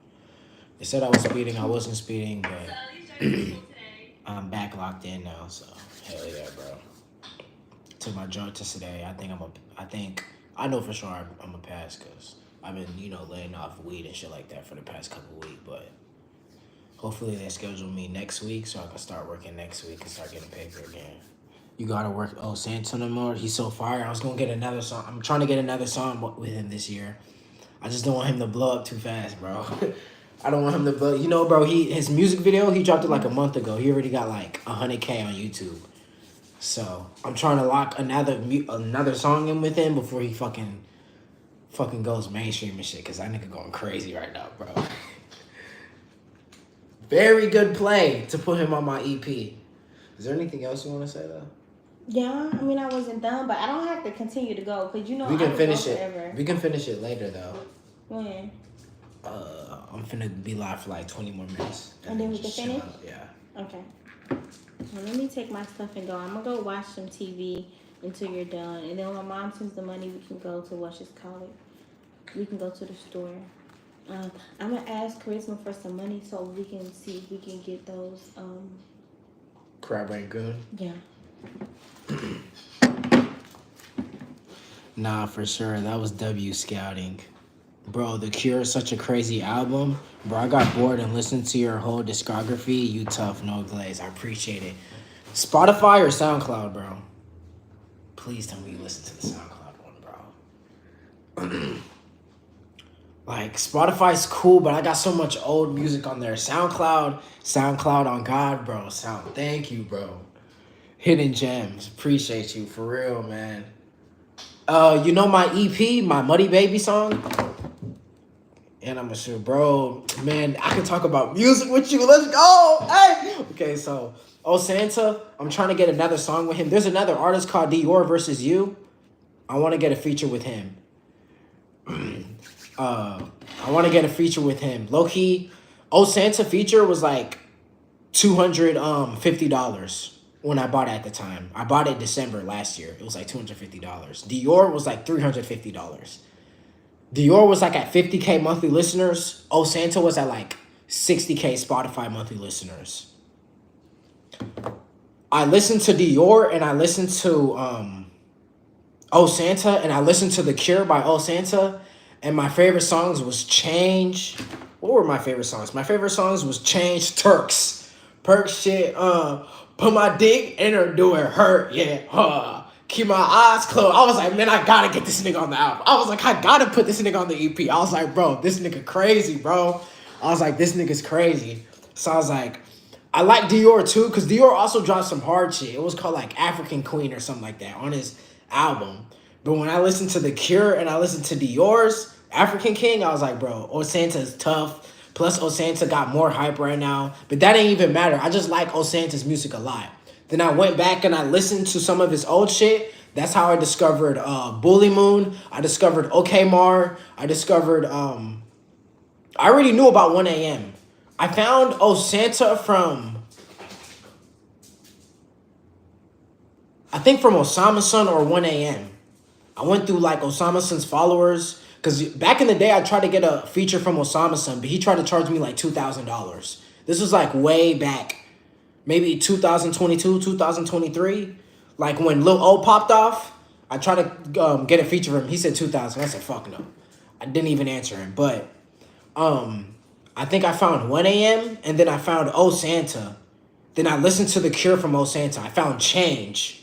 A: They said I was speeding. I wasn't speeding, but I'm back locked in now. So hell yeah, bro. Took my drug test today. I know for sure I'm gonna pass because I've been laying off weed and shit like that for the past couple weeks. But hopefully they schedule me next week so I can start working next week and start getting paid for again. You gotta work. Oh, Santana more. He's so fire. I was gonna get another song. I'm trying to get another song with him this year. I just don't want him to blow up too fast, bro. I don't want him to blow. You know, bro. His music video, he dropped it like a month ago. He already got like 100K on YouTube. So I'm trying to lock another song in with him before he fucking goes mainstream and shit. Cause that nigga going crazy right now, bro. Very good play to put him on my EP. Is there anything else you want to say though?
C: Yeah, I mean, I wasn't done, but I don't have to continue to go because
A: we can finish it. Forever. We can finish it later though.
C: When?
A: I'm finna be live for like 20 more minutes.
C: And then we can finish?
A: Yeah.
C: Okay. Well, let me take my stuff and go. I'm gonna go watch some TV until you're done, and then when my mom sends the money, we can go to what's it called? We can go to the store. I'm gonna ask Charisma for some money so we can see if we can get those.
A: Crab Rangoon.
C: Yeah.
A: Nah, for sure. That was W scouting. Bro, The Cure is such a crazy album. Bro, I got bored and listened to your whole discography. You tough, no glaze. I appreciate it. Spotify or SoundCloud, bro? Please tell me you listen to the SoundCloud one, bro. Like, Spotify's cool, but I got so much old music on there. SoundCloud on God, bro. Thank you, bro. Hidden gems. Appreciate you, for real, man. You know my EP, my Muddy Baby song? And I'm sure, bro, man, I can talk about music with you. Let's go. Hey. Okay, so, Santa, I'm trying to get another song with him. There's another artist called Dior versus You. I want to get a feature with him. I want to get a feature with him. Low key, Santa feature was like $250 when I bought it at the time. I bought it December last year. It was like $250. Dior was like $350. Dior was like at 50K monthly listeners. Santa was at like 60K Spotify monthly listeners. I listened to Dior and I listened to Santa and I listened to The Cure by Santa, and my favorite songs was Change. What were my favorite songs? My favorite songs was Change, Turks, Perk shit, put my dick in her, do it hurt, yeah, keep my eyes closed. I was like, man, I gotta get this nigga on the album. I was like, I gotta put this nigga on the EP. I was like, bro, this nigga crazy, bro. I was like, this nigga's crazy. So I was like, I like Dior too, because Dior also dropped some hard shit. It was called like African Queen or something like that on his album. But when I listened to The Cure and I listened to Dior's African King, I was like, bro, Santa's tough. Plus, Santa got more hype right now. But that ain't even matter. I just like Santa's music a lot. Then I went back and I listened to some of his old shit. That's how I discovered Bully Moon. I discovered OK Mar. I discovered... I already knew about 1AM. I found Santa from... I think from Osama Sun or 1AM. I went through like Osama Sun's followers. Because back in the day, I tried to get a feature from Osama Sun, but he tried to charge me like $2,000. This was like way back, maybe 2022, 2023. Like when Lil O popped off, I tried to get a feature from him. He said 2,000. I said, fuck no. I didn't even answer him. But I think I found 1AM, and then I found Santa. Then I listened to The Cure from Santa. I found Change.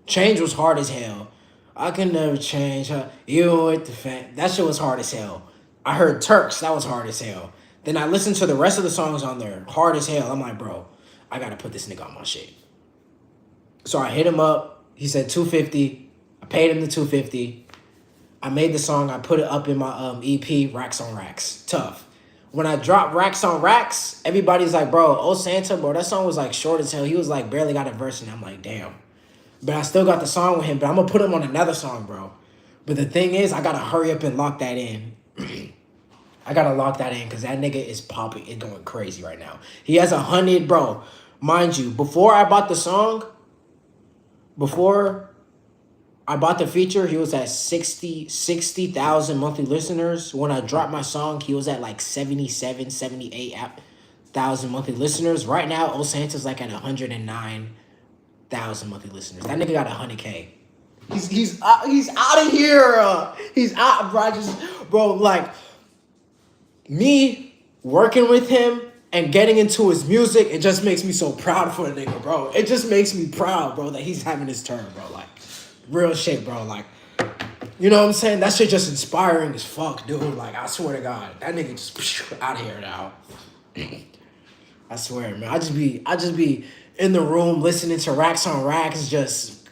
A: Change was hard as hell. I can never change her. You with the fan. That shit was hard as hell. I heard Turks. That was hard as hell. Then I listened to the rest of the songs on there. Hard as hell. I'm like, bro, I gotta put this nigga on my shit. So I hit him up. He said $250. I paid him the $250. I made the song. I put it up in my EP, Racks on Racks. Tough. When I dropped Racks on Racks, everybody's like, bro, Santa, bro, that song was like short as hell. He was like barely got a verse, and I'm like, damn. But I still got the song with him, but I'm going to put him on another song, bro. But the thing is, I got to hurry up and lock that in. I got to lock that in because that nigga is popping. It's going crazy right now. He has 100, bro. Mind you, before I bought the song, before I bought the feature, he was at 60,000 monthly listeners. When I dropped my song, he was at like 78,000 monthly listeners. Right now, Santa's like at 109,000 monthly listeners. That nigga got 100K. He's out of here. He's out, bro. Like me working with him and getting into his music, it just makes me so proud for the nigga, bro. It just makes me proud, bro, that he's having his turn, bro. Like real shit, bro. Like, you know what I'm saying? That shit just inspiring as fuck, dude. Like, I swear to God, that nigga just out of here now. I swear, man. I just be in the room listening to Racks on Racks, just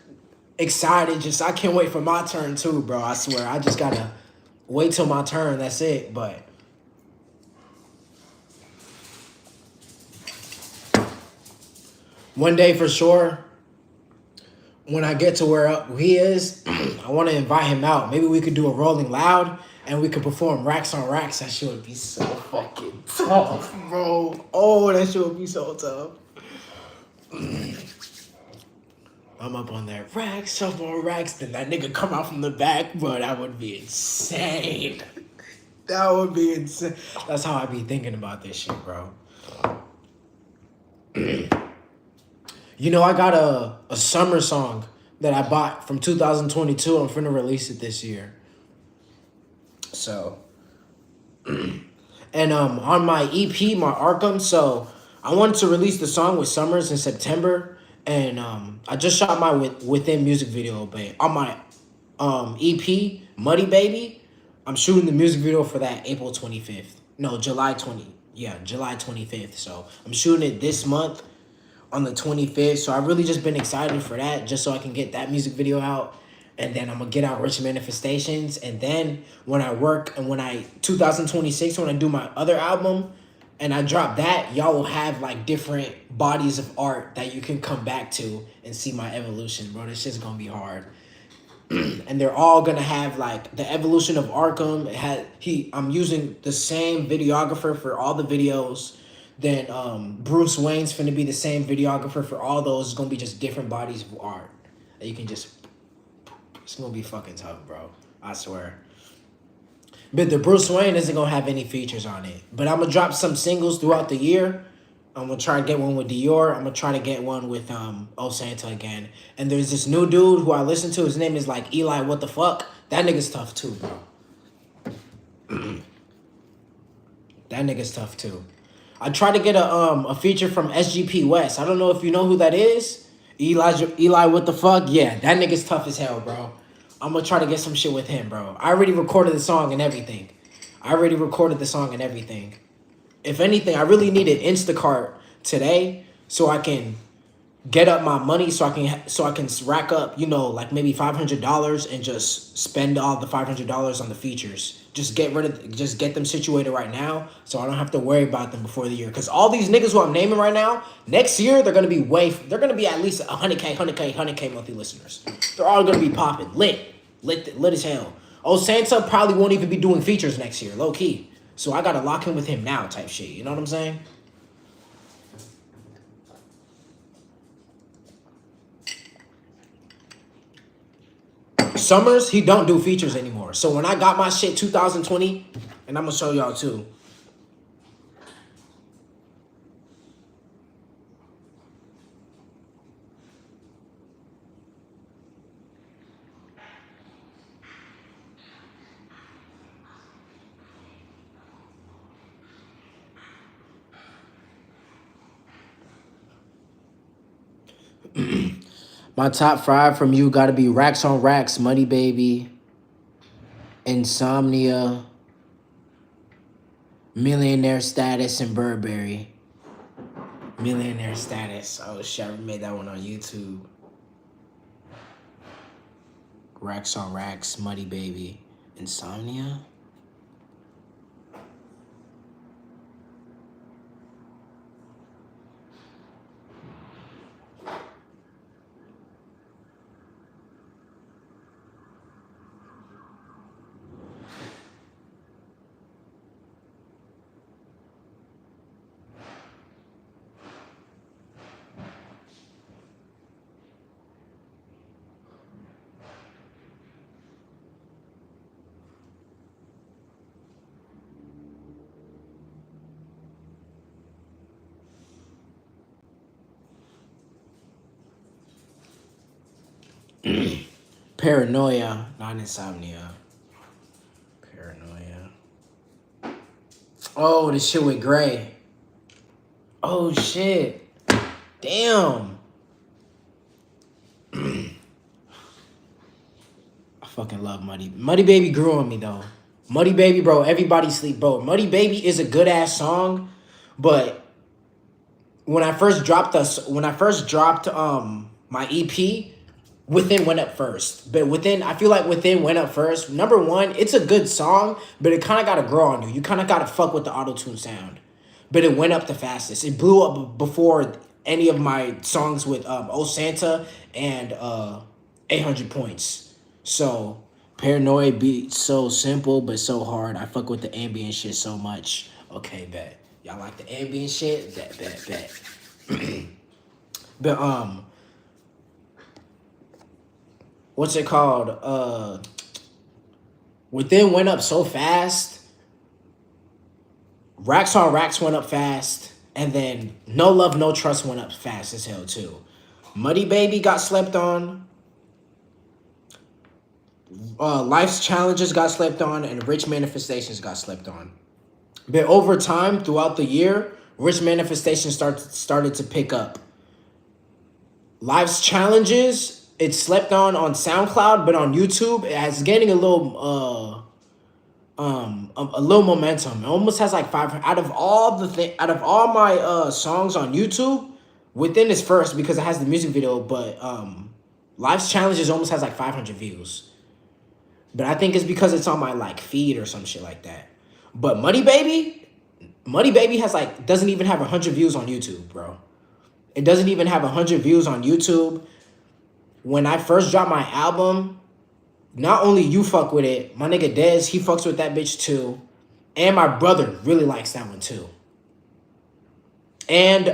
A: excited. I can't wait for my turn too, bro. I swear. I just gotta wait till my turn. That's it. But one day for sure, when I get to where he is, I want to invite him out. Maybe we could do a Rolling Loud and we could perform Racks on Racks. That shit would be so fucking tough, bro. Oh, that shit would be so tough. I'm up on there, Racks up on Racks. Then that nigga come out from the back, bro. That would be insane. That would be insane. That's how I be thinking about this shit, bro. You know, I got a summer song that I bought from 2022. I'm finna release it this year. So, and on my EP, my Arkham, so I wanted to release the song with Summers in September, and I just shot my Within music video, but on my EP, Muddy Baby, I'm shooting the music video for that April 25th. No, July 20. Yeah, July 25th. So I'm shooting it this month on the 25th. So I've really just been excited for that, just so I can get that music video out. And then I'm gonna get out Rich Manifestations. And then when I work and 2026, when I do my other album and I drop that, y'all will have like different bodies of art that you can come back to and see my evolution, bro. This shit's gonna be hard. And they're all gonna have like the evolution of Arkham. I'm using the same videographer for all the videos. Then Bruce Wayne's finna be the same videographer for all those. It's gonna be just different bodies of art that you can just. It's gonna be fucking tough, bro. I swear. But the Bruce Wayne isn't gonna have any features on it. But I'm gonna drop some singles throughout the year. I'm gonna try to get one with Dior. I'm gonna try to get one with Oh Santa again. And there's this new dude who I listen to. His name is like Eli What the Fuck. That nigga's tough too, bro. That nigga's tough too. I tried to get a feature from SGP West. I don't know if you know who that is. Eli What the Fuck? Yeah, that nigga's tough as hell, bro. I'm gonna try to get some shit with him, bro. I already recorded the song and everything. If anything, I really need an Instacart today so I can get up my money, so I can rack up, you know, like maybe $500 and just spend all the $500 on the features. Just get them situated right now, so I don't have to worry about them before the year. Cause all these niggas who I'm naming right now, next year they're gonna be at least 100K monthly listeners. They're all gonna be popping, lit as hell. Oh, Santa probably won't even be doing features next year, low key. So I gotta lock in with him now, type shit. You know what I'm saying? Summers, he don't do features anymore. So when I got my shit 2020, and I'm gonna show y'all too. My top 5 from you gotta be Racks on Racks, Money Baby, Insomnia, Millionaire Status, and Burberry. Millionaire Status. Oh shit, I made that one on YouTube. Racks on Racks, Money Baby, Insomnia. Paranoia, not Insomnia. Paranoia. Oh, this shit with Gray. Oh shit. Damn. I fucking love Muddy. Muddy Baby grew on me though. Muddy Baby, bro, everybody sleep, bro. Muddy Baby is a good ass song, but when I first dropped my EP, Within went up first. But I feel like Within went up first. Number one, it's a good song, but it kind of got to grow on you. You kind of got to fuck with the auto-tune sound. But it went up the fastest. It blew up before any of my songs with Oh Santa and 800 Points. So, Paranoia beat so simple, but so hard. I fuck with the ambient shit so much. Okay, bet. Y'all like the ambient shit? Bet. But, what's it called? Within went up so fast, Racks on Racks went up fast. And then No Love, No Trust went up fast as hell too. Muddy Baby got slept on. Life's Challenges got slept on. And Rich Manifestations got slept on. But over time, throughout the year, Rich Manifestations started to pick up. Life's Challenges, it slept on SoundCloud, but on YouTube, it's getting a little momentum. It almost has like 500 out of all my songs on YouTube. Within is first because it has the music video, but Life's Challenges almost has like 500 views. But I think it's because it's on my like feed or some shit like that. But Muddy Baby has like doesn't even have 100 views on YouTube, bro. It doesn't even have 100 views on YouTube. When I first dropped my album, not only you fuck with it, my nigga Dez, he fucks with that bitch too. And my brother really likes that one too. And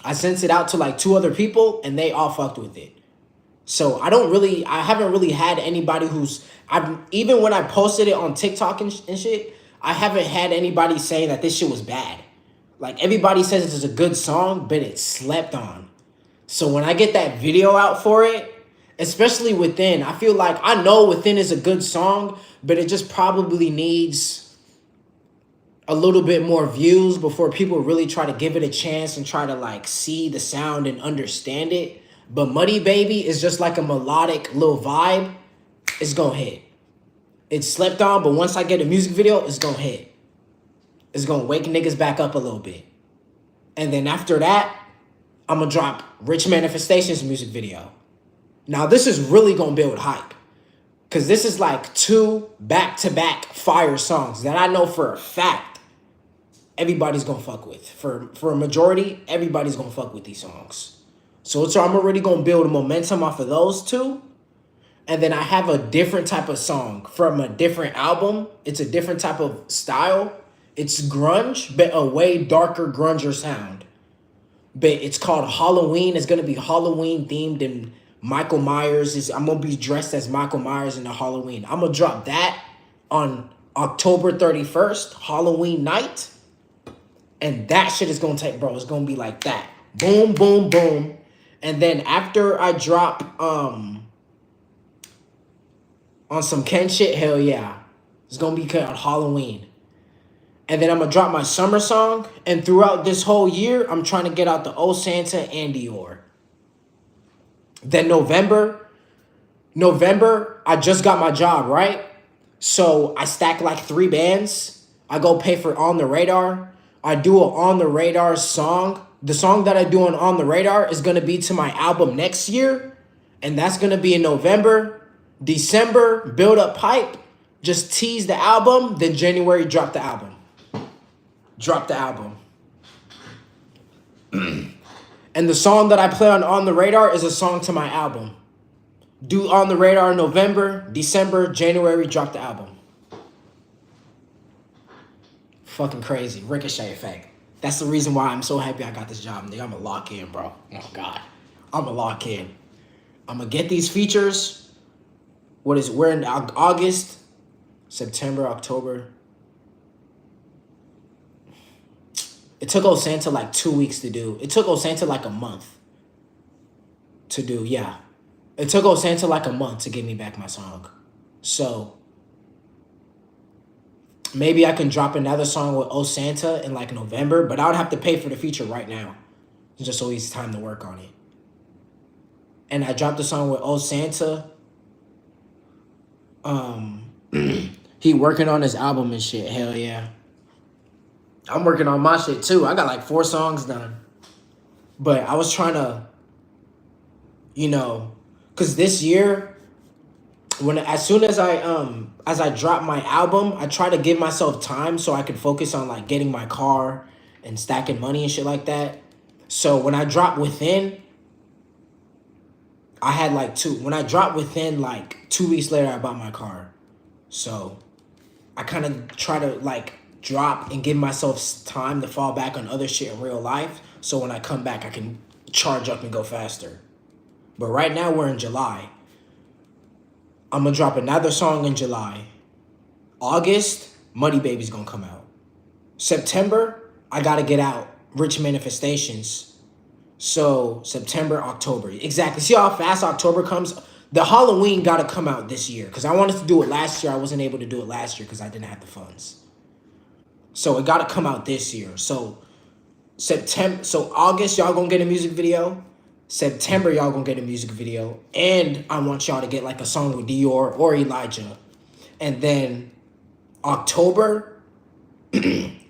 A: I sent it out to like 2 other people and they all fucked with it. So I haven't really had anybody even when I posted it on TikTok and shit, I haven't had anybody saying that this shit was bad. Like, everybody says it's a good song, but it's slept on. So when I get that video out for it, especially Within, I feel like I know Within is a good song, but it just probably needs a little bit more views before people really try to give it a chance and try to like see the sound and understand it. But Muddy Baby is just like a melodic little vibe. It's gonna hit. It's slept on, but once I get a music video, it's gonna hit. It's gonna wake niggas back up a little bit. And then after that, I'm gonna drop Rich Manifestations music video. Now this is really gonna build hype. Cause this is like 2 back-to-back fire songs that I know for a fact everybody's gonna fuck with. For a majority, everybody's gonna fuck with these songs. So I'm already gonna build momentum off of those 2. And then I have a different type of song from a different album. It's a different type of style. It's grunge, but a way darker grunger sound. But it's called Halloween. It's gonna be Halloween themed, and Michael Myers I'm gonna be dressed as Michael Myers in the Halloween. I'm gonna drop that on October 31st, Halloween night. And that shit is gonna take, bro, it's gonna be like that. Boom, boom, boom. And then after I drop on some Ken shit, hell yeah. It's gonna be called Halloween. And then I'm gonna drop my summer song. And throughout this whole year, I'm trying to get out the O Santa and Dior. Then November, I just got my job, right? So I stack like 3 bands. I go pay for On the Radar. I do a On the Radar song. The song that I do on the Radar is going to be to my album next year. And that's going to be in November. December, build up hype. Just tease the album. Then January, drop the album. Drop the album. And the song that I play on the Radar is a song to my album. Do On the Radar in November, December, January, drop the album. Fucking crazy. Ricochet effect. That's the reason why I'm so happy I got this job, nigga. I'm gonna lock in, bro. Oh, God. I'm gonna lock in. I'm gonna get these features. We're in August, September, October. It took Osanta like 2 weeks to do. It took Osanta like a month to do, yeah. It took Osanta like a month to give me back my song. So maybe I can drop another song with Osanta in like November, but I would have to pay for the feature right now. Just so he's time to work on it. And I dropped a song with Osanta. He working on his album and shit. Hell yeah. I'm working on my shit too. I got like 4 songs done. But I was trying to, because this year, as soon as I drop my album, I try to give myself time so I could focus on like getting my car and stacking money and shit like that. So when I dropped Within, I had like 2. When I dropped Within, like 2 weeks later, I bought my car. So I kind of try to like drop and give myself time to fall back on other shit in real life. So when I come back, I can charge up and go faster. But right now we're in July. I'm going to drop another song in July. August, Muddy Baby's going to come out. September, I gotta get out Rich Manifestations. So September, October. Exactly. See how fast October comes? The Halloween gotta come out this year. Because I wanted to do it last year. I wasn't able to do it last year because I didn't have the funds. So it gotta come out this year. So August, y'all gonna get a music video. September, y'all gonna get a music video. And I want y'all to get like a song with Dior or Elijah. And then October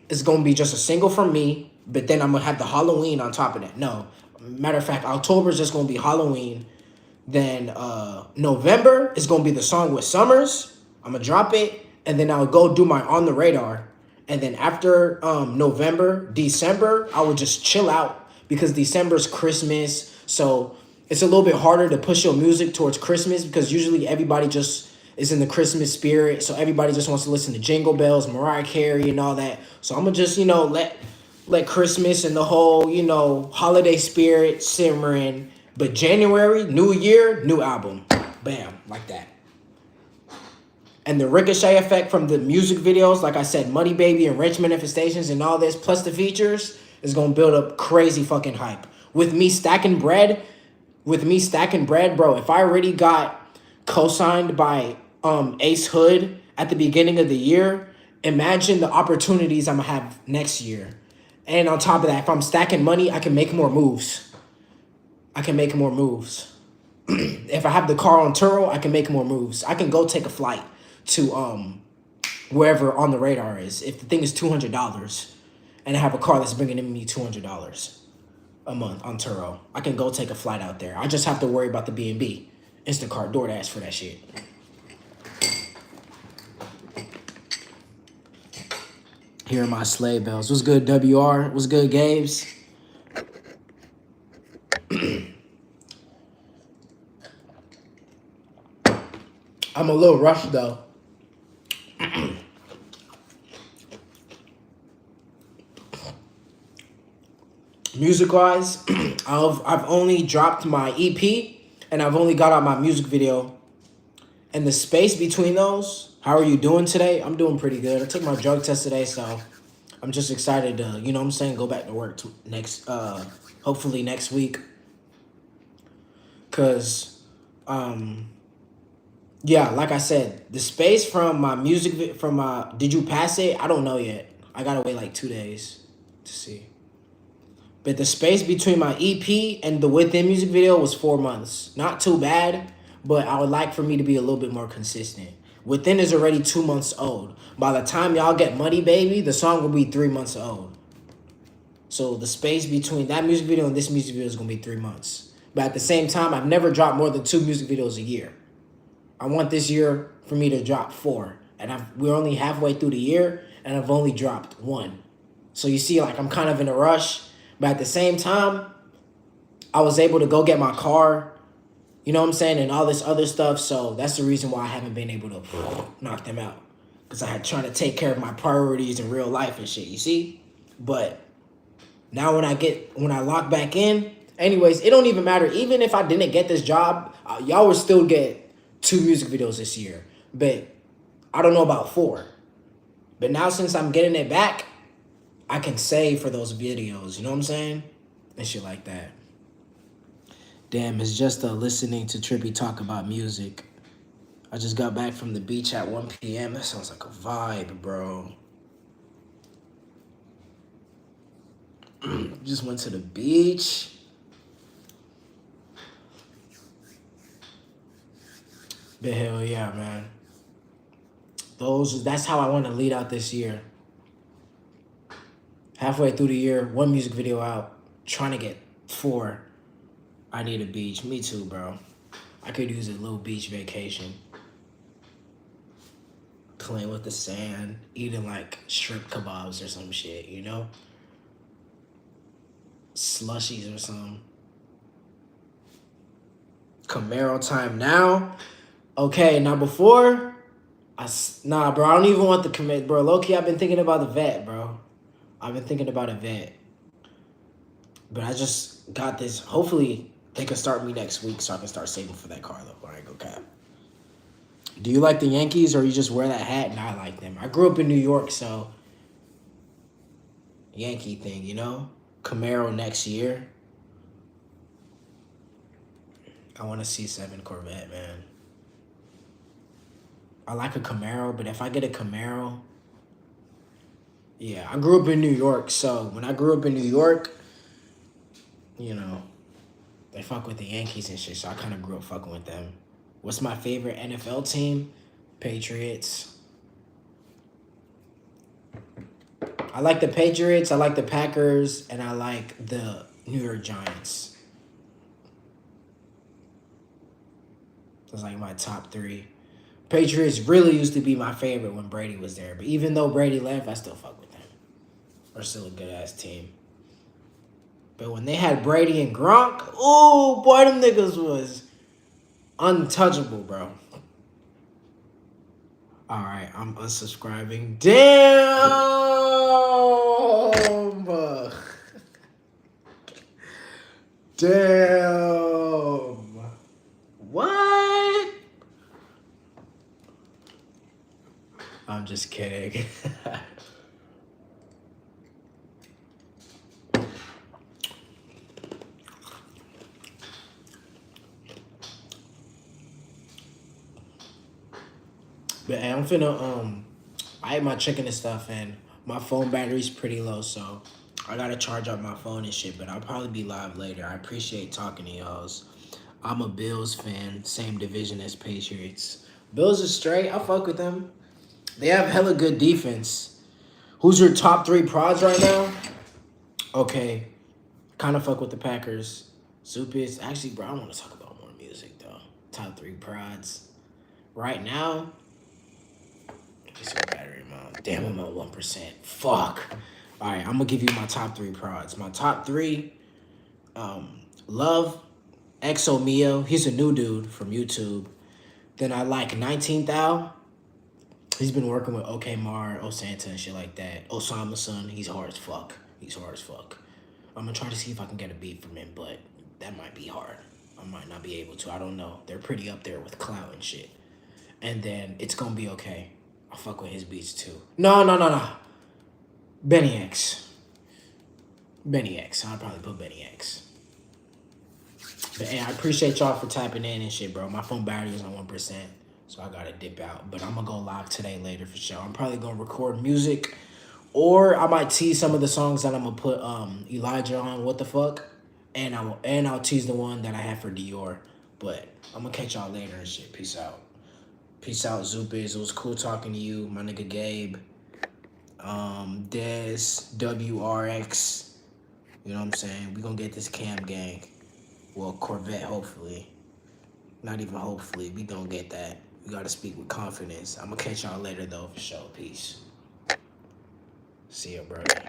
A: is gonna be just a single from me, but then I'm gonna have the Halloween on top of that. No, matter of fact, October is just gonna be Halloween. Then November is gonna be the song with Summers. I'm gonna drop it, and then I'll go do my On the Radar. And then after November, December, I will just chill out because December's Christmas. So it's a little bit harder to push your music towards Christmas because usually everybody just is in the Christmas spirit. So everybody just wants to listen to Jingle Bells, Mariah Carey, and all that. So I'm gonna just, let Christmas and the whole, holiday spirit simmer in. But January, new year, new album. Bam, like that. And the ricochet effect from the music videos, like I said, Money Baby and Rich Manifestations and all this, plus the features, is going to build up crazy fucking hype. With me stacking bread, bro, if I already got co-signed by Ace Hood at the beginning of the year, imagine the opportunities I'm going to have next year. And on top of that, if I'm stacking money, I can make more moves. If I have the car on Turo, I can make more moves. I can go take a flight to wherever On the Radar is. If the thing is $200 and I have a car that's bringing me $200 a month on Turo, I can go take a flight out there. I just have to worry about the B&B, Instacart, DoorDash for that shit. Here are my sleigh bells. What's good, WR? What's good, Gabes? I'm a little rushed though. Music-wise, I've only dropped my EP and I've only got out my music video. And the space between those, how are you doing today? I'm doing pretty good. I took my drug test today, so I'm just excited to, go back to work hopefully next week. Cause, yeah, like I said, the space from my music, Did You Pass It? I don't know yet. I gotta wait like 2 days to see. But the space between my EP and the Within music video was 4 months. Not too bad, but I would like for me to be a little bit more consistent. Within is already 2 months old. By the time y'all get Money Baby, the song will be 3 months old. So the space between that music video and this music video is gonna be 3 months. But at the same time, I've never dropped more than 2 music videos a year. I want this year for me to drop 4. And we're only halfway through the year, and I've only dropped 1. So you see, like, I'm kind of in a rush. But at the same time, I was able to go get my car, you know what I'm saying, and all this other stuff. So that's the reason why I haven't been able to knock them out. Because I had trying to take care of my priorities in real life and shit, you see? But now when I lock back in, anyways, it don't even matter. Even if I didn't get this job, y'all would still get 2 music videos this year. But I don't know about 4. But now since I'm getting it back, I can save for those videos, you know what I'm saying? And shit like that. Damn, it's just listening to Trippy talk about music. I just got back from the beach at 1 p.m. That sounds like a vibe, bro. Just went to the beach. But hell yeah, man. That's how I want to lead out this year. Halfway through the year, 1 music video out, trying to get 4. I need a beach. Me too, bro. I could use a little beach vacation. Playing with the sand, eating like shrimp kebabs or some shit, you know? Slushies or something. Camaro time now. Okay, now before, bro, I don't even want the commit, bro. Low-key, I've been thinking about the vet, bro. I've been thinking about a vet. But I just got this. Hopefully, they can start me next week so I can start saving for that car, though. I ain't go cap. Do you like the Yankees or you just wear that hat? And I like them. I grew up in New York, so Yankee thing, you know? Camaro next year. I want a C7 Corvette, man. I like a Camaro, but if I get a Camaro, yeah, I grew up in New York, so when I grew up in New York, you know, they fuck with the Yankees and shit, so I kind of grew up fucking with them. What's my favorite NFL team? Patriots. I like the Patriots, I like the Packers, and I like the New York Giants. Those like my top three. Patriots really used to be my favorite when Brady was there, but even though Brady left, I still fuck with them. They're still a good-ass team. But when they had Brady and Gronk, oh boy, them niggas was untouchable, bro. All right, I'm unsubscribing. Damn! Damn! What? I'm just kidding. But hey, I'm finna I ate my chicken and stuff, and my phone battery's pretty low, so I gotta charge up my phone and shit. But I'll probably be live later. I appreciate talking to y'alls. I'm a Bills fan, same division as Patriots. Bills are straight. I fuck with them. They have hella good defense. Who's your top three prods right now? Okay, kind of fuck with the Packers. Soup is actually, bro. I want to talk about more music though. Top three prods right now. What's your battery amount? Damn, I'm at 1%. Fuck. All right, I'm gonna give you my top three prods. My top three, Love, Exo Mio. He's a new dude from YouTube. Then I like 19 Thou. He's been working with OK Mar, Osanta, and shit like that. Osama Son, he's hard as fuck. He's hard as fuck. I'm gonna try to see if I can get a beat from him, but that might be hard. I might not be able to. I don't know. They're pretty up there with clout and shit. And then It's Gonna Be Okay. I fuck with his beats too. No. Benny X. Benny X. I'll probably put Benny X. But hey, I appreciate y'all for tapping in and shit, bro. My phone battery is on 1%, so I gotta dip out. But I'm gonna go live today later for sure. I'm probably gonna record music, or I might tease some of the songs that I'm gonna put Elijah on. What the fuck? And I'll tease the one that I have for Dior. But I'm gonna catch y'all later and shit. Peace out. Peace out, Zupiz. It was cool talking to you, my nigga Gabe. Des, WRX. You know what I'm saying? We gonna get this cam gang. Well, Corvette, hopefully. Not even hopefully. We gonna get that. We gotta speak with confidence. I'm gonna catch y'all later, though, for sure. Peace. See ya, brother.